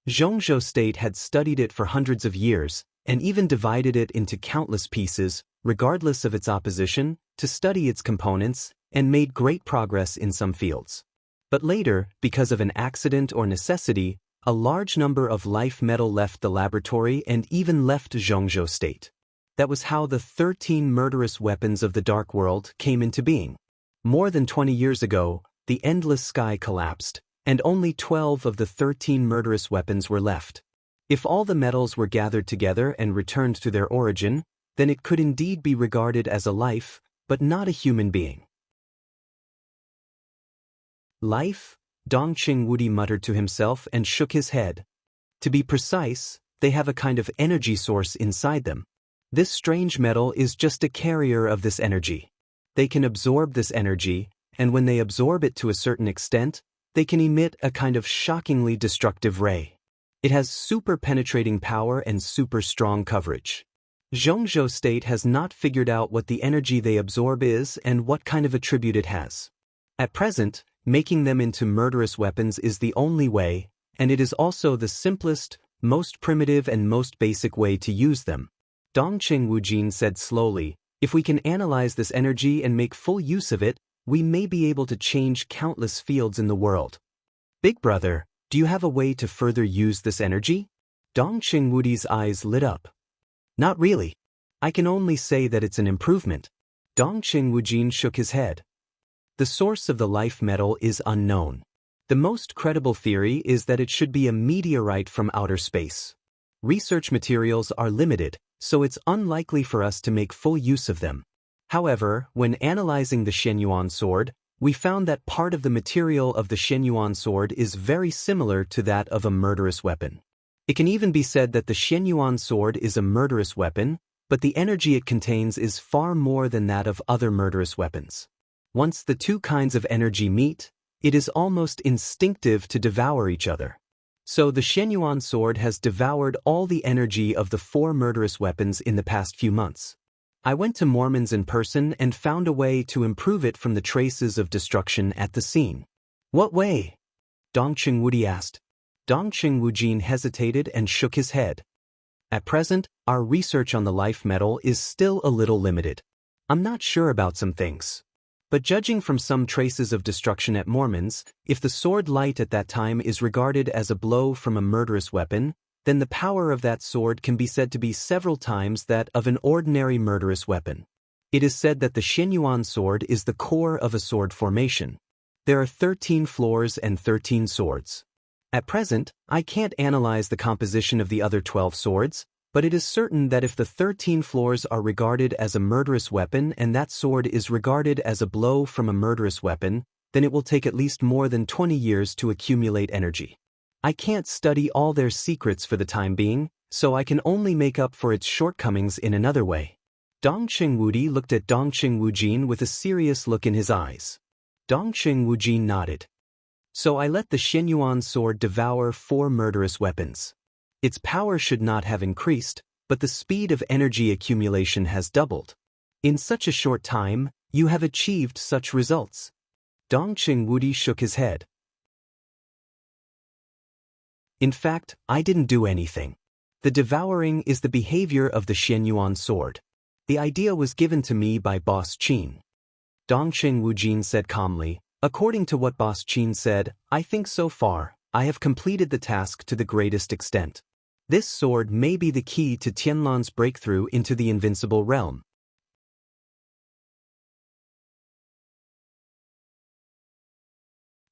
Zhongzhou state had studied it for hundreds of years, and even divided it into countless pieces, regardless of its opposition, to study its components, and made great progress in some fields. But later, because of an accident or necessity, a large number of life metal left the laboratory and even left Zhongzhou state. That was how the 13 murderous weapons of the Dark World came into being. More than 20 years ago, the endless sky collapsed, and only 12 of the 13 murderous weapons were left. If all the metals were gathered together and returned to their origin, then it could indeed be regarded as a life, but not a human being. Life? Dongqing Wudi muttered to himself and shook his head. To be precise, they have a kind of energy source inside them. This strange metal is just a carrier of this energy. They can absorb this energy, and when they absorb it to a certain extent, they can emit a kind of shockingly destructive ray. It has super penetrating power and super strong coverage. Zhongzhou state has not figured out what the energy they absorb is and what kind of attribute it has. At present, making them into murderous weapons is the only way, and it is also the simplest, most primitive and most basic way to use them. Dongqing Wujin said slowly, if we can analyze this energy and make full use of it, we may be able to change countless fields in the world. Big brother, do you have a way to further use this energy? Dongqing Wudi's eyes lit up. Not really. I can only say that it's an improvement. Dongqing Wujin shook his head. The source of the life metal is unknown. The most credible theory is that it should be a meteorite from outer space. Research materials are limited, so it's unlikely for us to make full use of them. However, when analyzing the Xianyuan sword, we found that part of the material of the Xianyuan sword is very similar to that of a murderous weapon. It can even be said that the Xianyuan sword is a murderous weapon, but the energy it contains is far more than that of other murderous weapons. Once the two kinds of energy meet, it is almost instinctive to devour each other. So the Xianyuan sword has devoured all the energy of the 4 murderous weapons in the past few months. I went to Mormon's in person and found a way to improve it from the traces of destruction at the scene. What way? Dongqing Wudi asked. Dongqing Wujin hesitated and shook his head. At present, our research on the life metal is still a little limited. I'm not sure about some things. But judging from some traces of destruction at Mormon's, if the sword light at that time is regarded as a blow from a murderous weapon, then the power of that sword can be said to be several times that of an ordinary murderous weapon. It is said that the Xianyuan sword is the core of a sword formation. There are 13 floors and 13 swords. At present, I can't analyze the composition of the other 12 swords, but it is certain that if the 13 floors are regarded as a murderous weapon and that sword is regarded as a blow from a murderous weapon, then it will take at least more than 20 years to accumulate energy. I can't study all their secrets for the time being, so I can only make up for its shortcomings in another way. Dongqing Wudi looked at Dongqing Wujin with a serious look in his eyes. Dongqing Wujin nodded. So I let the Xianyuan sword devour 4 murderous weapons. Its power should not have increased, but the speed of energy accumulation has doubled. In such a short time, you have achieved such results. Dongqing Wudi shook his head. In fact, I didn't do anything. The devouring is the behavior of the Xianyuan sword. The idea was given to me by Boss Qin. Dongqing Wujin said calmly, according to what Boss Qin said, I think so far, I have completed the task to the greatest extent. This sword may be the key to Tianlan's breakthrough into the invincible realm.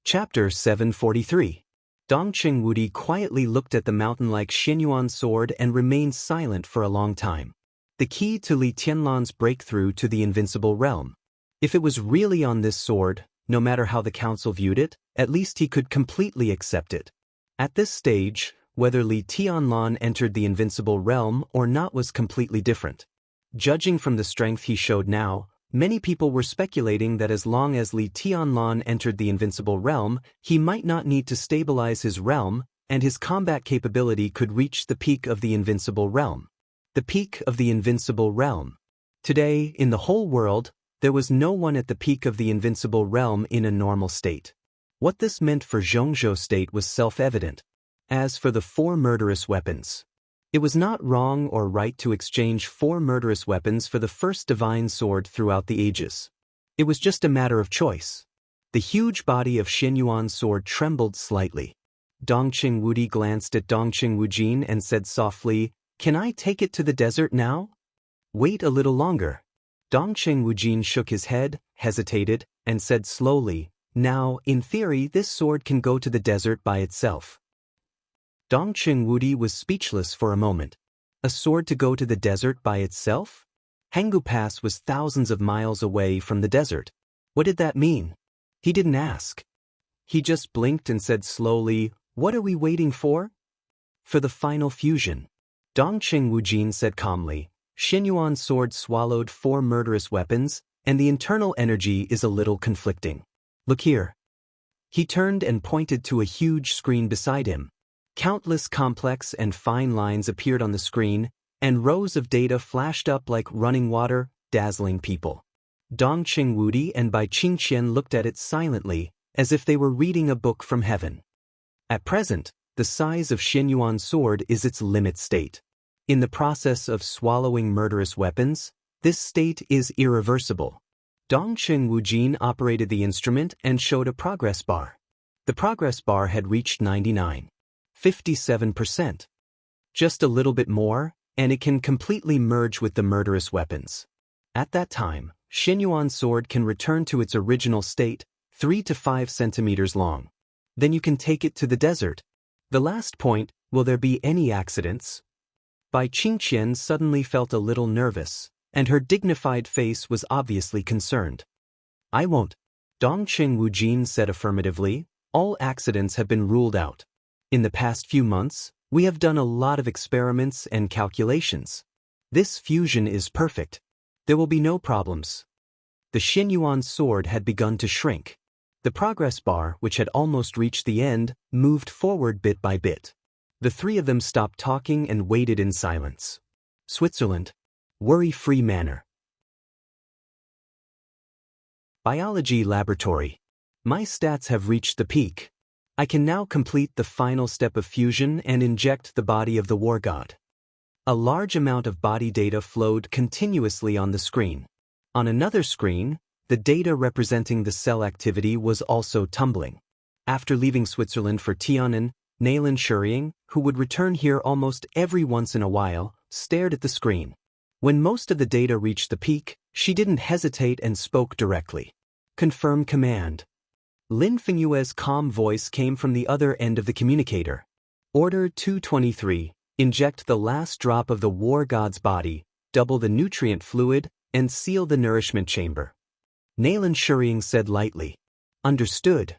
Chapter 743. Dongqing Wudi quietly looked at the mountain-like Xianyuan sword and remained silent for a long time. The key to Li Tianlan's breakthrough to the invincible realm. If it was really on this sword, no matter how the council viewed it, at least he could completely accept it. At this stage, whether Li Tianlan entered the invincible realm or not was completely different. Judging from the strength he showed now, many people were speculating that as long as Li Tianlan entered the invincible realm, he might not need to stabilize his realm, and his combat capability could reach the peak of the invincible realm. The peak of the invincible realm. Today, in the whole world, there was no one at the peak of the invincible realm in a normal state. What this meant for Zhongzhou state was self-evident. As for the 4 murderous weapons, it was not wrong or right to exchange 4 murderous weapons for the first divine sword throughout the ages. It was just a matter of choice. The huge body of Xianyuan's sword trembled slightly. Dongqing Wudi glanced at Dongqing Wujin and said softly, "Can I take it to the desert now?" "Wait a little longer." Dongqing Wujin shook his head, hesitated, and said slowly, "Now, in theory, this sword can go to the desert by itself." Dongqing Wudi was speechless for a moment. A sword to go to the desert by itself? Hanggu Pass was thousands of miles away from the desert. What did that mean? He didn't ask. He just blinked and said slowly, "What are we waiting for?" "For the final fusion." Dongqing Wujin said calmly, "Xianyuan's sword swallowed 4 murderous weapons, and the internal energy is a little conflicting. Look here." He turned and pointed to a huge screen beside him. Countless complex and fine lines appeared on the screen, and rows of data flashed up like running water, dazzling people. Dongqing Wudi and Bai Qingqian looked at it silently, as if they were reading a book from heaven. At present, the size of Xinyuan's sword is its limit state. In the process of swallowing murderous weapons, this state is irreversible. Dongqing Wujin operated the instrument and showed a progress bar. The progress bar had reached 99.57%. Just a little bit more, and it can completely merge with the murderous weapons. At that time, Xinyuan's sword can return to its original state, 3 to 5 centimeters long. Then you can take it to the desert. The last point, will there be any accidents? Bai Qingqian suddenly felt a little nervous, and her dignified face was obviously concerned. I won't. Dongqing Wujin said affirmatively, all accidents have been ruled out. In the past few months, we have done a lot of experiments and calculations. This fusion is perfect. There will be no problems. The Xinyuan sword had begun to shrink. The progress bar, which had almost reached the end, moved forward bit by bit. The three of them stopped talking and waited in silence. Switzerland. Worry-free manner. Biology laboratory. My stats have reached the peak. I can now complete the final step of fusion and inject the body of the war god. A large amount of body data flowed continuously on the screen. On another screen, the data representing the cell activity was also tumbling. After leaving Switzerland for Tiannan, Naylan Shuriying, who would return here almost every once in a while, stared at the screen. When most of the data reached the peak, she didn't hesitate and spoke directly. Confirm command. Lin Fengyue's calm voice came from the other end of the communicator. Order 223, inject the last drop of the war god's body, double the nutrient fluid, and seal the nourishment chamber. Naylan Shuriying said lightly. Understood.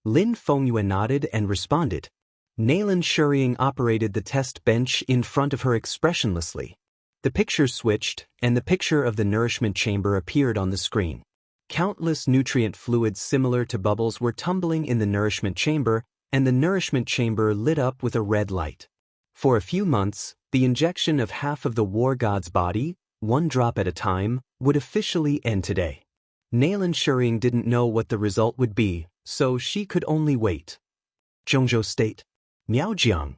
Lin Fengyue nodded and responded. Naylan Shuriying operated the test bench in front of her expressionlessly. The picture switched, and the picture of the nourishment chamber appeared on the screen. Countless nutrient fluids similar to bubbles were tumbling in the nourishment chamber, and the nourishment chamber lit up with a red light. For a few months, the injection of half of the war god's body, one drop at a time, would officially end today. Naylan Shuriying didn't know what the result would be, so she could only wait. Zhongzhou State. Miaojiang.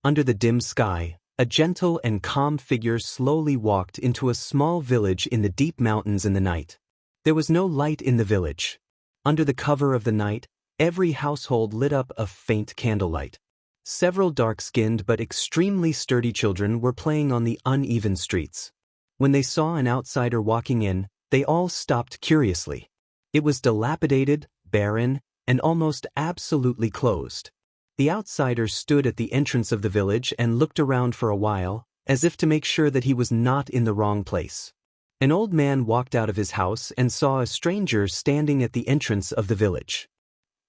Under the dim sky, a gentle and calm figure slowly walked into a small village in the deep mountains in the night. There was no light in the village. Under the cover of the night, every household lit up a faint candlelight. Several dark-skinned but extremely sturdy children were playing on the uneven streets. When they saw an outsider walking in, they all stopped curiously. It was dilapidated, barren, and almost absolutely closed. The outsider stood at the entrance of the village and looked around for a while, as if to make sure that he was not in the wrong place. An old man walked out of his house and saw a stranger standing at the entrance of the village.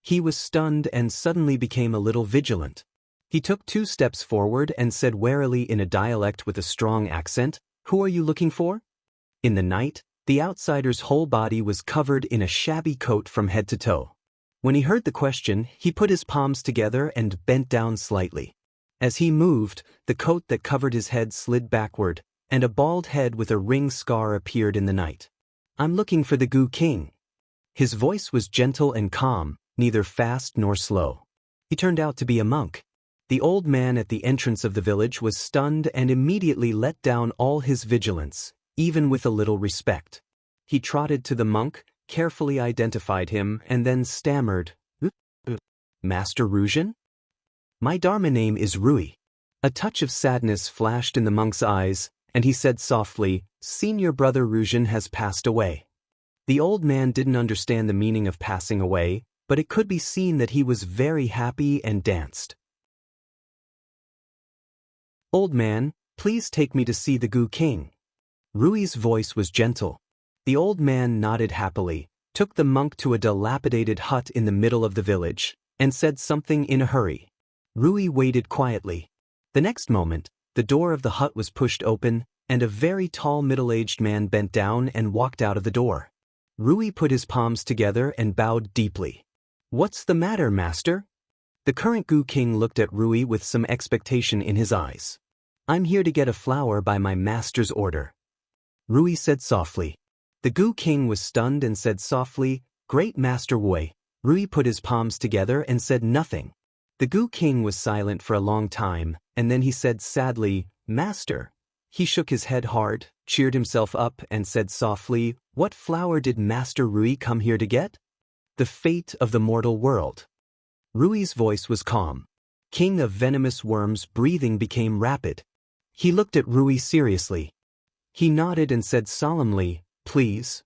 He was stunned and suddenly became a little vigilant. He took 2 steps forward and said warily in a dialect with a strong accent, "Who are you looking for?" In the night, the outsider's whole body was covered in a shabby coat from head to toe. When he heard the question, he put his palms together and bent down slightly. As he moved, the coat that covered his head slid backward, and a bald head with a ring scar appeared in the night. "I'm looking for the Gu King." His voice was gentle and calm, neither fast nor slow. He turned out to be a monk. The old man at the entrance of the village was stunned and immediately let down all his vigilance, even with a little respect. He trotted to the monk, carefully identified him, and then stammered, "Master Ruzhen? My Dharma name is Rui." A touch of sadness flashed in the monk's eyes, and he said softly, "Senior brother Ruzhen has passed away." The old man didn't understand the meaning of passing away, but it could be seen that he was very happy and danced. "Old man, please take me to see the Gu King." Rui's voice was gentle. The old man nodded happily, took the monk to a dilapidated hut in the middle of the village, and said something in a hurry. Rui waited quietly. The next moment, the door of the hut was pushed open, and a very tall middle-aged man bent down and walked out of the door. Rui put his palms together and bowed deeply. "What's the matter, master?" The current Gu King looked at Rui with some expectation in his eyes. "I'm here to get a flower by my master's order." Rui said softly. The Gu King was stunned and said softly, "Great Master Wei." Rui put his palms together and said nothing. The Gu King was silent for a long time, and then he said sadly, "Master." He shook his head hard, cheered himself up, and said softly, "What flower did Master Rui come here to get?" "The fate of the mortal world." Rui's voice was calm. King of venomous worms' breathing became rapid. He looked at Rui seriously. He nodded and said solemnly, "Please."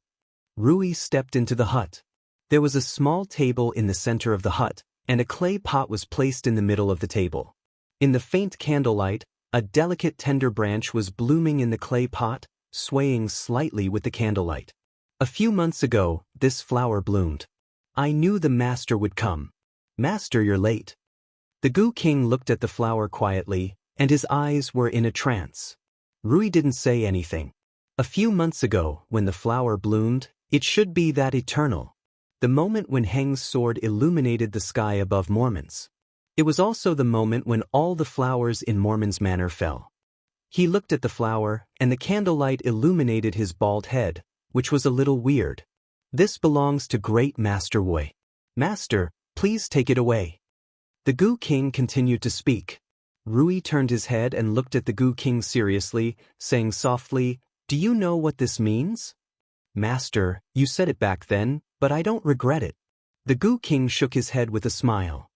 Rui stepped into the hut. There was a small table in the center of the hut, and a clay pot was placed in the middle of the table. In the faint candlelight, a delicate tender branch was blooming in the clay pot, swaying slightly with the candlelight. "A few months ago, this flower bloomed. I knew the master would come." "Master, you're late." The Gu King looked at the flower quietly, and his eyes were in a trance. Rui didn't say anything. A few months ago, when the flower bloomed, it should be that eternal. The moment when Heng's sword illuminated the sky above Mormon's. It was also the moment when all the flowers in Mormon's manor fell. He looked at the flower, and the candlelight illuminated his bald head, which was a little weird. "This belongs to Great Master Wei. Master, please take it away." The Gu King continued to speak. Rui turned his head and looked at the Gu King seriously, saying softly, "Do you know what this means?" "Master, you said it back then, but I don't regret it." The Gu King shook his head with a smile.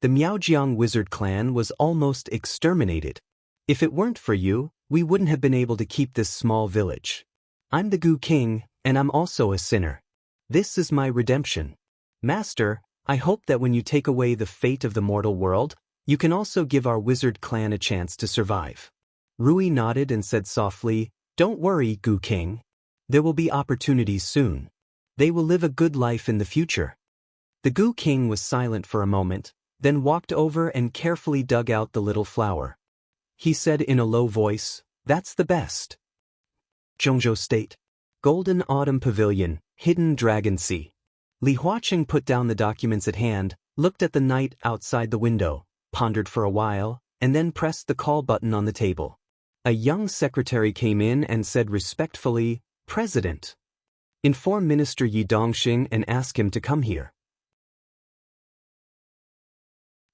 "The Miaojiang wizard clan was almost exterminated. If it weren't for you, we wouldn't have been able to keep this small village. I'm the Gu King, and I'm also a sinner. This is my redemption. Master, I hope that when you take away the fate of the mortal world, you can also give our wizard clan a chance to survive." Rui nodded and said softly, "Don't worry, Gu King. There will be opportunities soon. They will live a good life in the future." The Gu King was silent for a moment, then walked over and carefully dug out the little flower. He said in a low voice, "That's the best." Zhongzhou State. Golden Autumn Pavilion, Hidden Dragon Sea. Li Huaqing put down the documents at hand, looked at the night outside the window, pondered for a while, and then pressed the call button on the table. A young secretary came in and said respectfully, "President, inform Minister Yi Dongxing and ask him to come here.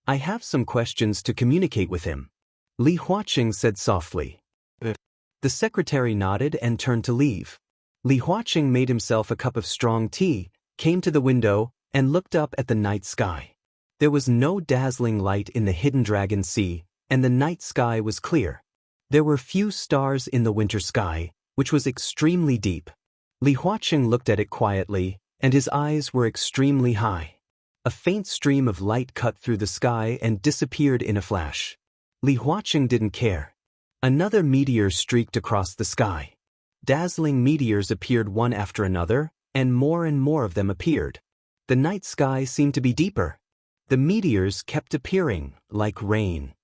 I have some questions to communicate with him." Li Huaqing said softly. The secretary nodded and turned to leave. Li Huaqing made himself a cup of strong tea, came to the window, and looked up at the night sky. There was no dazzling light in the hidden dragon sea, and the night sky was clear. There were few stars in the winter sky, which was extremely deep. Li Huaqing looked at it quietly, and his eyes were extremely high. A faint stream of light cut through the sky and disappeared in a flash. Li Huaqing didn't care. Another meteor streaked across the sky. Dazzling meteors appeared one after another, and more of them appeared. The night sky seemed to be deeper. The meteors kept appearing, like rain.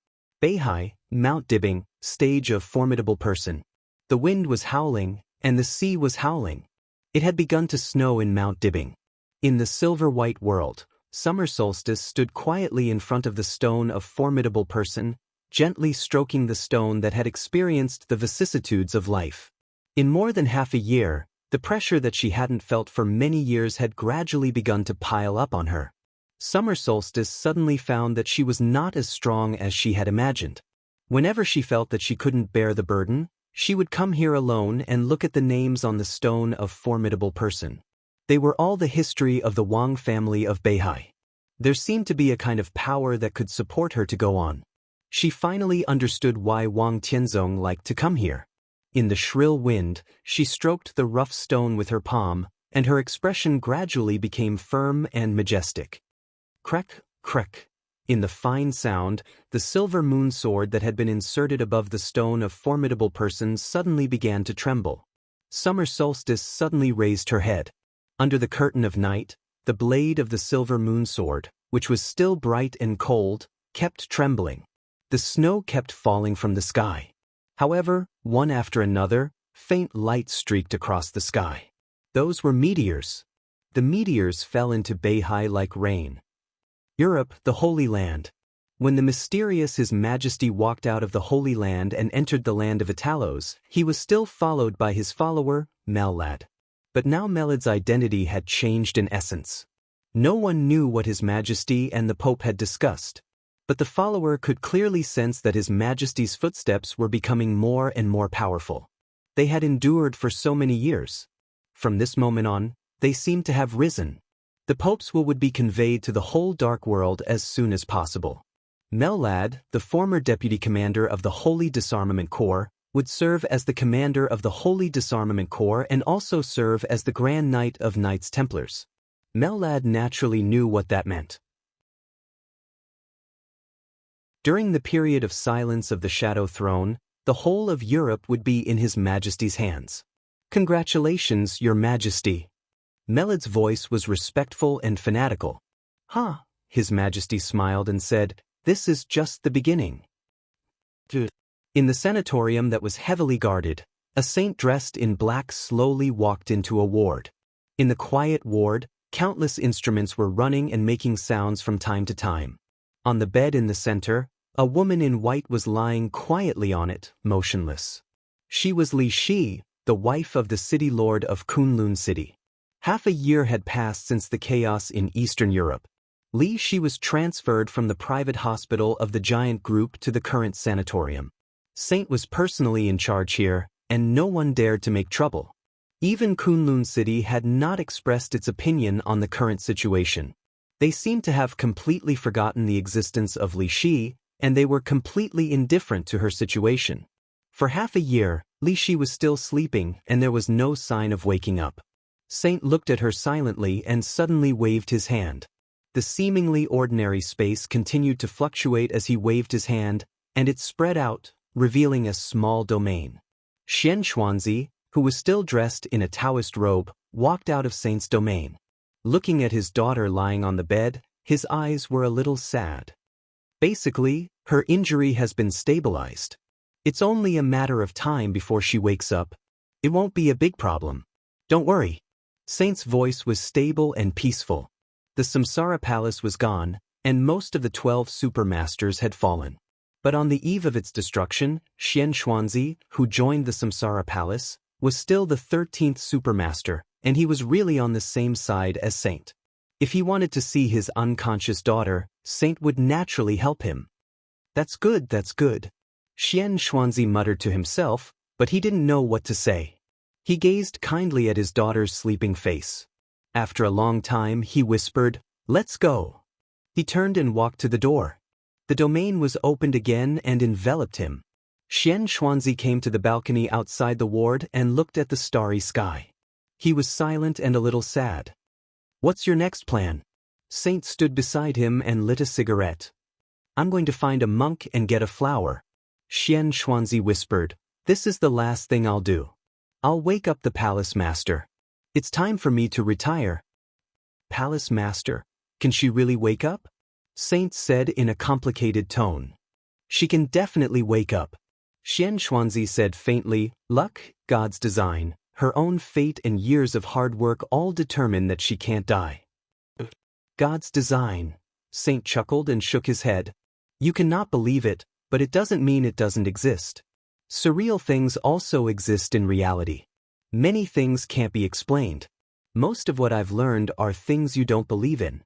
Beihai, Mount Dibbing, stage of formidable person. The wind was howling, and the sea was howling. It had begun to snow in Mount Dibbing. In the silver-white world, summer solstice stood quietly in front of the stone of formidable person, gently stroking the stone that had experienced the vicissitudes of life. In more than half a year, the pressure that she hadn't felt for many years had gradually begun to pile up on her. Summer solstice suddenly found that she was not as strong as she had imagined. Whenever she felt that she couldn't bear the burden, she would come here alone and look at the names on the stone of formidable person. They were all the history of the Wang family of Beihai. There seemed to be a kind of power that could support her to go on. She finally understood why Wang Tianzong liked to come here. In the shrill wind, she stroked the rough stone with her palm, and her expression gradually became firm and majestic. Crack, crack. In the fine sound, the silver moon sword that had been inserted above the stone of formidable person suddenly began to tremble. Summer solstice suddenly raised her head. Under the curtain of night, the blade of the silver moon sword, which was still bright and cold, kept trembling. The snow kept falling from the sky. However, one after another, faint light streaked across the sky. Those were meteors. The meteors fell into Beihai like rain. Europe, the Holy Land. When the mysterious His Majesty walked out of the Holy Land and entered the land of Italos, he was still followed by his follower, Mellad. But now Mellad's identity had changed in essence. No one knew what His Majesty and the Pope had discussed. But the follower could clearly sense that His Majesty's footsteps were becoming more and more powerful. They had endured for so many years. From this moment on, they seemed to have risen. The Pope's will would be conveyed to the whole dark world as soon as possible. Mellad, the former deputy commander of the Holy Disarmament Corps, would serve as the commander of the Holy Disarmament Corps and also serve as the Grand Knight of Knights Templars. Mellad naturally knew what that meant. During the period of silence of the Shadow Throne, the whole of Europe would be in His Majesty's hands. "Congratulations, Your Majesty." Mellad's voice was respectful and fanatical. "Huh," His Majesty smiled and said, "this is just the beginning." In the sanatorium that was heavily guarded, a saint dressed in black slowly walked into a ward. In the quiet ward, countless instruments were running and making sounds from time to time. On the bed in the center, a woman in white was lying quietly on it, motionless. She was Li Shi, the wife of the city lord of Kunlun City. Half a year had passed since the chaos in Eastern Europe. Li Shi was transferred from the private hospital of the giant group to the current sanatorium. Saint was personally in charge here, and no one dared to make trouble. Even Kunlun City had not expressed its opinion on the current situation. They seemed to have completely forgotten the existence of Li Shi, and they were completely indifferent to her situation. For half a year, Li Shi was still sleeping and there was no sign of waking up. Saint looked at her silently and suddenly waved his hand. The seemingly ordinary space continued to fluctuate as he waved his hand, and it spread out, revealing a small domain. Xianxia, who was still dressed in a Daoist robe, walked out of Saint's domain. Looking at his daughter lying on the bed, his eyes were a little sad. Basically, her injury has been stabilized. It's only a matter of time before she wakes up. It won't be a big problem. Don't worry. Saint's voice was stable and peaceful. The Samsara Palace was gone, and most of the 12 supermasters had fallen. But on the eve of its destruction, Xianxia, who joined the Samsara Palace, was still the 13th supermaster, and he was really on the same side as Saint. If he wanted to see his unconscious daughter, Saint would naturally help him. That's good, that's good. Xianxia muttered to himself, but he didn't know what to say. He gazed kindly at his daughter's sleeping face. After a long time, he whispered, "Let's go." He turned and walked to the door. The domain was opened again and enveloped him. Xianxia came to the balcony outside the ward and looked at the starry sky. He was silent and a little sad. "What's your next plan?" Saint stood beside him and lit a cigarette. "I'm going to find a monk and get a flower." Xianxia whispered, "This is the last thing I'll do. I'll wake up the palace master. It's time for me to retire." "Palace master? Can she really wake up?" Saint said in a complicated tone. "She can definitely wake up." Xianxia said faintly, "Luck, God's design, her own fate and years of hard work all determine that she can't die." "God's design," Saint chuckled and shook his head. "You cannot believe it, but it doesn't mean it doesn't exist. Surreal things also exist in reality. Many things can't be explained. Most of what I've learned are things you don't believe in."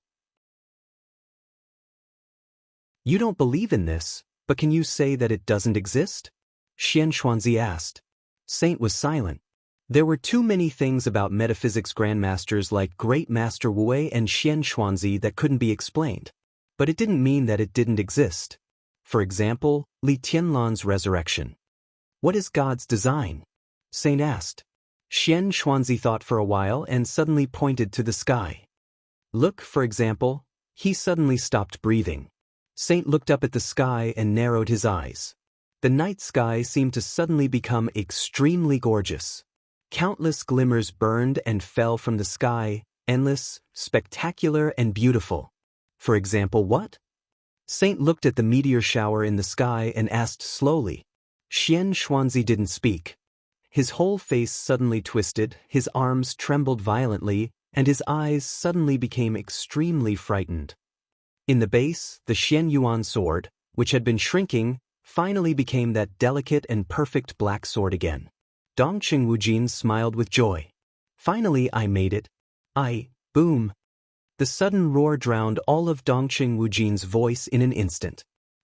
"You don't believe in this, but can you say that it doesn't exist?" Xianxia asked. Saint was silent. There were too many things about metaphysics grandmasters like Great Master Wu and Xianxia that couldn't be explained. But it didn't mean that it didn't exist. For example, Li Tianlan's resurrection. "What is God's design?" Saint asked. Xianxia thought for a while and suddenly pointed to the sky. "Look, for example." He suddenly stopped breathing. Saint looked up at the sky and narrowed his eyes. The night sky seemed to suddenly become extremely gorgeous. Countless glimmers burned and fell from the sky, endless, spectacular, and beautiful. "For example, what?" Saint looked at the meteor shower in the sky and asked slowly. Xianxia didn't speak. His whole face suddenly twisted, his arms trembled violently, and his eyes suddenly became extremely frightened. In the base, the Xianyuan sword, which had been shrinking, finally became that delicate and perfect black sword again. Dongqing Wujin smiled with joy. "Finally I made it." Boom. The sudden roar drowned all of Dongqing Wujin's voice in an instant.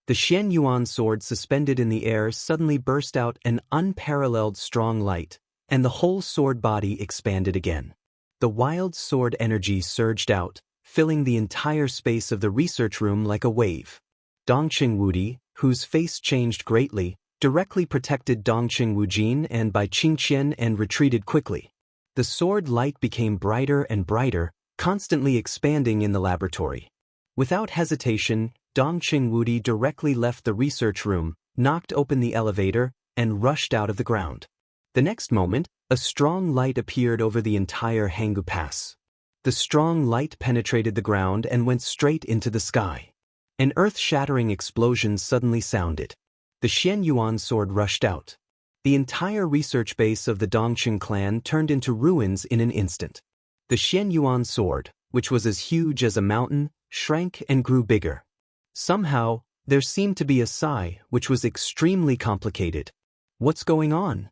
The Xianyuan sword suspended in the air suddenly burst out an unparalleled strong light, and the whole sword body expanded again. The wild sword energy surged out, filling the entire space of the research room like a wave. Dongqing Wudi, whose face changed greatly, directly protected Dongqing Wujin and Bai Qingqian and retreated quickly. The sword light became brighter and brighter, constantly expanding in the laboratory. Without hesitation, Dongqing Wudi directly left the research room, knocked open the elevator, and rushed out of the ground. The next moment, a strong light appeared over the entire Hanggu Pass. The strong light penetrated the ground and went straight into the sky. An earth-shattering explosion suddenly sounded. The Xianyuan sword rushed out. The entire research base of the Dongqing clan turned into ruins in an instant. The Xianyuan sword, which was as huge as a mountain, shrank and grew bigger. Somehow, there seemed to be a sigh, which was extremely complicated. What's going on?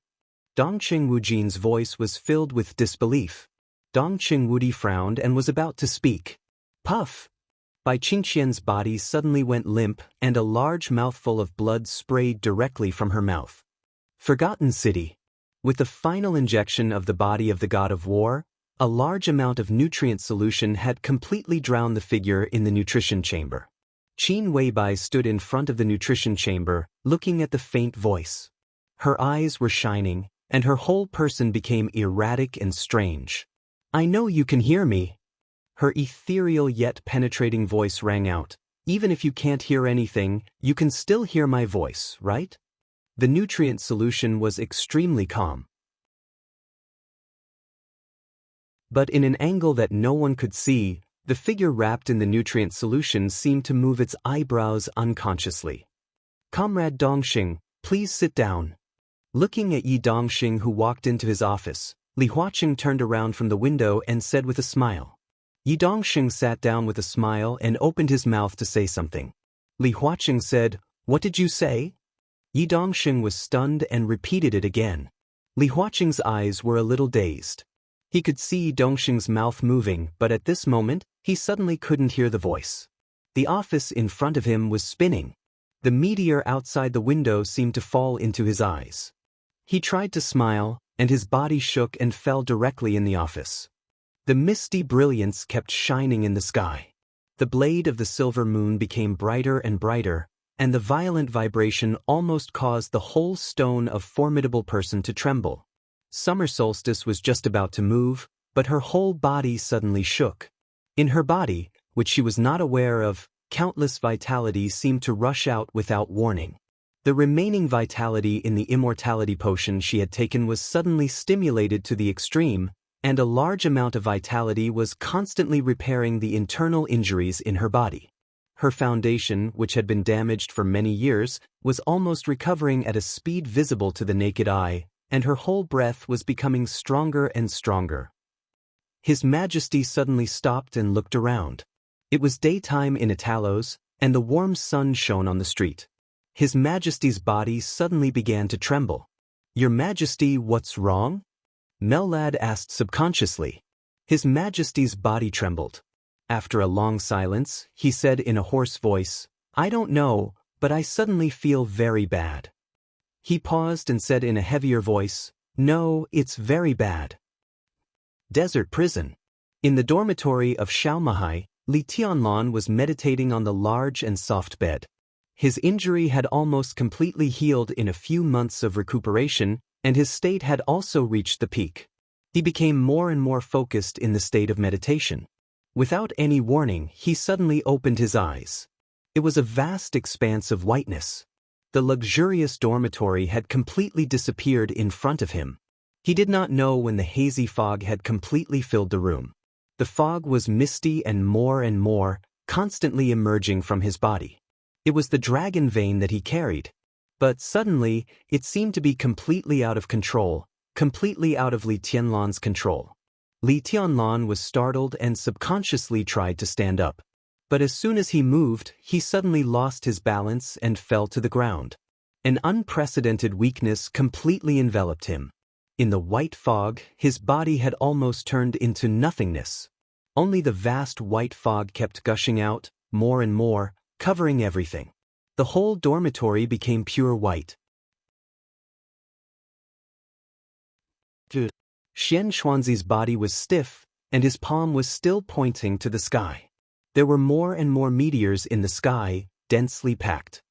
Dongqing Wujin's voice was filled with disbelief. Dongqing Wudi frowned and was about to speak. Puff! Bai Qingqian's body suddenly went limp and a large mouthful of blood sprayed directly from her mouth. Forgotten City. With the final injection of the body of the god of war, a large amount of nutrient solution had completely drowned the figure in the nutrition chamber. Qin Weibai stood in front of the nutrition chamber, looking at the faint voice. Her eyes were shining, and her whole person became erratic and strange. I know you can hear me. Her ethereal yet penetrating voice rang out. Even if you can't hear anything, you can still hear my voice, right? The nutrient solution was extremely calm. But in an angle that no one could see, the figure wrapped in the nutrient solution seemed to move its eyebrows unconsciously. Comrade Dongqing, please sit down. Looking at Yi Dongqing, who walked into his office, Li Huaqing turned around from the window and said with a smile. Yi Dongqing sat down with a smile and opened his mouth to say something. Li Huaqing said, "What did you say?" Yi Dongqing was stunned and repeated it again. Li Huaqing's eyes were a little dazed. He could see Dongqing's mouth moving, but at this moment, he suddenly couldn't hear the voice. The office in front of him was spinning. The meteor outside the window seemed to fall into his eyes. He tried to smile, and his body shook and fell directly in the office. The misty brilliance kept shining in the sky. The blade of the silver moon became brighter and brighter, and the violent vibration almost caused the whole stone of formidable person to tremble. Summer solstice was just about to move, but her whole body suddenly shook. In her body, which she was not aware of, countless vitalities seemed to rush out without warning. The remaining vitality in the immortality potion she had taken was suddenly stimulated to the extreme, and a large amount of vitality was constantly repairing the internal injuries in her body. Her foundation, which had been damaged for many years, was almost recovering at a speed visible to the naked eye, and her whole breath was becoming stronger and stronger. His Majesty suddenly stopped and looked around. It was daytime in Italos, and the warm sun shone on the street. His Majesty's body suddenly began to tremble. "Your Majesty, what's wrong?" Mellad asked subconsciously. His Majesty's body trembled. After a long silence, he said in a hoarse voice, "I don't know, but I suddenly feel very bad." He paused and said in a heavier voice, "No, it's very bad." Desert prison. In the dormitory of Xiaomahai, Li Tianlan was meditating on the large and soft bed. His injury had almost completely healed in a few months of recuperation, and his state had also reached the peak. He became more and more focused in the state of meditation. Without any warning, he suddenly opened his eyes. It was a vast expanse of whiteness. The luxurious dormitory had completely disappeared in front of him. He did not know when the hazy fog had completely filled the room. The fog was misty and more, constantly emerging from his body. It was the dragon vein that he carried. But suddenly, it seemed to be completely out of control, completely out of Li Tianlan's control. Li Tianlan was startled and subconsciously tried to stand up. But as soon as he moved, he suddenly lost his balance and fell to the ground. An unprecedented weakness completely enveloped him. In the white fog, his body had almost turned into nothingness. Only the vast white fog kept gushing out, more and more, covering everything. The whole dormitory became pure white. Xianxuanzi's body was stiff, and his palm was still pointing to the sky. There were more and more meteors in the sky, densely packed.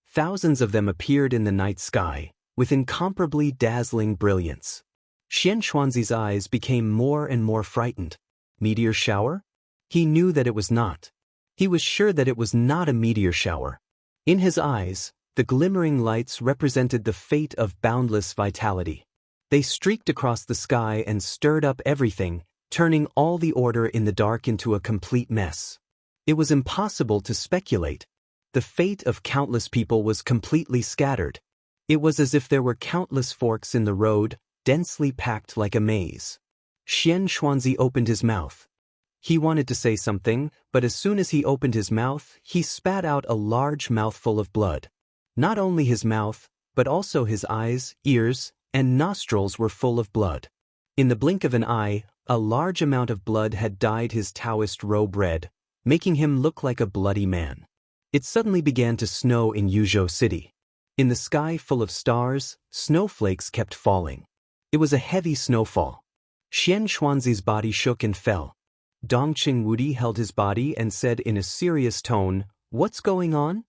Thousands of them appeared in the night sky, with incomparably dazzling brilliance. Xianxuanzi's eyes became more and more frightened. Meteor shower? He knew that it was not. He was sure that it was not a meteor shower. In his eyes, the glimmering lights represented the fate of boundless vitality. They streaked across the sky and stirred up everything, turning all the order in the dark into a complete mess. It was impossible to speculate. The fate of countless people was completely scattered. It was as if there were countless forks in the road, densely packed like a maze. Xianxuanzi opened his mouth. He wanted to say something, but as soon as he opened his mouth, he spat out a large mouthful of blood. Not only his mouth, but also his eyes, ears, and nostrils were full of blood. In the blink of an eye, a large amount of blood had dyed his Daoist robe red, making him look like a bloody man. It suddenly began to snow in Yuzhou City. In the sky full of stars, snowflakes kept falling. It was a heavy snowfall. Xianxuanzi's body shook and fell. Dongqing Wudi held his body and said in a serious tone, "What's going on?"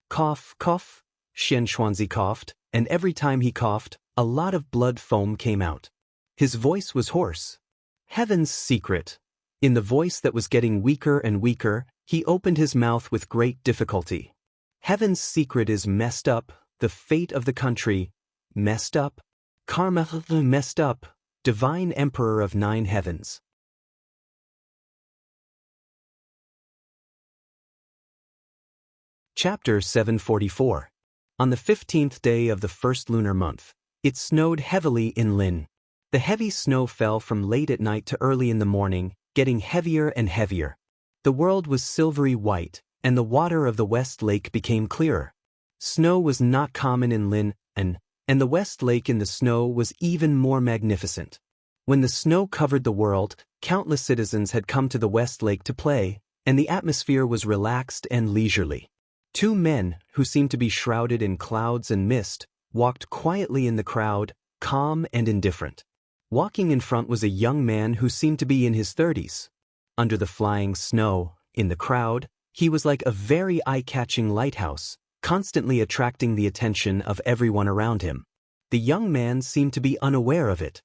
Cough, cough. Xianxuanzi coughed, and every time he coughed, a lot of blood foam came out. His voice was hoarse. Heaven's secret. In the voice that was getting weaker and weaker, he opened his mouth with great difficulty. Heaven's secret is messed up, the fate of the country, messed up, karma messed up, divine emperor of 9 heavens. Chapter 744. On the 15th day of the first lunar month, it snowed heavily in Lin. The heavy snow fell from late at night to early in the morning, getting heavier and heavier. The world was silvery white, and the water of the West Lake became clearer. Snow was not common in Lin, and the West Lake in the snow was even more magnificent. When the snow covered the world, countless citizens had come to the West Lake to play, and the atmosphere was relaxed and leisurely. 2 men, who seemed to be shrouded in clouds and mist, walked quietly in the crowd, calm and indifferent. Walking in front was a young man who seemed to be in his 30s. Under the flying snow, in the crowd, he was like a very eye-catching lighthouse, constantly attracting the attention of everyone around him. The young man seemed to be unaware of it.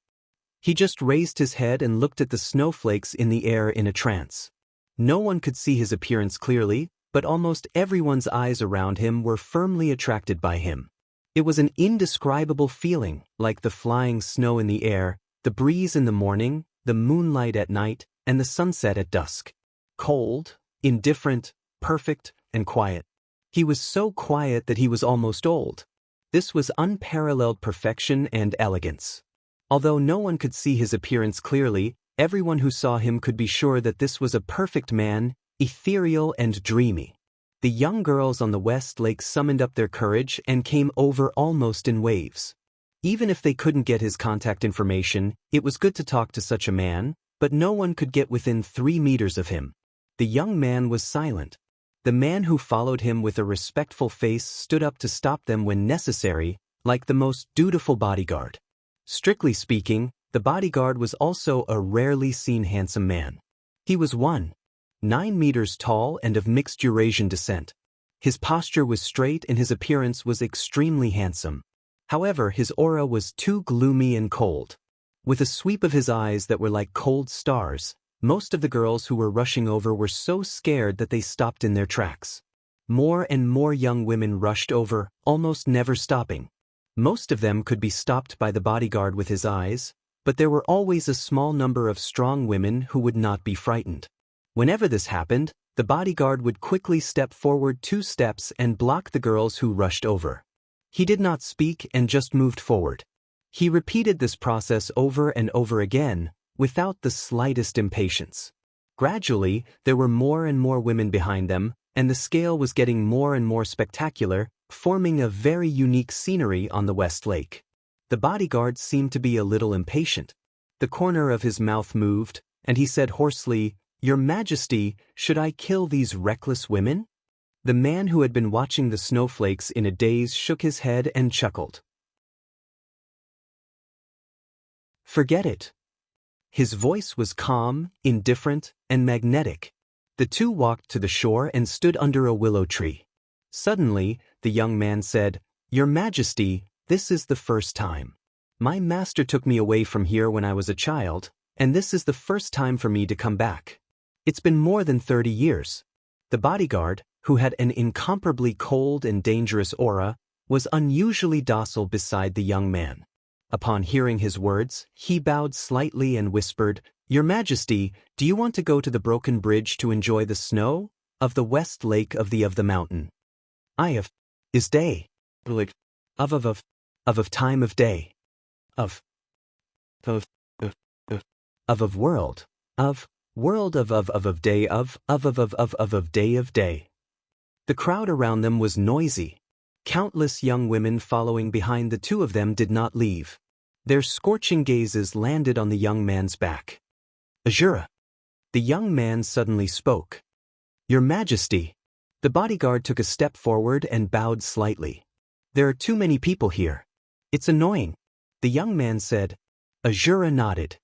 He just raised his head and looked at the snowflakes in the air in a trance. No one could see his appearance clearly, but almost everyone's eyes around him were firmly attracted by him. It was an indescribable feeling, like the flying snow in the air, the breeze in the morning, the moonlight at night, and the sunset at dusk. Cold, indifferent, perfect, and quiet. He was so quiet that he was almost old. This was unparalleled perfection and elegance. Although no one could see his appearance clearly, everyone who saw him could be sure that this was a perfect man, ethereal and dreamy. The young girls on the West Lake summoned up their courage and came over almost in waves. Even if they couldn't get his contact information, it was good to talk to such a man, but no one could get within 3 meters of him. The young man was silent. The man who followed him with a respectful face stood up to stop them when necessary, like the most dutiful bodyguard. Strictly speaking, the bodyguard was also a rarely seen handsome man. He was 1.9 meters tall and of mixed Eurasian descent. His posture was straight and his appearance was extremely handsome. However, his aura was too gloomy and cold. With a sweep of his eyes that were like cold stars, most of the girls who were rushing over were so scared that they stopped in their tracks. More and more young women rushed over, almost never stopping. Most of them could be stopped by the bodyguard with his eyes, but there were always a small number of strong women who would not be frightened. Whenever this happened, the bodyguard would quickly step forward 2 steps and block the girls who rushed over. He did not speak and just moved forward. He repeated this process over and over again, without the slightest impatience. Gradually, there were more and more women behind them, and the scale was getting more and more spectacular, forming a very unique scenery on the West Lake. The bodyguard seemed to be a little impatient. The corner of his mouth moved, and he said hoarsely, "Your Majesty, should I kill these reckless women?" The man who had been watching the snowflakes in a daze shook his head and chuckled. Forget it. His voice was calm, indifferent, and magnetic. The two walked to the shore and stood under a willow tree. Suddenly, the young man said, "Your Majesty, this is the first time. My master took me away from here when I was a child, and this is the first time for me to come back. It's been more than 30 years. The bodyguard, who had an incomparably cold and dangerous aura, was unusually docile beside the young man. Upon hearing his words, he bowed slightly and whispered, "Your Majesty, do you want to go to the broken bridge to enjoy the snow of the west lake of the mountain? I have is day like of time of day of world of day of day of day." The crowd around them was noisy. Countless young women following behind the two of them did not leave. Their scorching gazes landed on the young man's back. "Azura." The young man suddenly spoke. "Your Majesty." The bodyguard took a step forward and bowed slightly. "There are too many people here. It's annoying," the young man said. Azura nodded.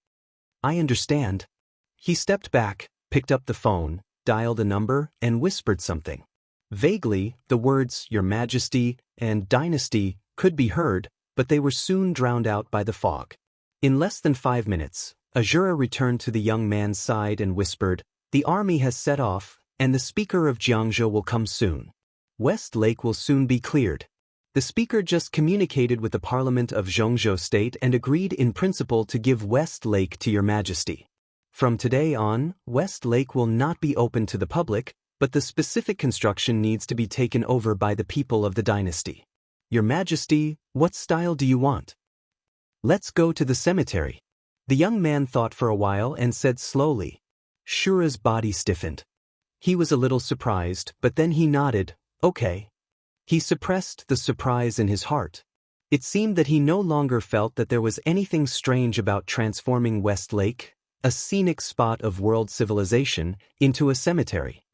"I understand." He stepped back, picked up the phone, dialed a number, and whispered something. Vaguely, the words "Your Majesty" and "Dynasty" could be heard, but they were soon drowned out by the fog. In less than 5 minutes, Azura returned to the young man's side and whispered, "The army has set off, and the speaker of Xianxia will come soon. West Lake will soon be cleared. The speaker just communicated with the Parliament of Xianxia State and agreed in principle to give West Lake to Your Majesty. From today on, West Lake will not be open to the public, but the specific construction needs to be taken over by the people of the dynasty. Your Majesty, what style do you want?" "Let's go to the cemetery." The young man thought for a while and said slowly. Shura's body stiffened. He was a little surprised, but then he nodded, "Okay." He suppressed the surprise in his heart. It seemed that he no longer felt that there was anything strange about transforming West Lake, a scenic spot of world civilization, into a cemetery.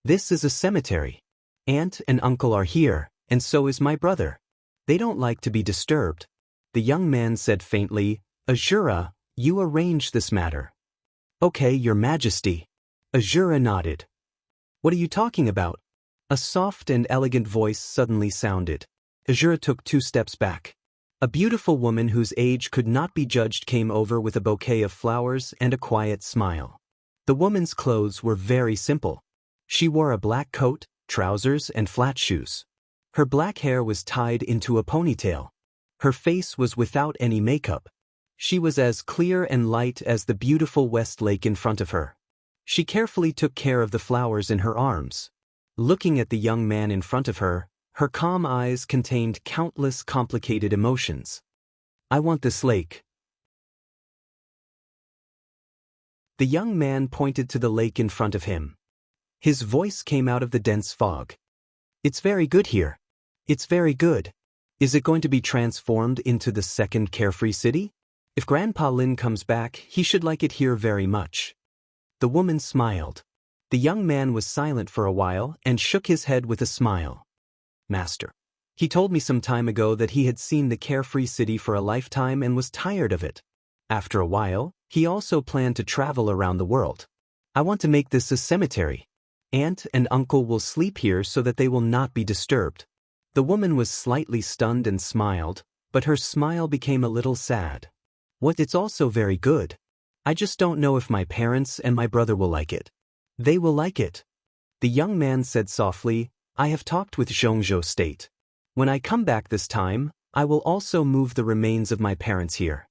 "This is a cemetery. Aunt and uncle are here, and so is my brother. They don't like to be disturbed." The young man said faintly, "Azura, you arrange this matter." "Okay, Your Majesty." Azura nodded. "What are you talking about?" A soft and elegant voice suddenly sounded. Azura took 2 steps back. A beautiful woman whose age could not be judged came over with a bouquet of flowers and a quiet smile. The woman's clothes were very simple. She wore a black coat, trousers, and flat shoes. Her black hair was tied into a ponytail. Her face was without any makeup. She was as clear and light as the beautiful West Lake in front of her. She carefully took care of the flowers in her arms. Looking at the young man in front of her, her calm eyes contained countless complicated emotions. "I want this lake." The young man pointed to the lake in front of him. His voice came out of the dense fog. "It's very good here. It's very good. Is it going to be transformed into the second carefree city? If Grandpa Lin comes back, he should like it here very much." The woman smiled. The young man was silent for a while and shook his head with a smile. "Master. He told me some time ago that he had seen the carefree city for a lifetime and was tired of it. After a while, he also planned to travel around the world. I want to make this a cemetery. Aunt and uncle will sleep here so that they will not be disturbed." The woman was slightly stunned and smiled, but her smile became a little sad. It's also very good. I just don't know if my parents and my brother will like it." "They will like it." The young man said softly, "I have talked with Xianxia State. When I come back this time, I will also move the remains of my parents here."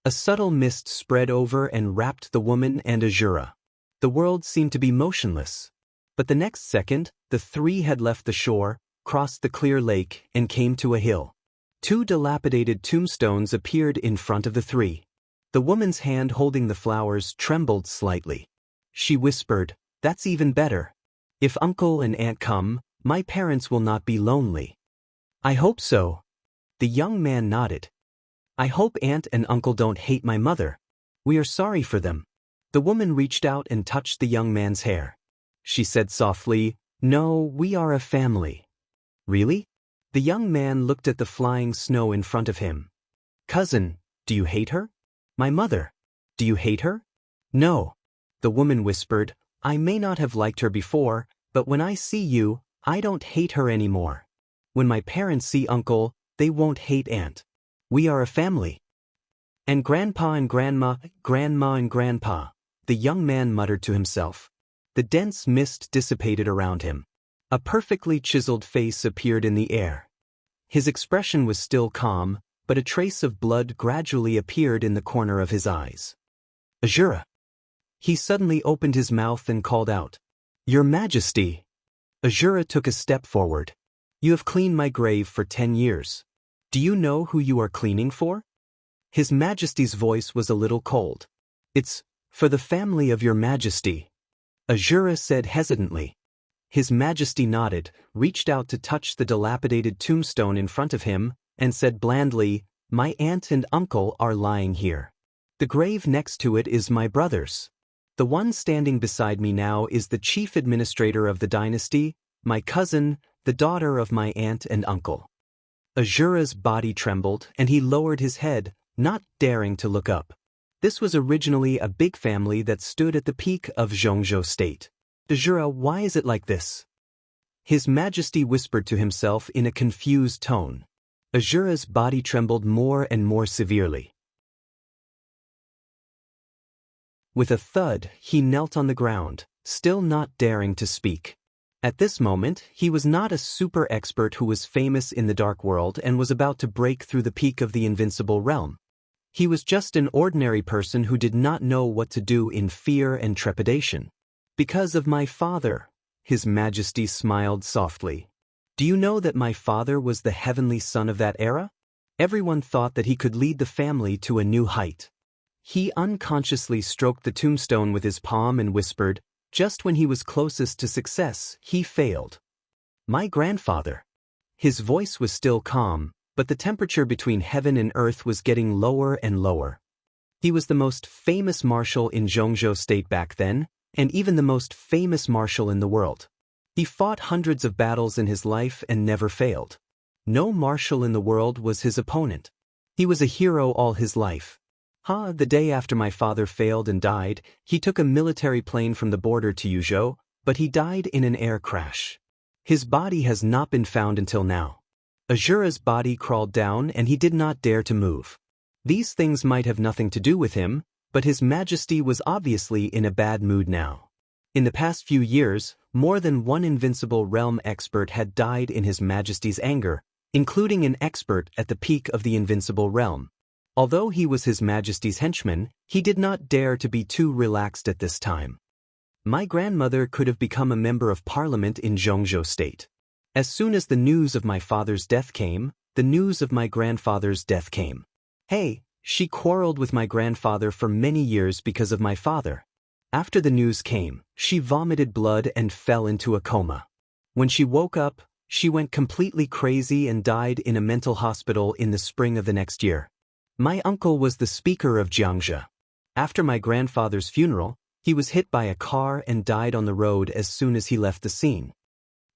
A subtle mist spread over and wrapped the woman and Azura. The world seemed to be motionless. But the next second, the 3 had left the shore, crossed the clear lake, and came to a hill. 2 dilapidated tombstones appeared in front of the 3. The woman's hand holding the flowers trembled slightly. She whispered, "That's even better. If uncle and aunt come, my parents will not be lonely." "I hope so." The young man nodded. "I hope aunt and uncle don't hate my mother. We are sorry for them." The woman reached out and touched the young man's hair. She said softly, No, we are a family. Really? The young man looked at the flying snow in front of him. Cousin, do you hate her? My mother. Do you hate her? No. The woman whispered, I may not have liked her before, but when I see you, I don't hate her anymore. When my parents see uncle, they won't hate aunt. We are a family. And grandpa and grandma and grandpa, the young man muttered to himself. The dense mist dissipated around him. A perfectly chiseled face appeared in the air. His expression was still calm, but a trace of blood gradually appeared in the corner of his eyes. Azura. He suddenly opened his mouth and called out, Your Majesty. Azura took a step forward. You have cleaned my grave for 10 years. Do you know who you are cleaning for? His Majesty's voice was a little cold. It's for the family of Your Majesty. Azura said hesitantly. His Majesty nodded, reached out to touch the dilapidated tombstone in front of him, and said blandly, My aunt and uncle are lying here. The grave next to it is my brother's. The one standing beside me now is the chief administrator of the dynasty, my cousin, the daughter of my aunt and uncle. Azura's body trembled, and he lowered his head, not daring to look up. This was originally a big family that stood at the peak of Zhongzhou State. Azura, why is it like this? His Majesty whispered to himself in a confused tone. Azura's body trembled more and more severely. With a thud, he knelt on the ground, still not daring to speak. At this moment, he was not a super expert who was famous in the dark world and was about to break through the peak of the invincible realm. He was just an ordinary person who did not know what to do in fear and trepidation. Because of my father, His Majesty smiled softly. Do you know that my father was the heavenly son of that era? Everyone thought that he could lead the family to a new height. He unconsciously stroked the tombstone with his palm and whispered, just when he was closest to success, he failed. My grandfather. His voice was still calm, but the temperature between heaven and earth was getting lower and lower. He was the most famous marshal in Zhongzhou State back then, and even the most famous marshal in the world. He fought hundreds of battles in his life and never failed. No marshal in the world was his opponent. He was a hero all his life. The day after my father failed and died, he took a military plane from the border to Yuzhou, but he died in an air crash. His body has not been found until now. Azura's body crawled down and he did not dare to move. These things might have nothing to do with him, but His Majesty was obviously in a bad mood now. In the past few years, more than one invincible realm expert had died in His Majesty's anger, including an expert at the peak of the invincible realm. Although he was His Majesty's henchman, he did not dare to be too relaxed at this time. My grandmother could have become a member of parliament in Zhongzhou State. As soon as the news of my father's death came, the news of my grandfather's death came. She quarreled with my grandfather for many years because of my father. After the news came, she vomited blood and fell into a coma. When she woke up, she went completely crazy and died in a mental hospital in the spring of the next year. My uncle was the speaker of Xianxia. After my grandfather's funeral, he was hit by a car and died on the road as soon as he left the scene.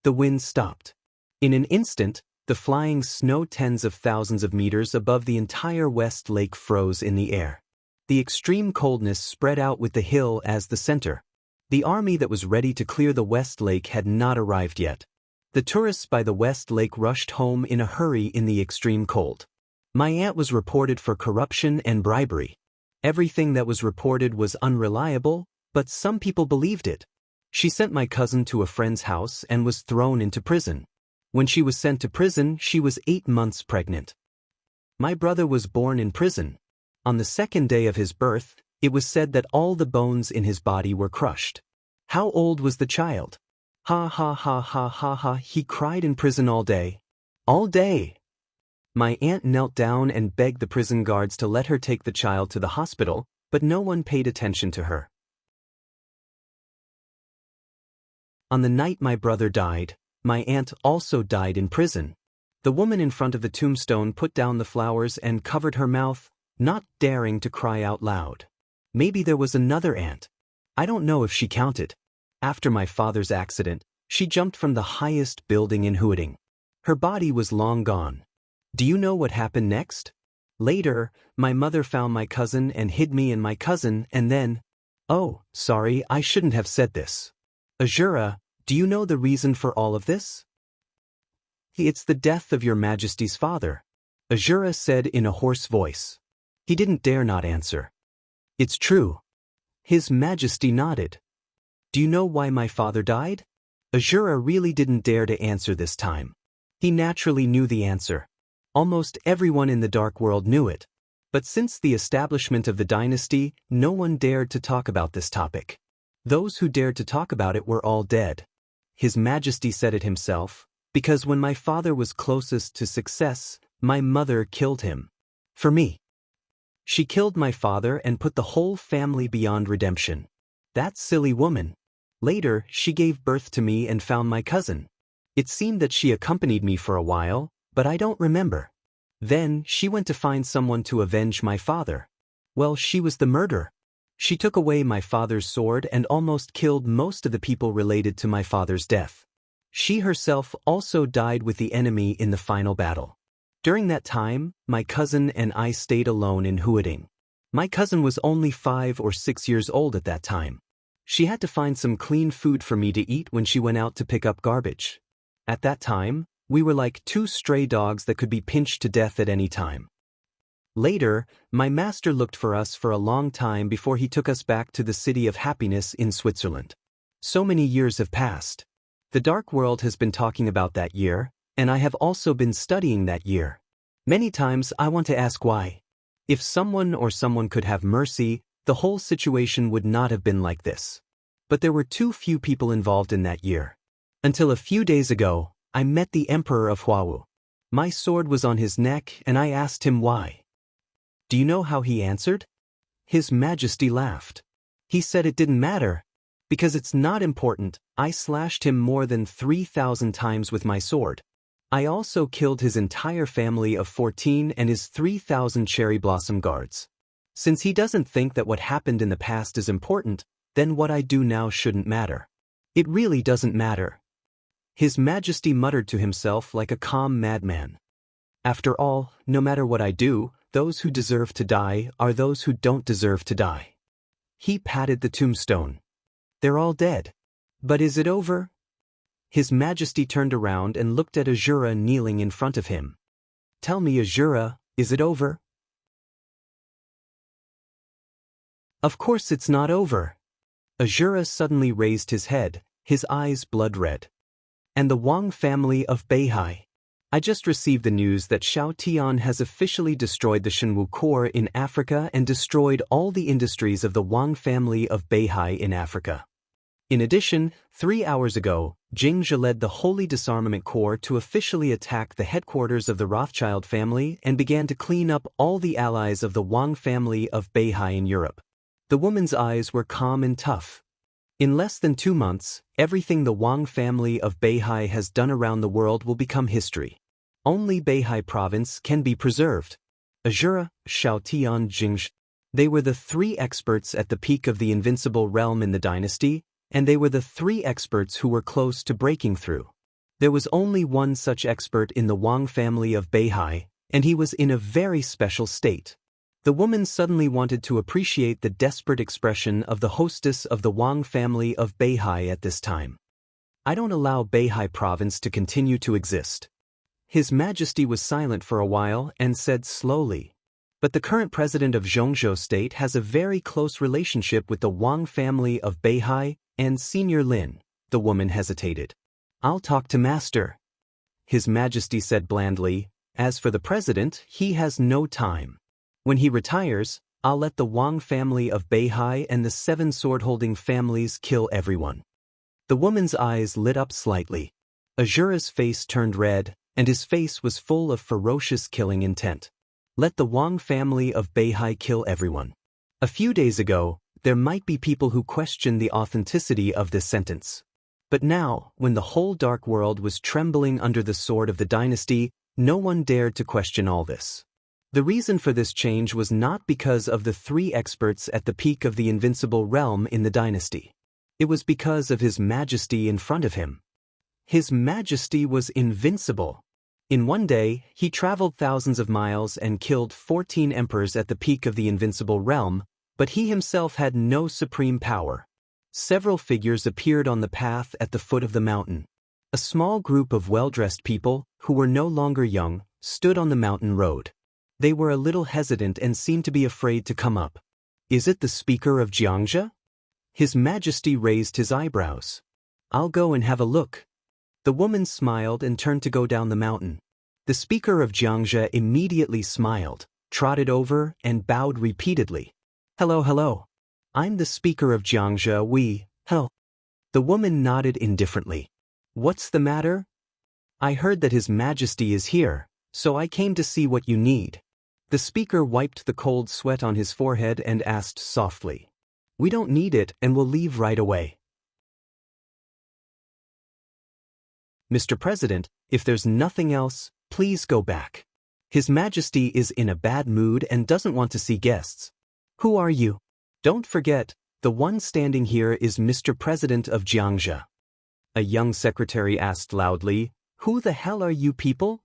The wind stopped. In an instant, the flying snow tens of thousands of meters above the entire West Lake froze in the air. The extreme coldness spread out with the hill as the center. The army that was ready to clear the West Lake had not arrived yet. The tourists by the West Lake rushed home in a hurry in the extreme cold. My aunt was reported for corruption and bribery. Everything that was reported was unreliable, but some people believed it. She sent my cousin to a friend's house and was thrown into prison. When she was sent to prison, she was 8 months pregnant. My brother was born in prison. On the second day of his birth, it was said that all the bones in his body were crushed. How old was the child? Ha ha ha ha ha ha, he cried in prison all day. All day. My aunt knelt down and begged the prison guards to let her take the child to the hospital, but no one paid attention to her. On the night my brother died, my aunt also died in prison. The woman in front of the tombstone put down the flowers and covered her mouth, not daring to cry out loud. Maybe there was another aunt. I don't know if she counted. After my father's accident, She jumped from the highest building in Huading. Her body was long gone. Do you know what happened next? Later, my mother found my cousin and hid me and my cousin, and then... Oh, sorry, I shouldn't have said this. Azura, do you know the reason for all of this? It's the death of your Majesty's father, Azura said in a hoarse voice. He didn't dare not answer. It's true. His Majesty nodded. Do you know why my father died? Azura really didn't dare to answer this time. He naturally knew the answer. Almost everyone in the Dark World knew it. But since the establishment of the dynasty, no one dared to talk about this topic. Those who dared to talk about it were all dead. His Majesty said it himself, because when my father was closest to success, my mother killed him. For me. She killed my father and put the whole family beyond redemption. That silly woman. Later, she gave birth to me and found my cousin. It seemed that she accompanied me for a while, but I don't remember. Then, she went to find someone to avenge my father. Well, she was the murderer. She took away my father's sword and almost killed most of the people related to my father's death. She herself also died with the enemy in the final battle. During that time, my cousin and I stayed alone in Huading. My cousin was only 5 or 6 years old at that time. She had to find some clean food for me to eat when she went out to pick up garbage. At that time, we were like 2 stray dogs that could be pinched to death at any time. Later, my master looked for us for a long time before he took us back to the city of happiness in Switzerland. So many years have passed. The Dark World has been talking about that year, and I have also been studying that year. Many times I want to ask why. If someone could have mercy, the whole situation would not have been like this. But there were too few people involved in that year. Until a few days ago, I met the Emperor of Huawu. My sword was on his neck and I asked him why. Do you know how he answered? His Majesty laughed. He said it didn't matter. Because it's not important. I slashed him more than 3,000 times with my sword. I also killed his entire family of 14 and his 3,000 cherry blossom guards. Since he doesn't think that what happened in the past is important, then what I do now shouldn't matter. It really doesn't matter. His Majesty muttered to himself like a calm madman. After all, no matter what I do, those who deserve to die are those who don't deserve to die. He patted the tombstone. They're all dead. But is it over? His Majesty turned around and looked at Azura kneeling in front of him. Tell me, Azura, is it over? Of course it's not over. Azura suddenly raised his head, his eyes blood red. And the Wang family of Beihai. I just received the news that Xiao Tian has officially destroyed the Shenwu core in Africa and destroyed all the industries of the Wang family of Beihai in Africa. In addition, 3 hours ago, Jingzhe led the Holy Disarmament Corps to officially attack the headquarters of the Rothschild family and began to clean up all the allies of the Wang family of Beihai in Europe. The woman's eyes were calm and tough. In less than 2 months, everything the Wang family of Beihai has done around the world will become history. Only Beihai province can be preserved. Azura, Xiao Tian, Jingzhe. They were the 3 experts at the peak of the invincible realm in the dynasty, and they were the 3 experts who were close to breaking through. There was only one such expert in the Wang family of Beihai, and he was in a very special state. The woman suddenly wanted to appreciate the desperate expression of the hostess of the Wang family of Beihai at this time. I don't allow Beihai province to continue to exist. His Majesty was silent for a while and said slowly, but the current president of Zhongzhou state has a very close relationship with the Wang family of Beihai and Senior Lin. The woman hesitated. I'll talk to Master. His Majesty said blandly, as for the president, he has no time. When he retires, I'll let the Wang family of Beihai and the 7 sword-holding families kill everyone. The woman's eyes lit up slightly. Azura's face turned red, and his face was full of ferocious killing intent. Let the Wang family of Beihai kill everyone. A few days ago, there might be people who questioned the authenticity of this sentence. But now, when the whole Dark World was trembling under the sword of the dynasty, no one dared to question all this. The reason for this change was not because of the 3 experts at the peak of the invincible realm in the dynasty. It was because of His Majesty in front of him. His Majesty was invincible. In one day, he traveled thousands of miles and killed 14 emperors at the peak of the invincible realm, but he himself had no supreme power. Several figures appeared on the path at the foot of the mountain. A small group of well-dressed people, who were no longer young, stood on the mountain road. They were a little hesitant and seemed to be afraid to come up. Is it the speaker of Xianxia? His Majesty raised his eyebrows. I'll go and have a look. The woman smiled and turned to go down the mountain. The speaker of Xianxia immediately smiled, trotted over, and bowed repeatedly. Hello, hello. I'm the speaker of Xianxia, Hell. The woman nodded indifferently. What's the matter? I heard that His Majesty is here, so I came to see what you need. The speaker wiped the cold sweat on his forehead and asked softly. We don't need it and will leave right away. Mr. President, if there's nothing else, please go back. His Majesty is in a bad mood and doesn't want to see guests. Who are you? Don't forget, the one standing here is Mr. President of Xianxia. A young secretary asked loudly, Who the hell are you people?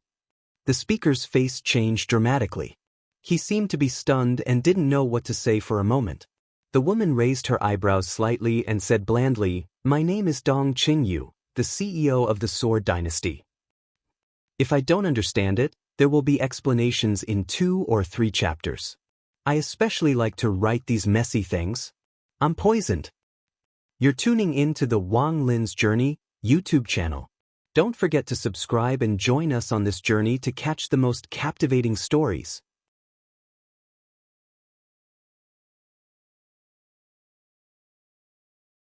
The speaker's face changed dramatically. He seemed to be stunned and didn't know what to say for a moment. The woman raised her eyebrows slightly and said blandly, My name is Dong Qingyu, the CEO of the Sword Dynasty. If I don't understand it, there will be explanations in 2 or 3 chapters. I especially like to write these messy things. I'm poisoned. You're tuning in to the Wang Lin's Journey YouTube channel. Don't forget to subscribe and join us on this journey to catch the most captivating stories.